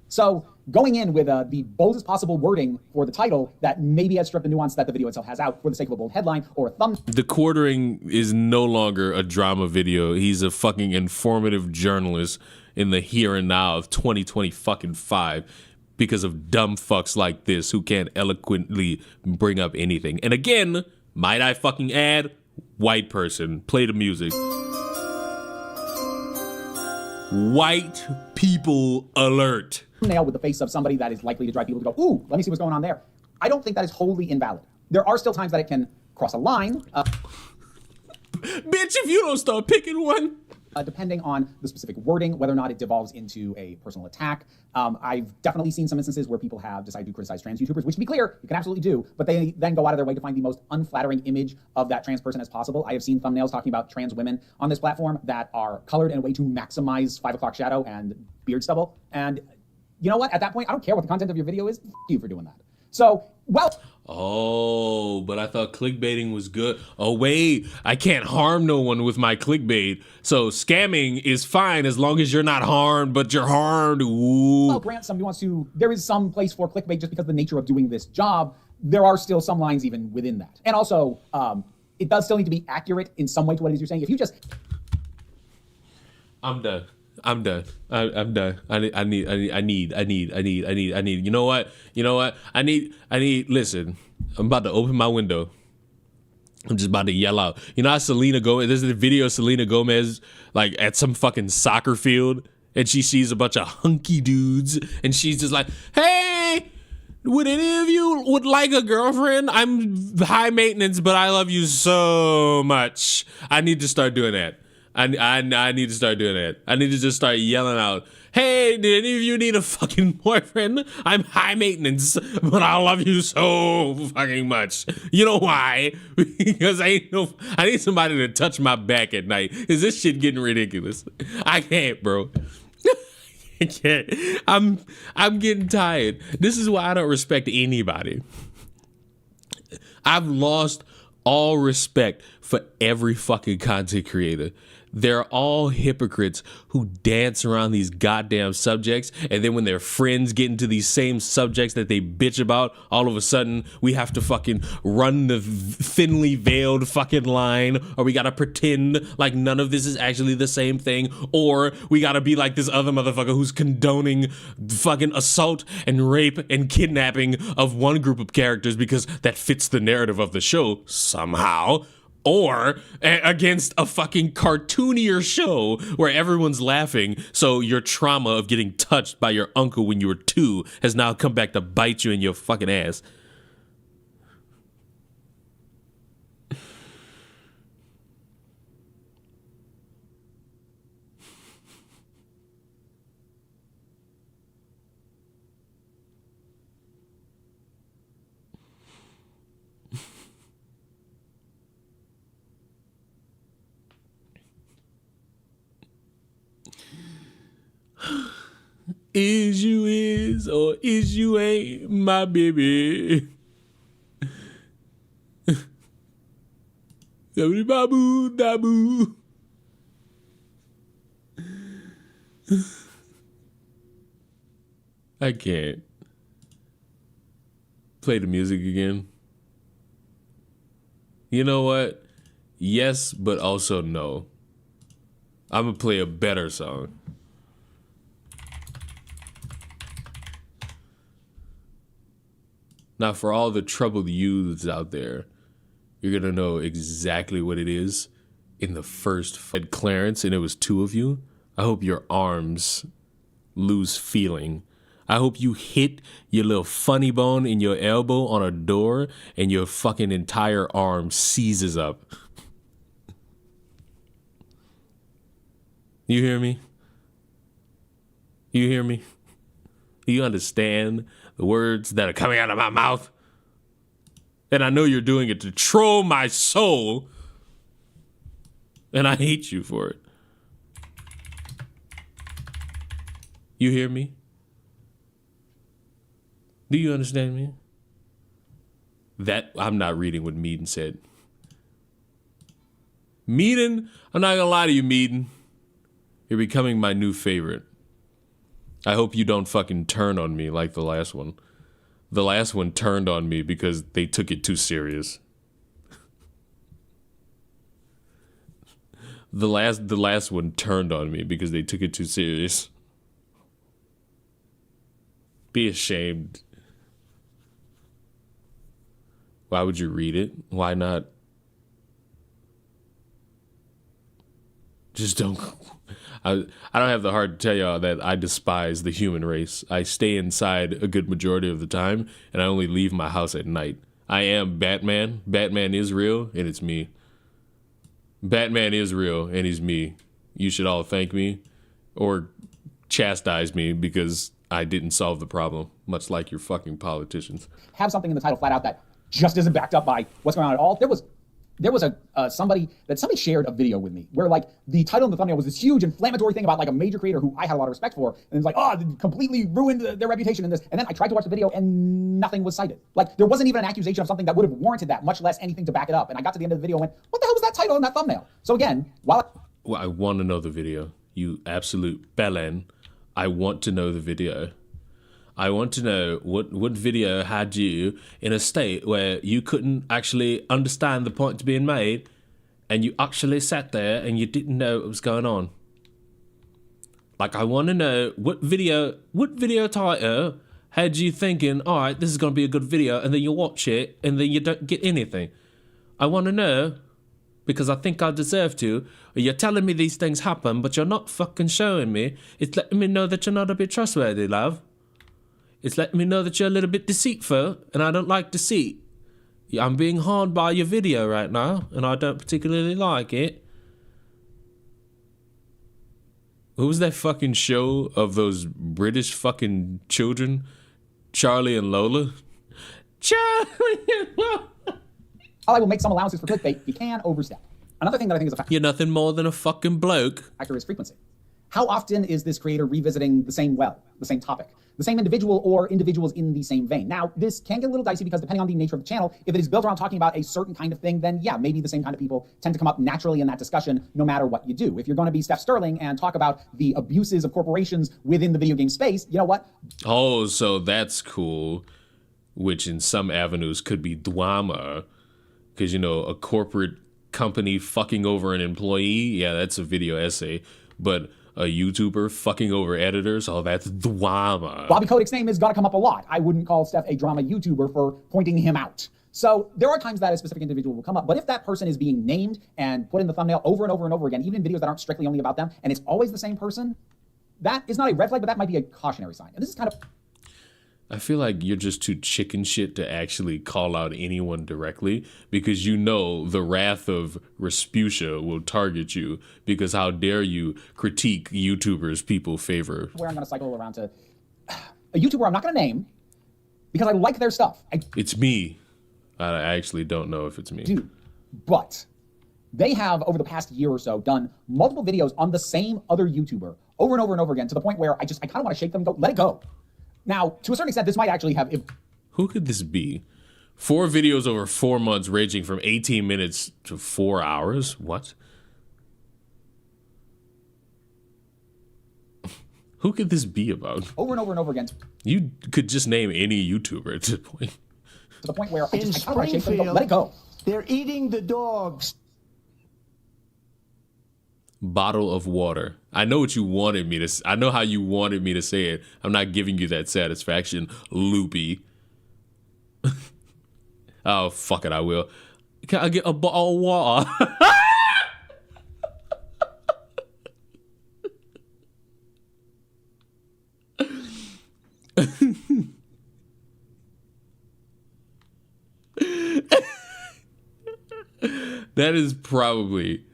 So, going in with the boldest possible wording for the title that maybe has stripped the nuance that the video itself has out for the sake of a bold headline or a thumbnail. The Quartering is no longer a drama video. He's a fucking informative journalist in the here and now of 2025 because of dumb fucks like this who can't eloquently bring up anything. And again, might I fucking add, white person, play the music. White people alert. Thumbnail with the face of somebody that is likely to drive people to go, ooh, let me see what's going on there. I don't think that is wholly invalid. There are still times that it can cross a line. Bitch, if you don't start picking one. Depending on the specific wording, whether or not it devolves into a personal attack. I've definitely seen some instances where people have decided to criticize trans YouTubers, which to be clear, you can absolutely do, but they then go out of their way to find the most unflattering image of that trans person as possible. I have seen thumbnails talking about trans women on this platform that are colored in a way to maximize 5 o'clock shadow and beard stubble. And you know what? At that point, I don't care what the content of your video is. F you for doing that. So, well... Oh, but I thought clickbaiting was good. Oh, wait, I can't harm no one with my clickbait. So scamming is fine as long as you're not harmed, but you're harmed. Ooh. Well, grant somebody wants to... There is some place for clickbait just because of the nature of doing this job. There are still some lines even within that. And also, it does still need to be accurate in some way to what it is you're saying. If you just... I'm done. I'm done. I'm done. I need. You know what? I need, listen, I'm about to open my window. I'm just about to yell out. You know how Selena Gomez, there's a video of Selena Gomez, like, at some fucking soccer field, and she sees a bunch of hunky dudes, and she's just like, hey, would any of you would like a girlfriend? I'm high maintenance, but I love you so much. I need to start doing that. I need to start doing that. I need to just start yelling out, hey, did any of you need a fucking boyfriend? I'm high maintenance, but I love you so fucking much. You know why? Because I need somebody to touch my back at night. Is this shit getting ridiculous? I can't, bro. I can't. I'm getting tired. This is why I don't respect anybody. I've lost all respect for every fucking content creator. They're all hypocrites who dance around these goddamn subjects, and then when their friends get into these same subjects that they bitch about, all of a sudden we have to fucking run the thinly veiled fucking line, or we gotta pretend like none of this is actually the same thing, or we gotta be like this other motherfucker who's condoning fucking assault and rape and kidnapping of one group of characters because that fits the narrative of the show somehow. Or against a fucking cartoonier show where everyone's laughing, so your trauma of getting touched by your uncle when you were 2 has now come back to bite you in your fucking ass. Is you is or is you ain't my baby? Babu dabu. I can't. Play the music again. You know what? Yes, but also no. I'm gonna play a better song. Now, for all the troubled youths out there, you're going to know exactly what it is in the first fight. Clarence, and it was 2 of you. I hope your arms lose feeling. I hope you hit your little funny bone in your elbow on a door and your fucking entire arm seizes up. You hear me? You hear me? Do you understand the words that are coming out of my mouth? And I know you're doing it to troll my soul. And I hate you for it. You hear me? Do you understand me? That, I'm not reading what Meaden said. Meaden, I'm not gonna lie to you, Meaden. You're becoming my new favorite. I hope you don't fucking turn on me like the last one. The last one turned on me because they took it too serious. The last one turned on me because they took it too serious. Be ashamed. Why would you read it? Why not? Just don't. I don't have the heart to tell y'all that I despise the human race. I stay inside a good majority of the time, and I only leave my house at night. I am Batman. Batman is real, and it's me. Batman is real, and he's me. You should all thank me or chastise me because I didn't solve the problem, much like your fucking politicians. Have something in the title flat out that just isn't backed up by what's going on at all. There was somebody shared a video with me where like the title and the thumbnail was this huge inflammatory thing about like a major creator who I had a lot of respect for, and it's like, oh, completely ruined their reputation in this. And then I tried to watch the video and nothing was cited. Like there wasn't even an accusation of something that would have warranted that, much less anything to back it up. And I got to the end of the video and went, what the hell was that title and that thumbnail? So again, well, I want to know the video. You absolute bellend. I want to know the video. I want to know what video had you in a state where you couldn't actually understand the point being made, and you actually sat there and you didn't know what was going on. Like, I want to know what video title had you thinking, all right, this is going to be a good video, and then you watch it and then you don't get anything. I want to know because I think I deserve to. You're telling me these things happen, but you're not fucking showing me. It's letting me know that you're not a bit trustworthy, love. It's letting me know that you're a little bit deceitful, and I don't like deceit. I'm being harmed by your video right now, and I don't particularly like it. What was that fucking show of those British fucking children? Charlie and Lola? Charlie and Lola! While I will make some allowances for clickbait, you can overstep. Another thing that I think is a factor You're nothing more than a fucking bloke. is frequency. How often is this creator revisiting the same same topic, the same individual or individuals in the same vein? Now, this can get a little dicey because depending on the nature of the channel, if it is built around talking about a certain kind of thing, then yeah, maybe the same kind of people tend to come up naturally in that discussion no matter what you do. If you're going to be Steph Sterling and talk about the abuses of corporations within the video game space, you know what? Oh, so that's cool. Which in some avenues could be drama. Because, you know, a corporate company fucking over an employee, yeah, that's a video essay. But a YouTuber fucking over editors, oh, that's drama. Bobby Kodak's name is going to come up a lot. I wouldn't call Steph a drama YouTuber for pointing him out. So there are times that a specific individual will come up, but if that person is being named and put in the thumbnail over and over and over again, even in videos that aren't strictly only about them, and it's always the same person, that is not a red flag, but that might be a cautionary sign. And this is kind of... I feel like you're just too chicken shit to actually call out anyone directly because you know the wrath of Respucia will target you because how dare you critique YouTubers people favor. Where I'm going to cycle around to a YouTuber I'm not going to name because I like their stuff. It's me. I actually don't know if it's me. Dude, but they have over the past year or so done multiple videos on the same other YouTuber over and over and over again to the point where I kind of want to shake them and go, let it go. Now, to a certain extent, this might actually have... Who could this be? 4 videos over 4 months ranging from 18 minutes to 4 hours? What? Who could this be about? Over and over and over again. You could just name any YouTuber at this point. To the point where I kind of want to shake them and go, let it go. They're eating the dogs. Bottle of water. I know what you wanted me to. I know how you wanted me to say it. I'm not giving you that satisfaction, loopy. Oh, fuck it, I will. Can I get a bottle of water? That is probably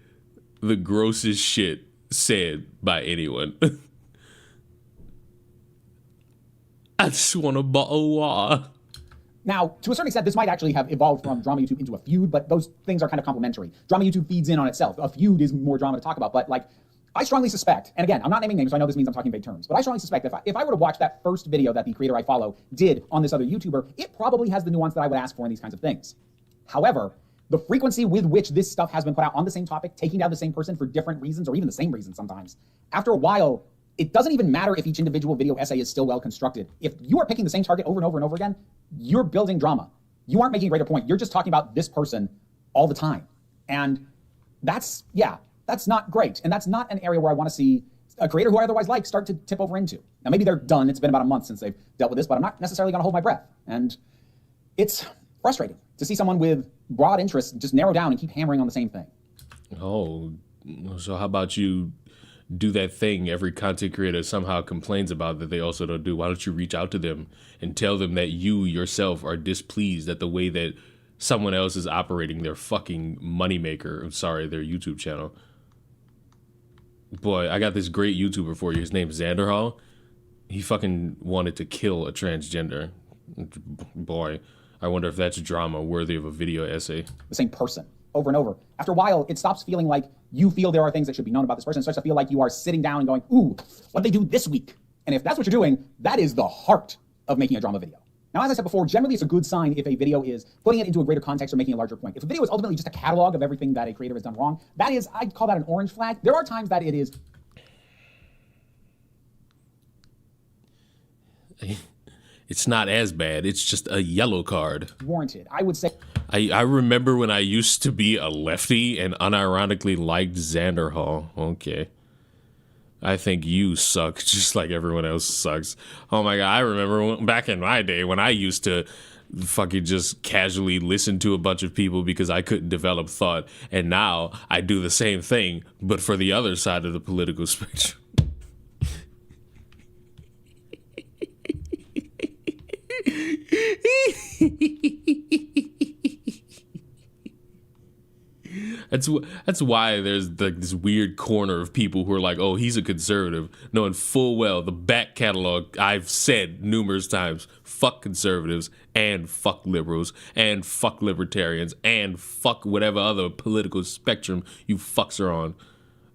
the grossest shit said by anyone. I just want a bottle of water. Now, to a certain extent, this might actually have evolved from drama YouTube into a feud, but those things are kind of complementary. Drama YouTube feeds in on itself. A feud is more drama to talk about, but like, I strongly suspect, and again, I'm not naming names, so I know this means I'm talking vague terms, but I strongly suspect that if I were to watch that first video that the creator I follow did on this other YouTuber, it probably has the nuance that I would ask for in these kinds of things. However, the frequency with which this stuff has been put out on the same topic, taking down the same person for different reasons, or even the same reasons sometimes, after a while, it doesn't even matter if each individual video essay is still well constructed. If you are picking the same target over and over and over again, you're building drama. You aren't making a greater point. You're just talking about this person all the time. And that's not great. And that's not an area where I want to see a creator who I otherwise like start to tip over into. Now, maybe they're done. It's been about a month since they've dealt with this, but I'm not necessarily going to hold my breath. And it's frustrating to see someone with broad interests just narrow down and keep hammering on the same thing. Oh, so how about you do that thing every content creator somehow complains about that they also don't do? Why don't you reach out to them and tell them that you yourself are displeased at the way that someone else is operating their fucking moneymaker, their YouTube channel? Boy, I got this great YouTuber for you. His name's Xanderhall. He fucking wanted to kill a transgender. Boy, I wonder if that's drama worthy of a video essay. The same person over and over. After a while, it stops feeling like you feel there are things that should be known about this person. It starts to feel like you are sitting down and going, ooh, what'd they do this week? And if that's what you're doing, that is the heart of making a drama video. Now, as I said before, generally it's a good sign if a video is putting it into a greater context or making a larger point. If a video is ultimately just a catalog of everything that a creator has done wrong, that is, I'd call that an orange flag. There are times that it is... It's not as bad. It's just a yellow card. Warranted. I would say... I remember when I used to be a lefty and unironically liked Xanderhall. Okay. I think you suck just like everyone else sucks. Oh my God, I remember back in my day when I used to fucking just casually listened to a bunch of people because I couldn't develop thought, and now I do the same thing, but for the other side of the political spectrum. That's why there's like this weird corner of people who are like, oh, he's a conservative, knowing full well the back catalog I've said numerous times, fuck conservatives and fuck liberals and fuck libertarians and fuck whatever other political spectrum you fucks are on.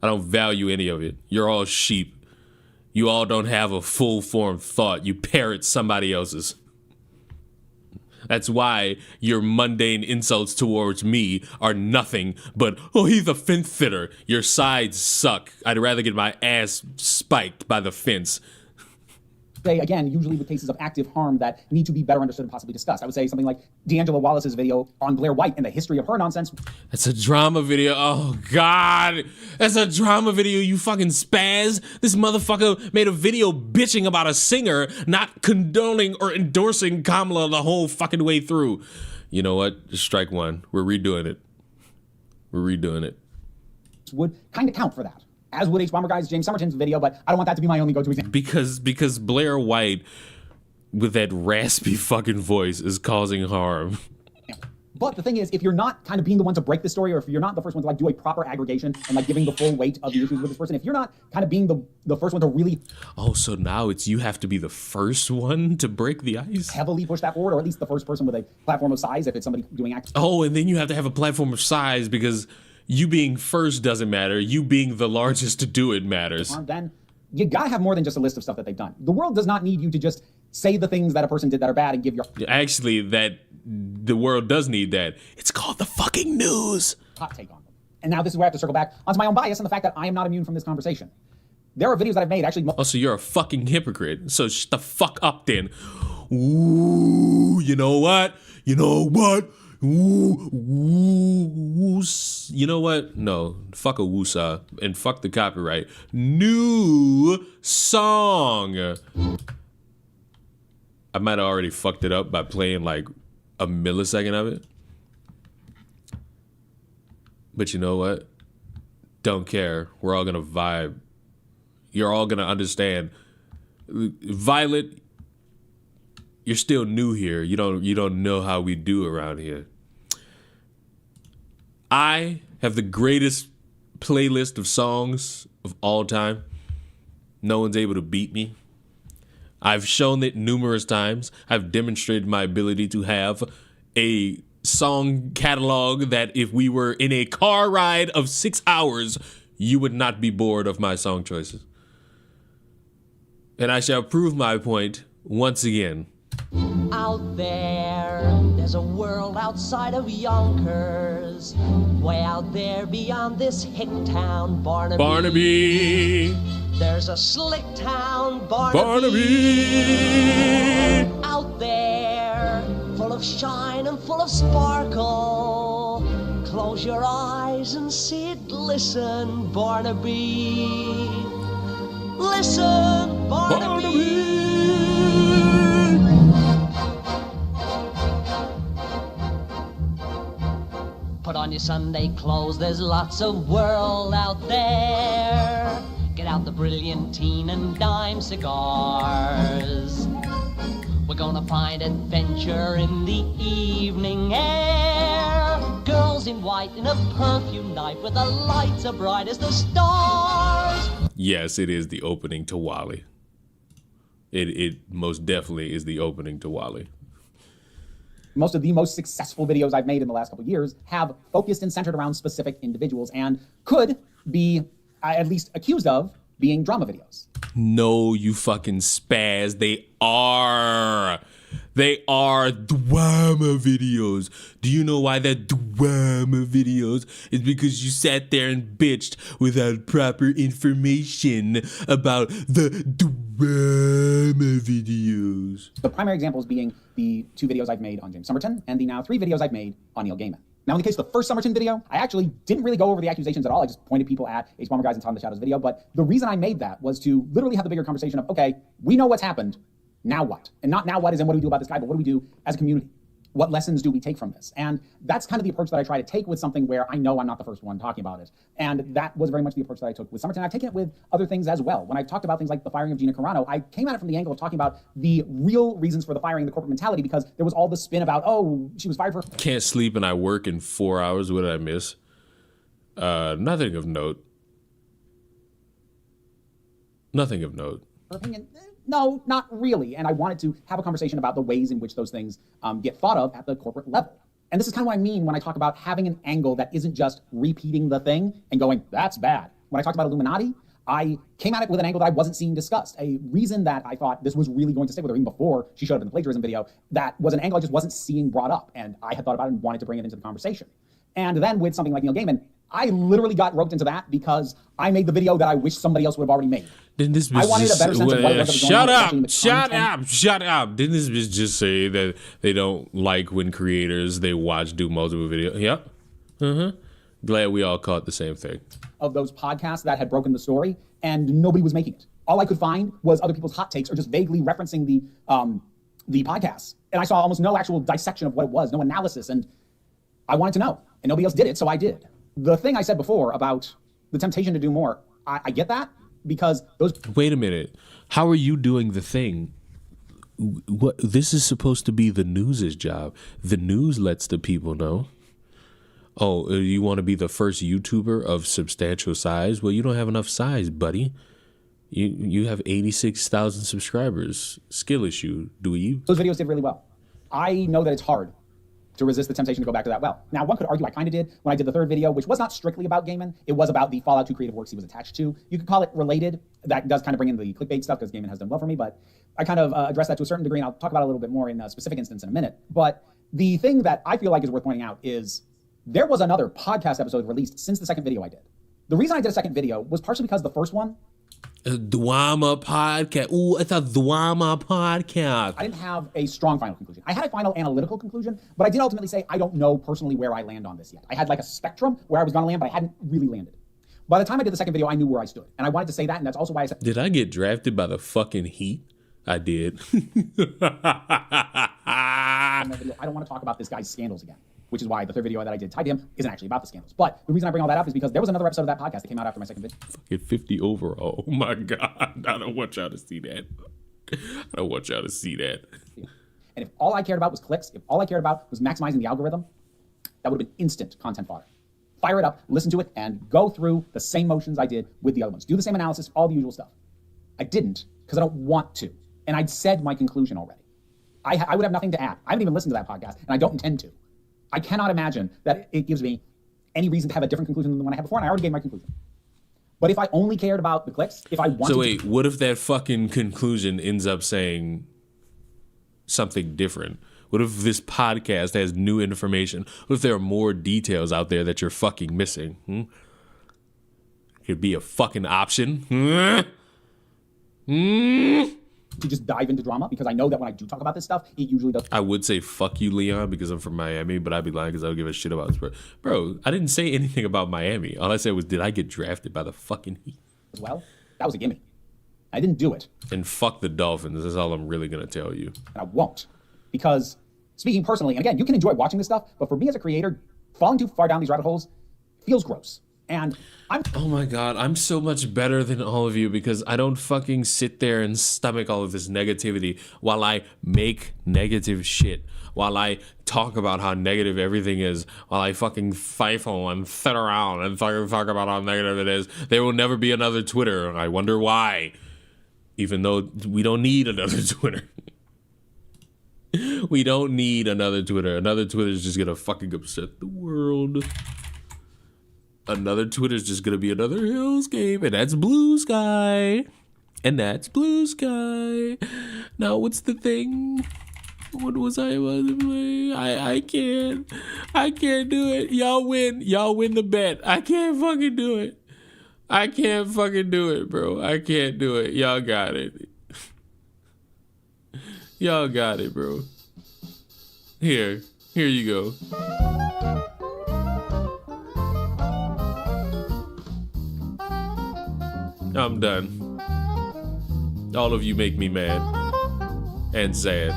I don't value any of it. You're all sheep. You all don't have a full formed thought. You parrot somebody else's. That's why your mundane insults towards me are nothing but, oh, he's a fence sitter. Your sides suck. I'd rather get my ass spiked by the fence. Say, again, usually with cases of active harm that need to be better understood and possibly discussed. I would say something like D'Angelo Wallace's video on Blair White and the history of her nonsense. That's a drama video. Oh, God. That's a drama video, you fucking spaz. This motherfucker made a video bitching about a singer, not condoning or endorsing Kamala the whole fucking way through. You know what? Just strike one. We're redoing it. We're redoing it. Would kind of count for that. As would H Bomber Guy's James Somerton's video, but I don't want that to be my only go-to example. Because Blair White, with that raspy fucking voice, is causing harm. But the thing is, if you're not kind of being the one to break the story, or if you're not the first one to like do a proper aggregation and like giving the full weight of the issues with this person, if you're not kind of being the first one to really... Oh, so now it's you have to be the first one to break the ice? Heavily push that forward, or at least the first person with a platform of size, if it's somebody doing act. Oh, and then you have to have a platform of size because... You being first doesn't matter. You being the largest to do it matters. Then you gotta have more than just a list of stuff that they've done. The world does not need you to just say the things that a person did that are bad and give your... Actually, the world does need that. It's called the fucking news. Hot take on them. And now this is where I have to circle back onto my own bias and the fact that I am not immune from this conversation. There are videos that I've made actually... Oh, so you're a fucking hypocrite. So shut the fuck up then. Ooh, you know what? Ooh, you know what? No, fuck a woosa and fuck the copyright. New song. I might have already fucked it up by playing like a millisecond of it. But you know what? Don't care. We're all gonna vibe. You're all gonna understand. Violet, you're still new here. You don't know how we do around here. I have the greatest playlist of songs of all time. No one's able to beat me. I've shown it numerous times. I've demonstrated my ability to have a song catalog that if we were in a car ride of 6 hours, you would not be bored of my song choices. And I shall prove my point once again. Out there's a world outside of Yonkers, way out there beyond this hick town, Barnaby. There's a slick town, Barnaby. Out there, full of shine and full of sparkle. Close your eyes and see it glisten, Barnaby. Listen, Barnaby. Put on your Sunday clothes, there's lots of world out there. Get out the brilliantine and dime cigars. We're gonna find adventure in the evening air. Girls in white in a perfume night where the lights are bright as the stars. Yes, it is the opening to Wally. It most definitely is the opening to Wally. Most of the most successful videos I've made in the last couple of years have focused and centered around specific individuals and could be at least accused of being drama videos. No, you fucking spaz. They are drama videos. Do you know why they're drama videos? It's because you sat there and bitched without proper information about the drama videos. The primary examples being the 2 videos I've made on James Somerton and the now 3 videos I've made on Neil Gaiman. Now, in the case of the first Somerton video, I actually didn't really go over the accusations at all. I just pointed people at H Bomber Guys and Tom the Shadow's video. But the reason I made that was to literally have the bigger conversation of, okay, we know what's happened. Now what? And not now what is and what do we do about this guy, but what do we do as a community? What lessons do we take from this? And that's kind of the approach that I try to take with something where I know I'm not the first one talking about it. And that was very much the approach that I took with Summerton. I've taken it with other things as well. When I've talked about things like the firing of Gina Carano, I came at it from the angle of talking about the real reasons for the firing, the corporate mentality, because there was all the spin about, oh, she was fired for... Can't sleep and I work in 4 hours. What did I miss? Nothing of note. Nothing of note. Her opinion? No, not really. And I wanted to have a conversation about the ways in which those things get thought of at the corporate level. And this is kind of what I mean when I talk about having an angle that isn't just repeating the thing and going, that's bad. When I talked about Illuminati, I came at it with an angle that I wasn't seeing discussed. A reason that I thought this was really going to stick with her, even before she showed up in the plagiarism video, that was an angle I just wasn't seeing brought up. And I had thought about it and wanted to bring it into the conversation. And then with something like Neil Gaiman, I literally got roped into that because I made the video that I wish somebody else would have already made. Didn't this bitch I wanted a better sense of what it was that was going on. Shut up. Didn't this bitch just say that they don't like when creators they watch do multiple videos? Yep. Glad we all caught the same thing. Of those podcasts that had broken the story, and nobody was making it. All I could find was other people's hot takes or just vaguely referencing the podcasts. And I saw almost no actual dissection of what it was, no analysis, and I wanted to know. And nobody else did it, so I did. The thing I said before about the temptation to do more, I get that because those... Wait a minute. How are you doing the thing? What? This is supposed to be the news's job. The news lets the people know. Oh, you want to be the first YouTuber of substantial size? Well, you don't have enough size, buddy. You have 86,000 subscribers. Skill issue, do you? Those videos did really well. I know that it's hard to resist the temptation to go back to that well. Now, one could argue I kind of did when I did the third video, which was not strictly about Gaiman. It was about the Fallout 2 creative works he was attached to. You could call it related. That does kind of bring in the clickbait stuff because Gaiman has done well for me, but I kind of addressed that to a certain degree, and I'll talk about it a little bit more in a specific instance in a minute. But the thing that I feel like is worth pointing out is there was another podcast episode released since the second video I did. The reason I did a second video was partially because the first one... Dwama podcast. Ooh, it's a Dwama podcast. I didn't have a strong final conclusion. I had a final analytical conclusion, but I did ultimately say I don't know personally where I land on this yet. I had like a spectrum where I was going to land, but I hadn't really landed. By the time I did the second video, I knew where I stood. And I wanted to say that, and that's also why I said... Did I get drafted by the fucking Heat? I did. I don't want to talk about this guy's scandals again, which is why the third video that I did tied to him isn't actually about the scandals. But the reason I bring all that up is because there was another episode of that podcast that came out after my second video. Fucking 50 overall. Oh my God. I don't want y'all to see that. I don't want y'all to see that. And if all I cared about was clicks, if all I cared about was maximizing the algorithm, that would have been instant content fodder. Fire it up, listen to it, and go through the same motions I did with the other ones. Do the same analysis, all the usual stuff. I didn't because I don't want to. And I'd said my conclusion already. I would have nothing to add. I haven't even listened to that podcast, and I don't intend to. I cannot imagine that it gives me any reason to have a different conclusion than the one I had before, and I already gave my conclusion. But if I only cared about the clicks, if I wanted So wait, what if that fucking conclusion ends up saying something different? What if this podcast has new information? What if there are more details out there that you're fucking missing? Could be a fucking option. To just dive into drama, because I know that when I do talk about this stuff, it usually does. I would say fuck you, Leon, because I'm from Miami, but I'd be lying because I don't give a shit about this. Bro, I didn't say anything about Miami. All I said was, did I get drafted by the fucking Heat? As well, that was a gimme. I didn't do it. And fuck the Dolphins. That's all I'm really going to tell you. And I won't. Because, speaking personally, and again, you can enjoy watching this stuff, but for me as a creator, falling too far down these rabbit holes feels gross. And oh my God, I'm so much better than all of you because I don't fucking sit there and stomach all of this negativity while I make negative shit, while I talk about how negative everything is, while I fucking fifle and sit around and fucking talk about how negative it is. There will never be another Twitter. I wonder why. Even though we don't need another Twitter. We don't need another Twitter. Another Twitter is just gonna fucking upset the world. Another Twitter's just gonna be another hellscape, and that's blue sky. And that's blue sky. Now what's the thing? What was I about to play? I can't do it. Y'all win the bet. I can't fucking do it. I can't fucking do it, bro. I can't do it. Y'all got it. Y'all got it, bro. Here you go. I'm done. All of you make me mad and sad.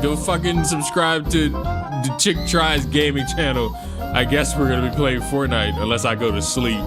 Go fucking subscribe to the Chick Tries Gaming channel. I guess we're gonna be playing Fortnite unless I go to sleep.